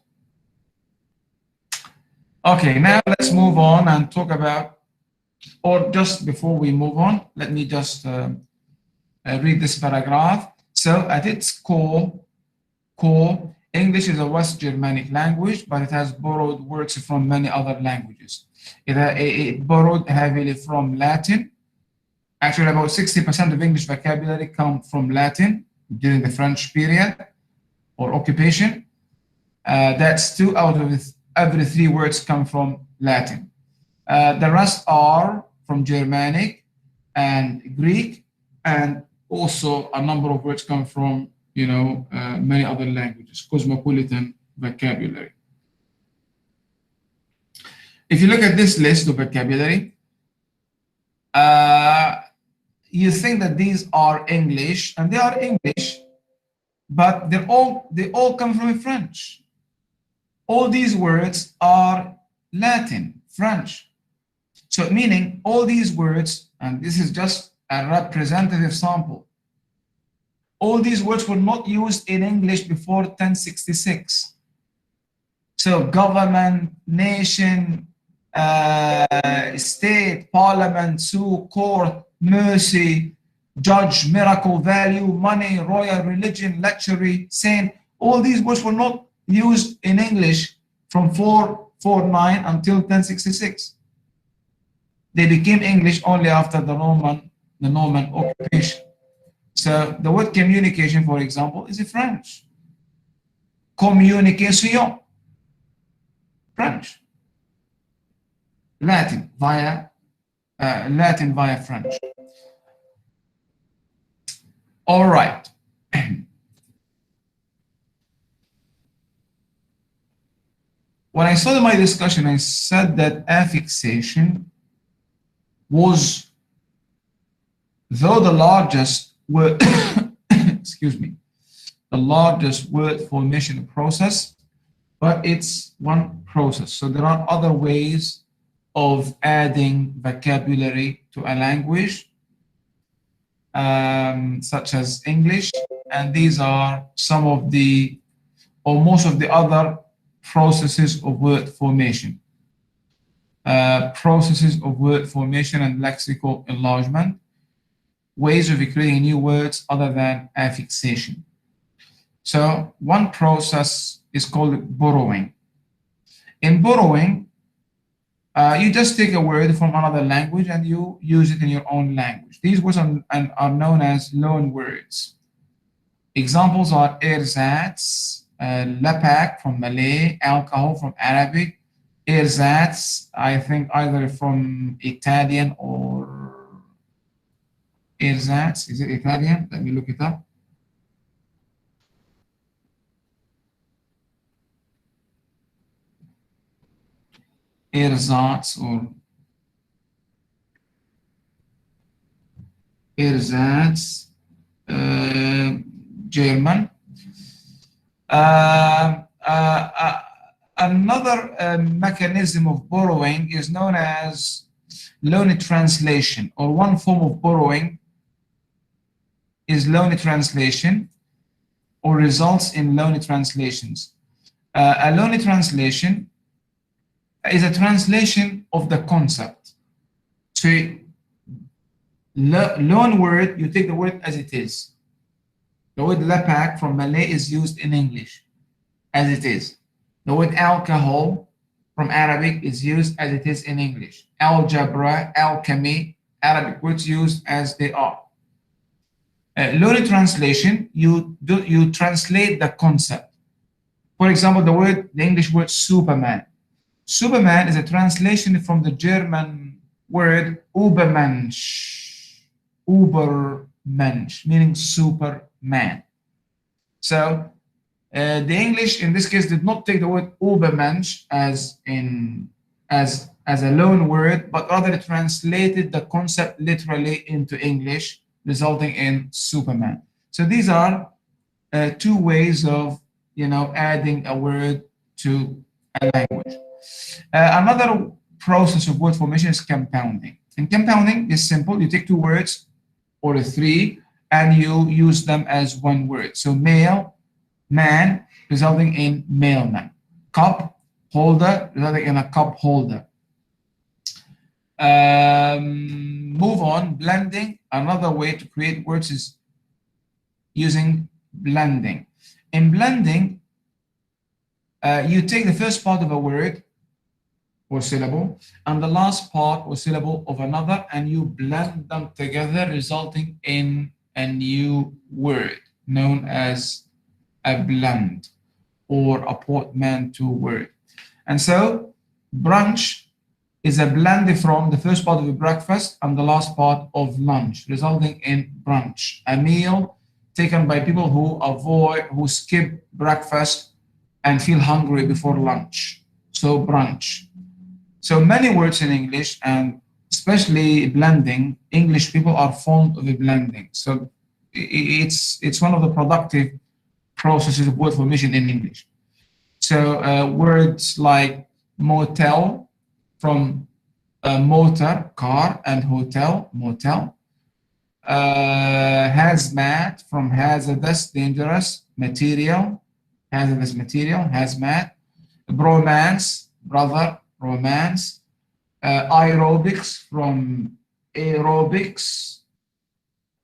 Okay, now let's move on and talk about, or just before we move on, let me just read this paragraph. So at its core, English is a West Germanic language, but it has borrowed words from many other languages. It borrowed heavily from Latin. Actually, about 60% of English vocabulary come from Latin during the French period or occupation. That's 2 out of every 3 words come from Latin. The rest are from Germanic and Greek, and also a number of words come from many other languages, cosmopolitan vocabulary. If you look at this list of vocabulary, you think that these are English, and they are English, but they all come from French. All these words are Latin, French. So meaning all these words, and this is just a representative sample, all these words were not used in English before 1066. So government, nation, state, parliament, sue, court, mercy, judge, miracle, value, money, royal, religion, luxury, saint, all these words were not used in English from 449 until 1066. They became English only after the Norman occupation. So the word communication, for example, is French. Communication, French. Latin via French. All right. When I started my discussion, I said that affixation was, though the largest word, excuse me, the largest word formation process, but it's one process. So there are other ways of adding vocabulary to a language, such as English, and these are some of the, or most of the other processes of word formation. Processes of word formation and lexical enlargement, ways of creating new words other than affixation. So one process is called borrowing. In borrowing, you just take a word from another language and you use it in your own language. These words are known as loan words. Examples are ersatz, lapak from Malay, alcohol from Arabic, ersatz, I think either from Italian or ersatz. Is it Italian? Let me look it up. Ersatz or ersatz, German. Another mechanism of borrowing is known as loan translation, or one form of borrowing is loan translation or results in loan translations. A loan translation is a translation of the concept. So loan word, you take the word as it is. The word lapak from Malay is used in English as it is. The word alcohol from Arabic is used as it is in English. Algebra, alchemy, Arabic words used as they are. Loan translation, you translate the concept. For example, the English word Superman. Superman is a translation from the German word Übermensch, Übermensch, meaning Superman. So the English in this case did not take the word Übermensch as a loan word, but rather translated the concept literally into English, resulting in Superman. So these are two ways of adding a word to a language. Another process of word formation is compounding. And compounding is simple. You take two words or three and you use them as one word. So male, man, resulting in mailman. Cup holder, resulting in a cup holder. Move on, blending. Another way to create words is using blending. In blending, you take the first part of a word or syllable and the last part or syllable of another and you blend them together, resulting in a new word known as a blend or a portmanteau word. And so brunch is a blend from the first part of the breakfast and the last part of lunch, resulting in brunch, a meal taken by people who skip breakfast and feel hungry before lunch. So brunch. So many words in English, and especially blending, English people are fond of blending. So it's one of the productive processes of word formation in English. So words like motel from motor, car, and hotel, motel. Hazmat from hazardous, dangerous material, hazardous material, hazmat. Bromance, brother, romance. Aerobics from aerobics,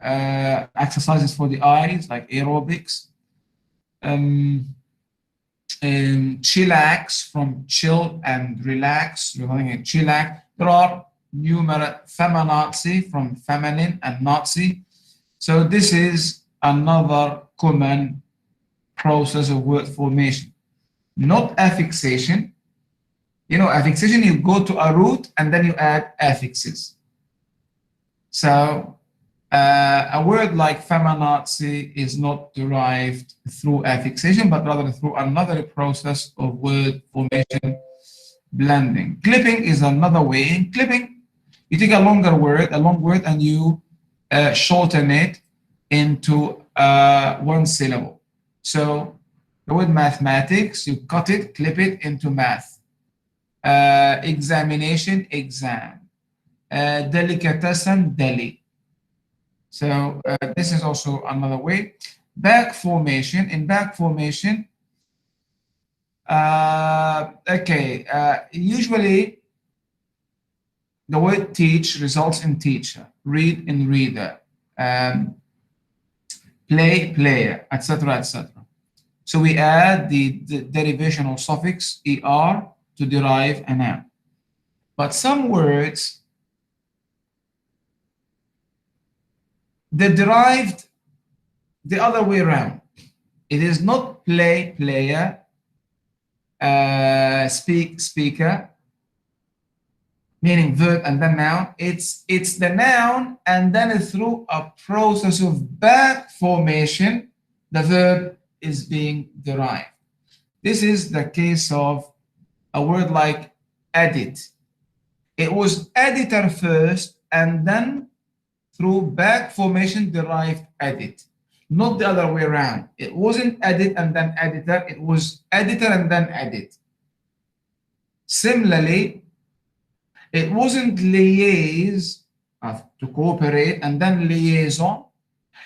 exercises for the eyes like aerobics. Chillax from chill and relax, regarding a chillax. There are numerous feminazi from feminine and Nazi. So this is another common process of word formation. Not affixation. Affixation, you go to a root and then you add affixes. So a word like feminazi is not derived through affixation, but rather through another process of word formation, blending. Clipping is another way. In clipping, you take a long word, and you shorten it into one syllable. So The word mathematics, you cut it, clip it into math. Examination, exam. Delicatessen, deli. So this is also another way. Back formation. In back formation, usually the word teach results in teacher, read in reader, play, player, etc., etc. So we add the derivation or suffix er to derive a noun. But some words, they're derived the other way around. It is not play, player, speak, speaker, meaning verb and then noun. It's the noun, and then through a process of back formation, the verb is being derived. This is the case of a word like edit. It was editor first, and then through back formation derived edit. Not the other way around. It wasn't edit and then editor, it was editor and then edit. Similarly, it wasn't liaise, to cooperate, and then liaison.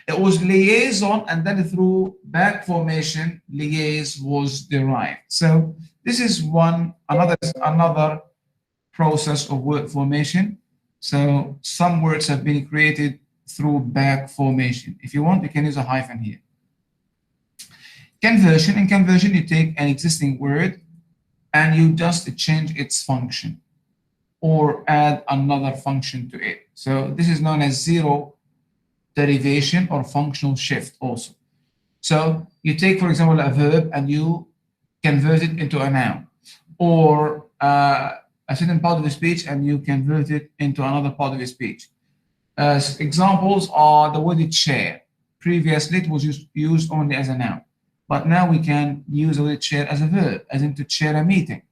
It was liaison, and then through back formation, liaise was derived. So this is another process of word formation. So some words have been created through back formation. If you want, you can use a hyphen here. Conversion. In conversion, you take an existing word and you just change its function or add another function to it. So this is known as zero derivation or functional shift also. So you take, for example, a verb and you convert it into a noun, or a certain part of the speech and you convert it into another part of the speech. Examples are the word chair. Previously, it was used only as a noun, but now we can use the word chair as a verb, as in to chair a meeting.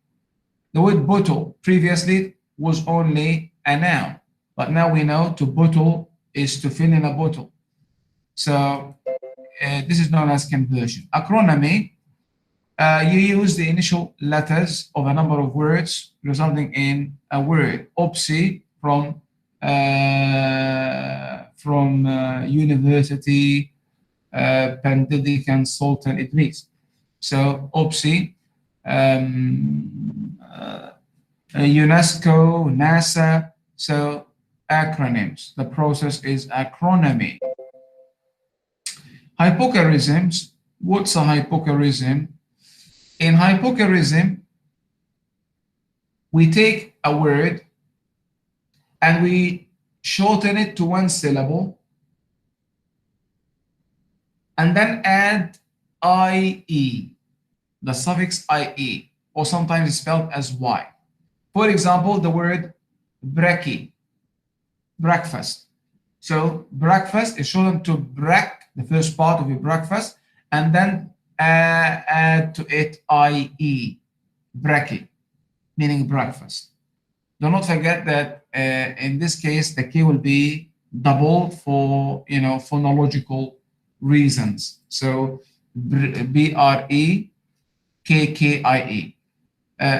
The word bottle previously was only a noun, but now we know to bottle is to fill in a bottle. So this is known as conversion. Acronymy, you use the initial letters of a number of words resulting in a word. OPSI from university, pandemic consultant, it means. So OPSI, UNESCO, NASA, so acronyms. The process is acronymy. Hypochorisms. What's a hypochorism? In hypochorism, we take a word and we shorten it to one syllable and then add IE, the suffix IE, or sometimes it's spelled as Y. For example, the word brekkie, breakfast. So breakfast is shortened to brek, the first part of your breakfast, and then add to it IE, brekkie, meaning breakfast. Do not forget that in this case, the K will be double for, phonological reasons. So BREKKIE.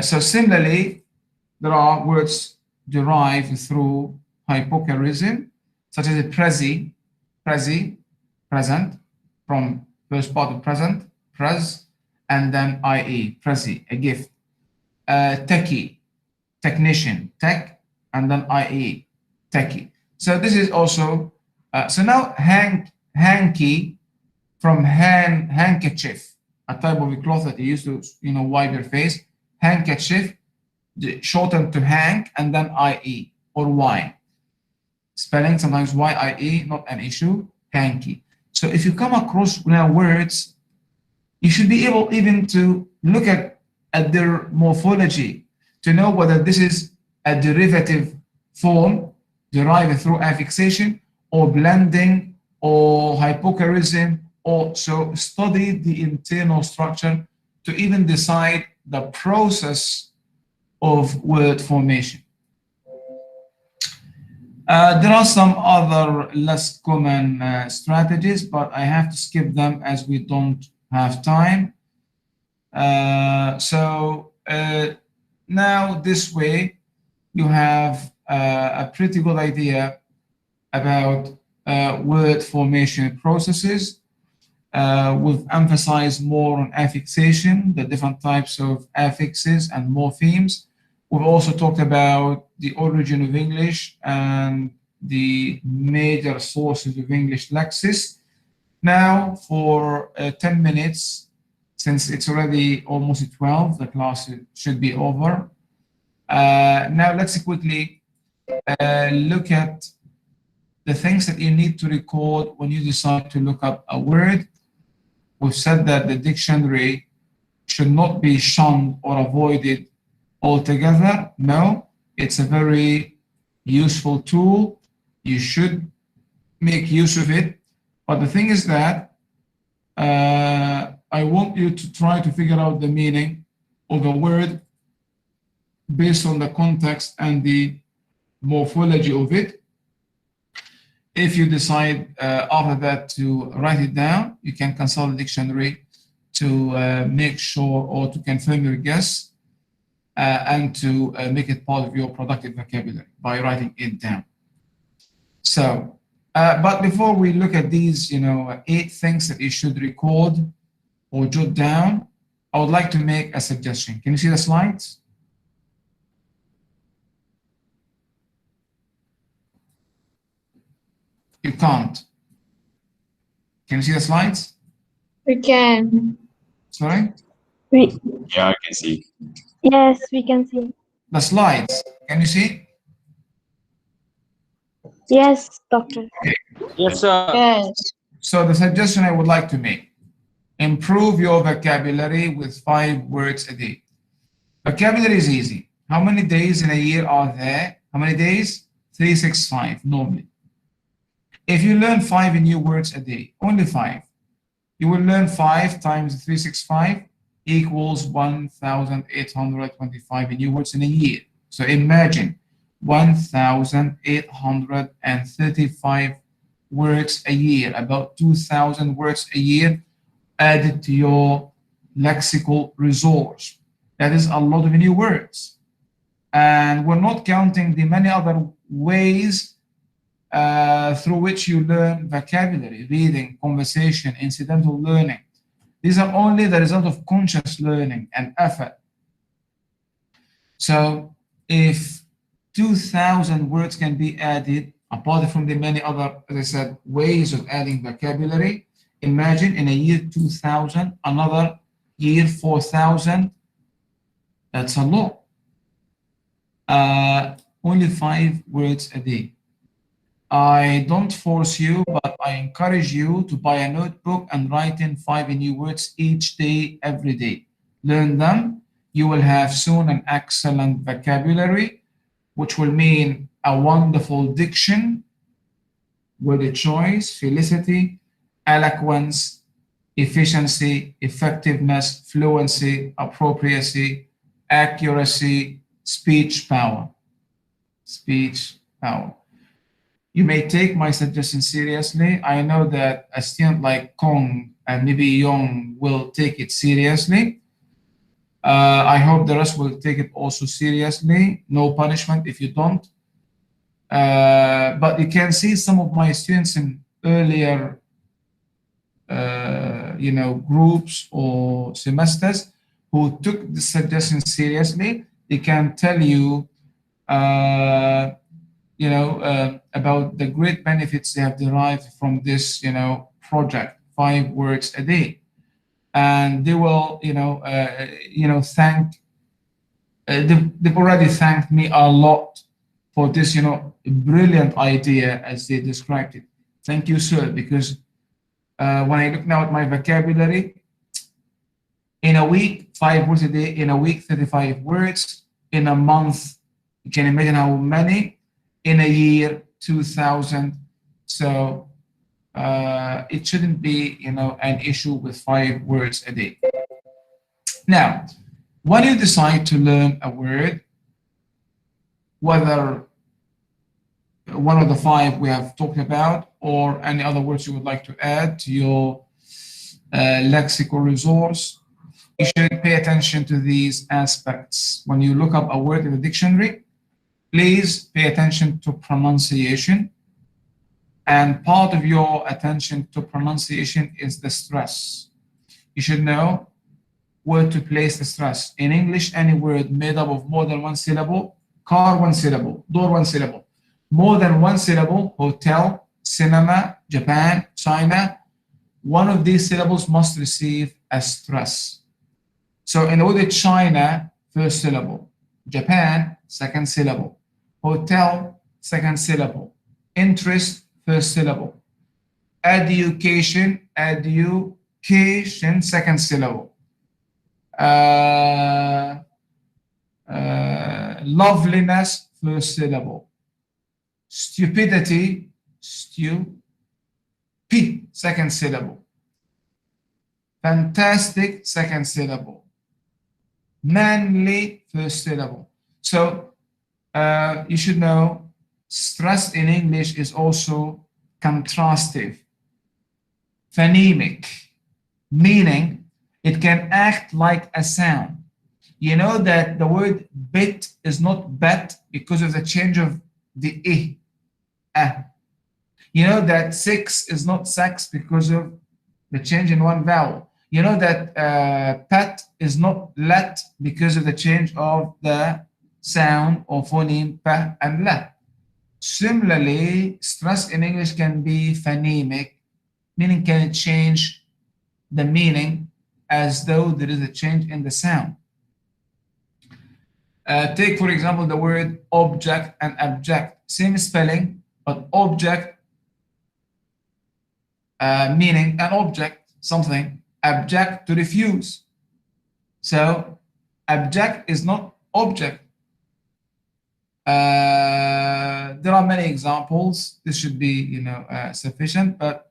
So similarly, there are words derived through hypochorism, such as prezi, present, from first part of present, pres, and then IE, prezi, a gift. Techie, technician, tech, and then IE, techie. So this is also, so now hanky, from handkerchief, a type of a cloth that you use to, wipe your face, handkerchief, shortened to hank, and then IE, or Y. Spelling, sometimes YIE, not an issue, hanky. So if you come across now words, you should be able even to look at their morphology to know whether this is a derivative form derived through affixation or blending or hypochorism, or so study the internal structure to even decide the process of word formation. There are some other less common strategies, but I have to skip them as we don't have time. Now this way you have a pretty good idea about word formation processes. We've emphasized more on affixation, the different types of affixes and morphemes. We've also talked about the origin of English and the major sources of English lexis. Now, for 10 minutes, since it's already almost 12, the class should be over. Now, let's quickly look at the things that you need to record when you decide to look up a word. We've said that the dictionary should not be shunned or avoided altogether. No, it's a very useful tool. You should make use of it. But the thing is that I want you to try to figure out the meaning of a word based on the context and the morphology of it. If you decide after that to write it down, you can consult the dictionary to make sure or to confirm your guess and to make it part of your productive vocabulary by writing it down. So, but before we look at these, 8 things that you should record or jot down, I would like to make a suggestion. Can you see the slides? You can't. Can you see the slides? We can. Sorry? Yeah, I can see. Yes, we can see. The slides. Can you see? Yes, doctor. Yes, sir. Yes. So the suggestion I would like to make, improve your vocabulary with 5 words a day. Vocabulary is easy. How many days in a year are there? How many days? 365 normally. If you learn 5 new words a day, only 5, you will learn 5 times 365 equals 1,825 new words in a year. So imagine 1,835 words a year, about 2,000 words a year added to your lexical resource. That is a lot of new words. And we're not counting the many other ways through which you learn vocabulary, reading, conversation, incidental learning. These are only the result of conscious learning and effort. So if 2,000 words can be added, apart from the many other, as I said, ways of adding vocabulary, imagine in a year 2,000, another year 4,000, that's a lot. Only 5 words a day. I don't force you, but I encourage you to buy a notebook and write in 5 new words each day, every day. Learn them. You will have soon an excellent vocabulary, which will mean a wonderful diction, word choice, felicity, eloquence, efficiency, effectiveness, fluency, appropriacy, accuracy, speech power. Speech power. You may take my suggestion seriously. I know that a student like Kong and maybe Yong will take it seriously. I hope the rest will take it also seriously. No punishment if you don't. But you can see some of my students in earlier, groups or semesters who took the suggestion seriously. They can tell you, about the great benefits they have derived from this, project, 5 words a day. And they will, thank, they've already thanked me a lot for this, brilliant idea as they described it. Thank you, sir, because when I look now at my vocabulary, in a week, 5 words a day, in a week, 35 words, in a month, you can imagine how many, in a year, 2,000. So it shouldn't be, an issue with 5 words a day. Now, when you decide to learn a word, whether one of the 5 we have talked about or any other words you would like to add to your lexical resource, you should pay attention to these aspects. When you look up a word in the dictionary, please pay attention to pronunciation. And part of your attention to pronunciation is the stress. You should know where to place the stress. In English, any word made up of more than one syllable, car one syllable, door one syllable, more than one syllable, hotel, cinema, Japan, China, one of these syllables must receive a stress. So in the word China, first syllable, Japan, second syllable, hotel, second syllable, interest, first syllable, education, education, second syllable, loveliness, first syllable, stupidity, stupid, second syllable, fantastic, second syllable, manly, first syllable. So you should know stress in English is also contrastive, phonemic, meaning it can act like a sound. You know that the word bit is not bet because of the change of the I. You know that six is not sex because of the change in one vowel. You know that pet is not let because of the change of the sound or phoneme pa and la. Similarly, stress in English can be phonemic, meaning can change the meaning as though there is a change in the sound. Take, for example, the word object and abject. Same spelling, but object meaning an object, something, abject to refuse. So abject is not object. There are many examples. This should be, sufficient, but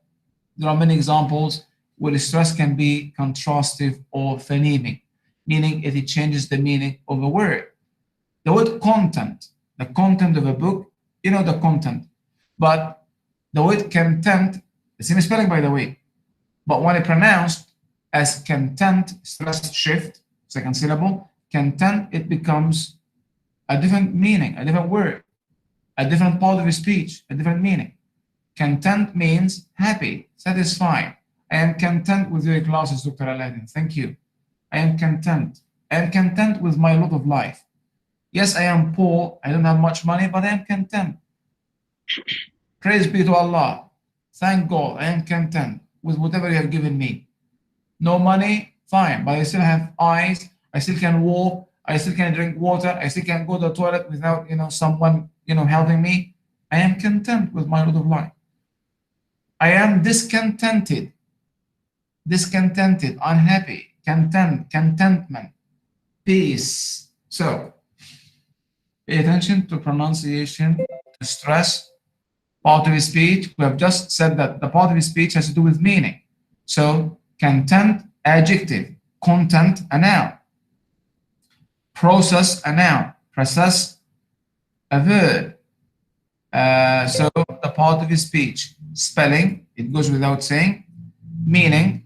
there are many examples where stress can be contrastive or phonemic, meaning it changes the meaning of a word. The word content, the content of a book, you know the content, but the word content, the same spelling by the way, but when it pronounced as content, stress shift, second syllable, content, it becomes a different meaning, a different word, a different part of speech, a different meaning. Content means happy, satisfied. I am content with your classes, Dr. Aladdin. Thank you. I am content. I am content with my lot of life. Yes, I am poor. I don't have much money, but I am content. Praise be to Allah. Thank God. I am content with whatever you have given me. No money, fine, but I still have eyes. I still can walk. I still can drink water. I still can go to the toilet without, someone, helping me. I am content with my lot of life. I am discontented, unhappy, contentment, peace. So, pay attention to pronunciation, to stress, part of speech. We have just said that the part of speech has to do with meaning. So, content, adjective, content, a noun. Process, a noun. Process, a verb. So the part of speech, spelling, it goes without saying. Meaning,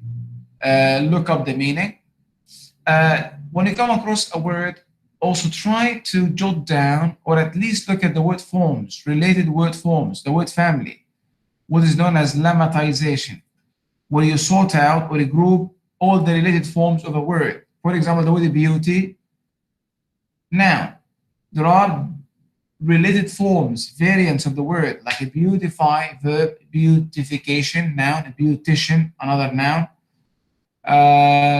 look up the meaning. When you come across a word, also try to jot down or at least look at the word forms, related word forms, the word family, what is known as lemmatization, where you sort out or group all the related forms of a word. For example, the word beauty. Now, there are related forms, variants of the word, like a beautify, verb, beautification, noun, a beautician, another noun,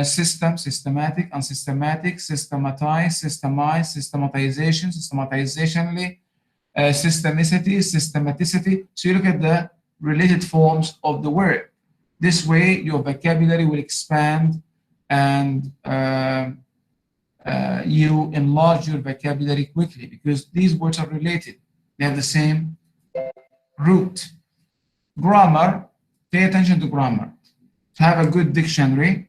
system, systematic, unsystematic, systematize, systemize, systematization, systematizationally, systemicity, systematicity. So you look at the related forms of the word. This way, your vocabulary will expand and you enlarge your vocabulary quickly because these words are related. They have the same root. Grammar, pay attention to grammar. To have a good dictionary,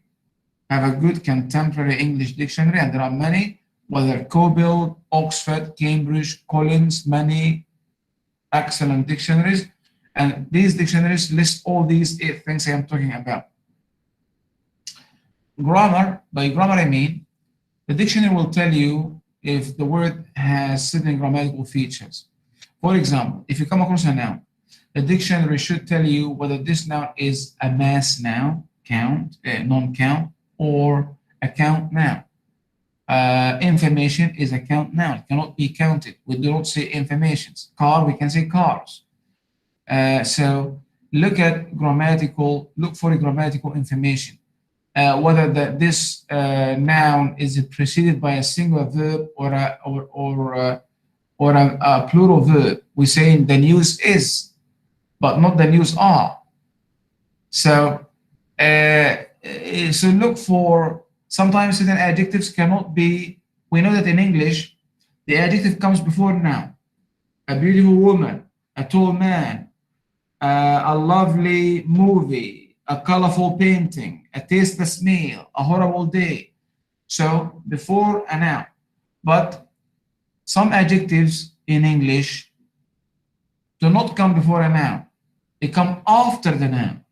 have a good contemporary English dictionary, and there are many, whether Cobil, Oxford, Cambridge, Collins, many excellent dictionaries. And these dictionaries list all these 8 things I am talking about. grammar, by grammar I mean, the dictionary will tell you if the word has certain grammatical features. For example, if you come across a noun, the dictionary should tell you whether this noun is a mass noun, count, non-count, or a count noun. Information is a count noun, it cannot be counted. We do not say informations. Car, we can say cars. So look for grammatical information. Whether this noun is preceded by a singular verb or a plural verb. We say the news is, but not the news are. So look for, sometimes certain adjectives cannot be. We know that in English, the adjective comes before noun. A beautiful woman, a tall man, a lovely movie, a colorful painting, a tasteless meal, a horrible day. So before a noun. But some adjectives in English do not come before a noun. They come after the noun.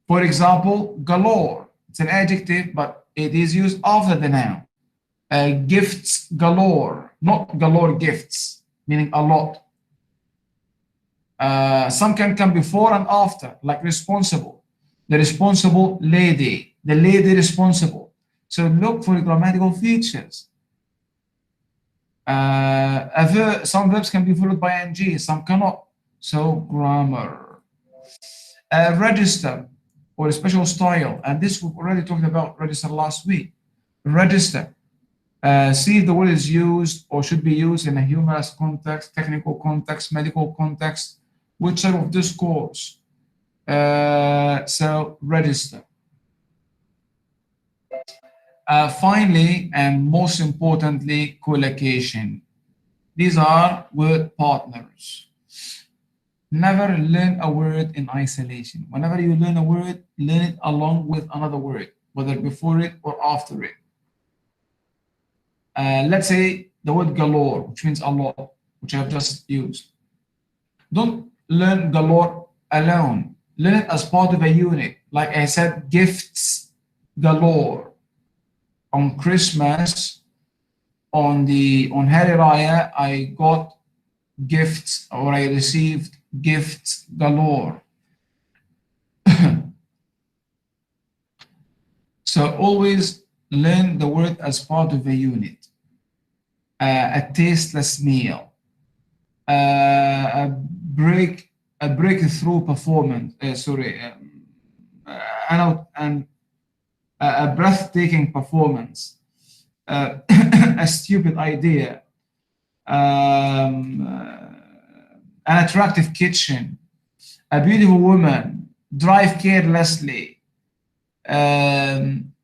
For example, galore. It's an adjective, but it is used after the noun. Gifts galore, not galore gifts, meaning a lot. Some can come before and after, like responsible. The responsible lady, the lady responsible. So look for grammatical features. Some verbs can be followed by ing, some cannot. So grammar. Register or a special style, and this we've already talked about register last week. Register. See if the word is used or should be used in a humorous context, technical context, medical context, which type of discourse. So register. Finally, and most importantly, collocation. These are word partners. Never learn a word in isolation. Whenever you learn a word, learn it along with another word, whether before it or after it. Let's say the word galore, which means a lot, which I've just used. Don't learn galore alone. Learn it as part of a unit. Like I said, gifts galore. On Christmas, on Hari Raya, I got gifts, or I received gifts galore. So always learn the word as part of a unit. A tasteless meal. A breakthrough performance. A breathtaking performance. A stupid idea. An attractive kitchen, a beautiful woman, drive carelessly.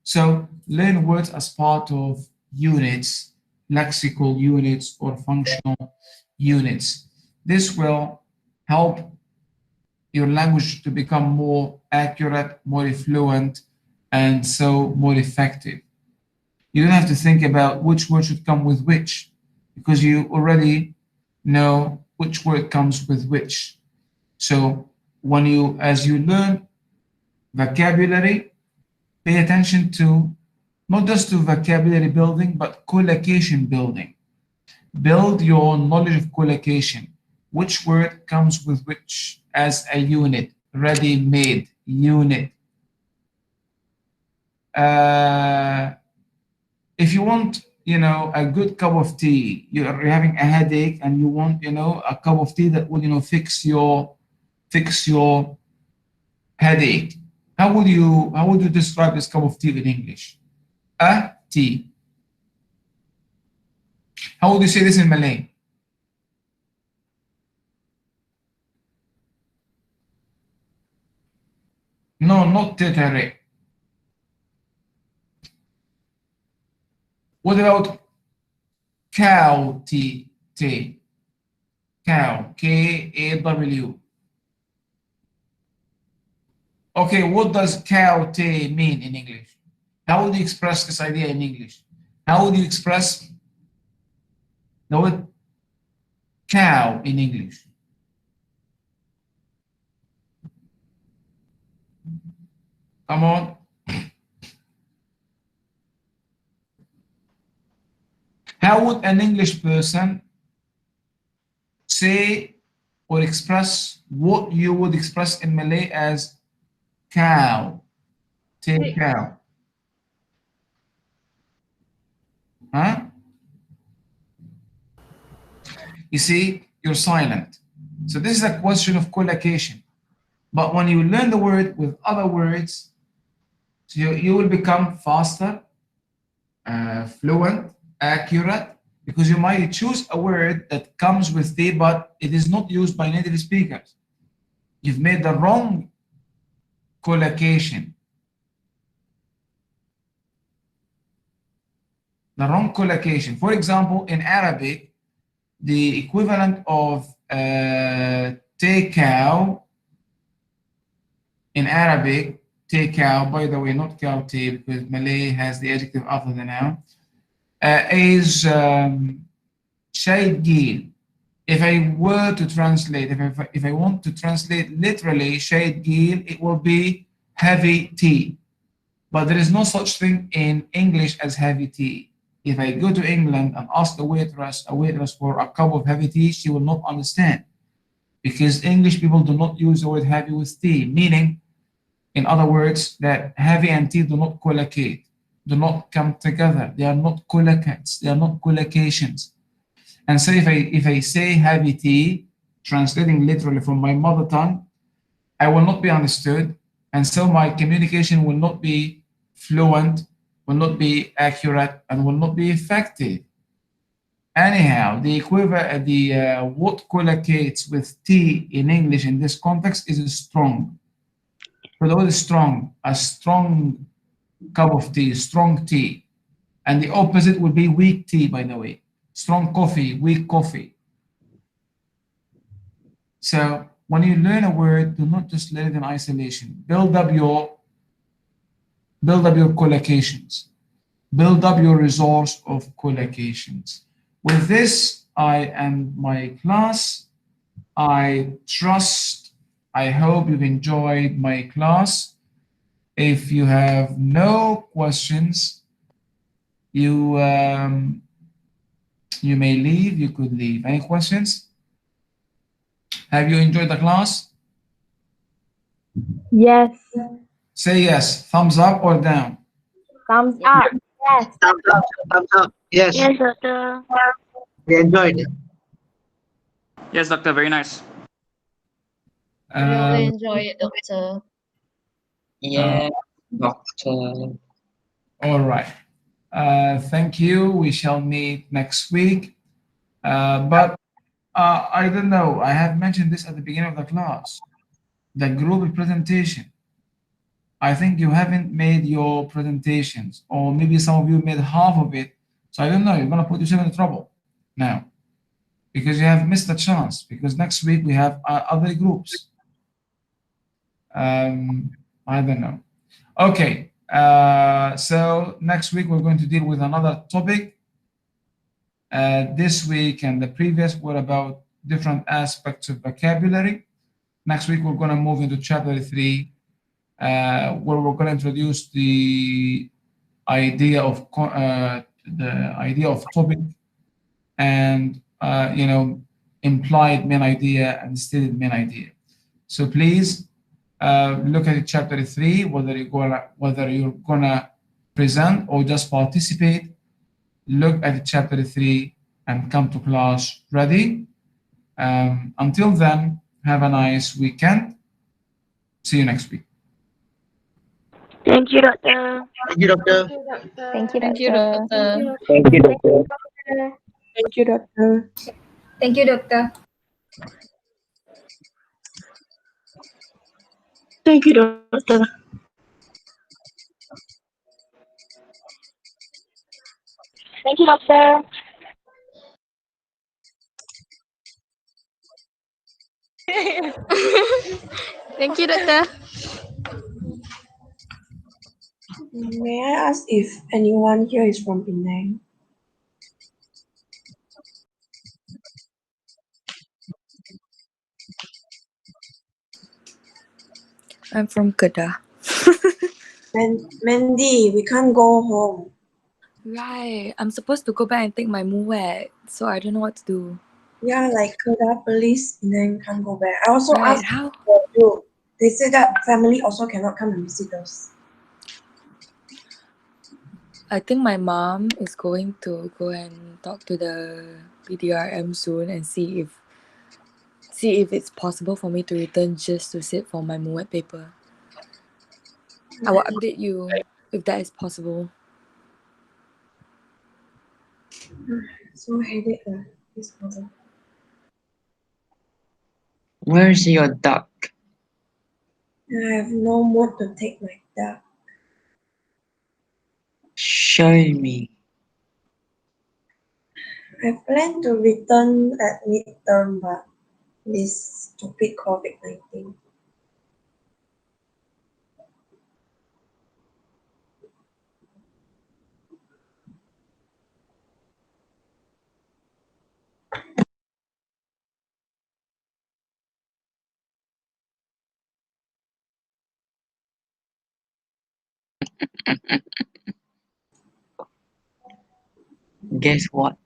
So learn words as part of units, lexical units or functional units. This will help your language to become more accurate, more fluent, and so more effective. You don't have to think about which word should come with which, because you already know which word comes with which. So as you learn vocabulary, pay attention to not just to vocabulary building, but collocation building. Build your knowledge of collocation. Which word comes with which as a unit, ready-made unit. If you want, a good cup of tea, you're having a headache and you want, a cup of tea that will, fix your headache. How would you describe this cup of tea in English? A tea. How would you say this in Malay? No, not tetare. What about cow tea? Cow, K-A-W. Okay, what does cow tea mean in English? How would you express this idea in English? How would you express the word cow in English? Come on. How would an English person say or express what you would express in Malay as cow? Take cow. Huh? You see, you're silent. So this is a question of collocation. But when you learn the word with other words, so you will become faster, fluent, accurate, because you might choose a word that comes with T, but it is not used by native speakers. You've made the wrong collocation. The wrong collocation. For example, in Arabic, the equivalent of take cow in Arabic, take cow, by the way, not cow tea, because Malay has the adjective after the noun, is shade gil. If I were to translate, if I want to translate literally shade gil, it will be heavy tea. But there is no such thing in English as heavy tea. If I go to England and ask a waitress for a cup of heavy tea, she will not understand. Because English people do not use the word heavy with tea, meaning, in other words, that heavy and tea do not collocate, do not come together. They are not collocates, they are not collocations. And so if I say heavy tea, translating literally from my mother tongue, I will not be understood. And so my communication will not be fluent, will not be accurate, and will not be effective. Anyhow, the equivalent, what collocates with T in English in this context is strong. So the word is strong, a strong cup of tea, strong tea. And the opposite would be weak tea, by the way. Strong coffee, weak coffee. So when you learn a word, do not just let it in isolation. Build up your collocations. Build up your resource of collocations. With this, I end my class. I hope you've enjoyed my class. If you have no questions, you may leave, you could leave. Any questions? Have you enjoyed the class? Yes. Say yes. Thumbs up or down? Thumbs up. Yes. Thumbs up, thumbs up. Yes, Yes, doctor. we enjoyed it. Yes, doctor, very nice. We really Um, enjoy it, doctor. Yeah, doctor. all right. Thank you. We shall meet next week. But I don't know. I have mentioned this at the beginning of the class. The group presentation. I think you haven't made your presentations, or maybe some of you made half of it. So I don't know. You're gonna put yourself in trouble now because you have missed a chance. Because next week we have other groups. I don't know. Okay. So next week we're going to deal with another topic. This week and the previous were about different aspects of vocabulary. Next week we're going to move into chapter 3, where we're going to introduce the idea of topic and implied main idea and stated main idea. So please look at chapter 3, whether you're gonna present or just participate. Look at chapter 3 and come to class ready. Until then, have a nice weekend. See you next week. Thank you, doctor. Thank you, doctor. Thank you, Thank you, doctor. doctor. Thank you, doctor. Thank you, doctor. Thank you, doctor. Thank you, doctor. Thank you, doctor. Thank you, doctor. May I ask if anyone here is from Penang? I'm from Kedah. Mandy, we can't go home. Right. I'm supposed to go back and take my muet, so I don't know what to do. Yeah, like Kedah police and then can't go back. I also Right. asked How? for you. They said that family also cannot come and visit us. I think my mom is going to go and talk to the PDRM soon and see if it's possible for me to return just to sit for my muet paper. I will update you if that is possible. So headache this problem. Where's your duck? I have no mood to take my duck. Show me. I plan to return at midterm, but this stupid COVID-19. Guess what?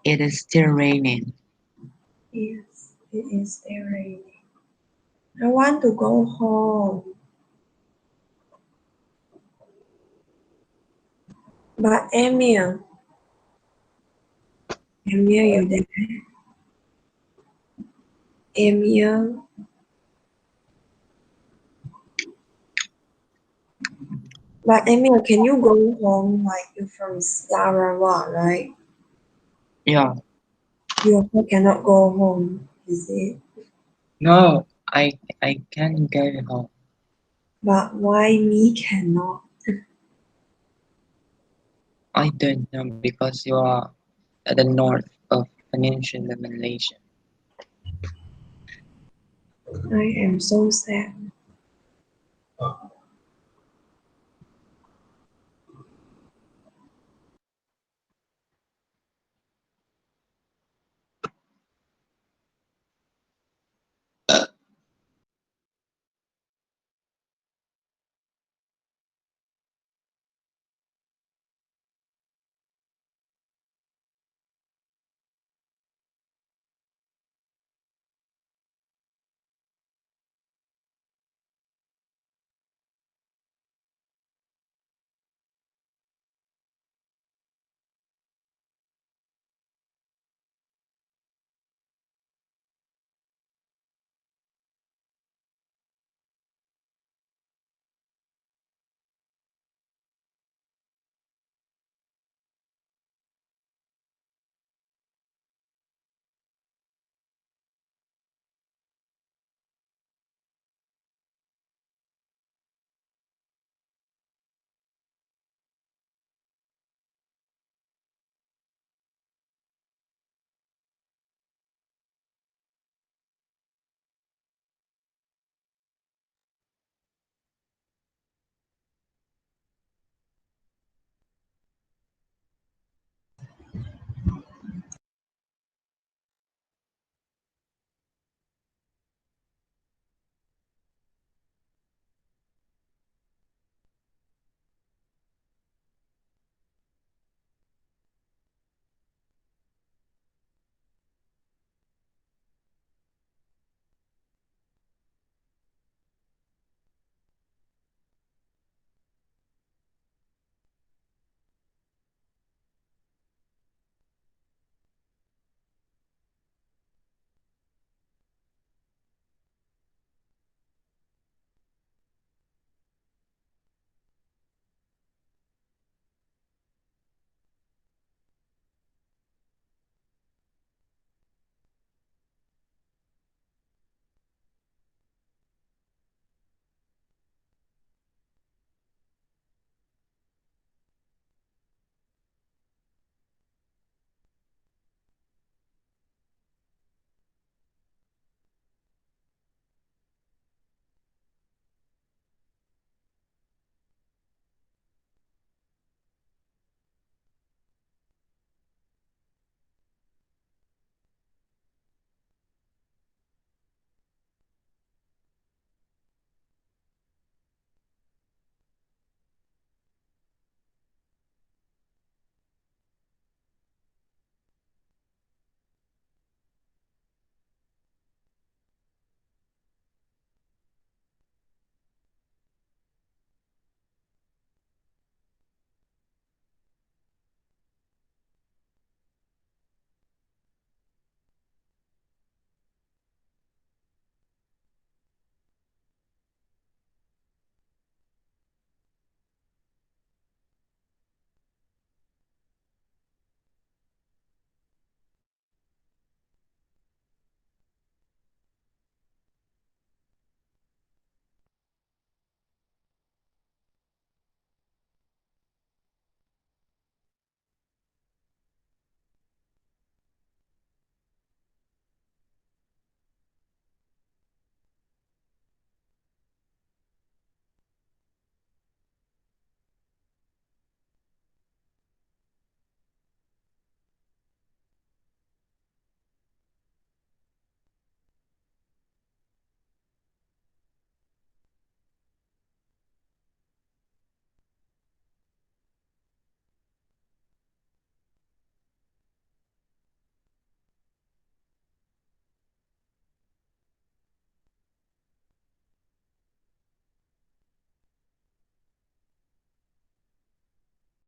It is still raining. Yes, it is still raining. I want to go home. But Emil, you there? Emil, but Emil, can you go home? Like you're from Sarawak, right? Yeah. You also cannot go home, is it? No, I can't go home. But why me cannot? I don't know because you are at the north of Peninsular Malaysia. I am so sad.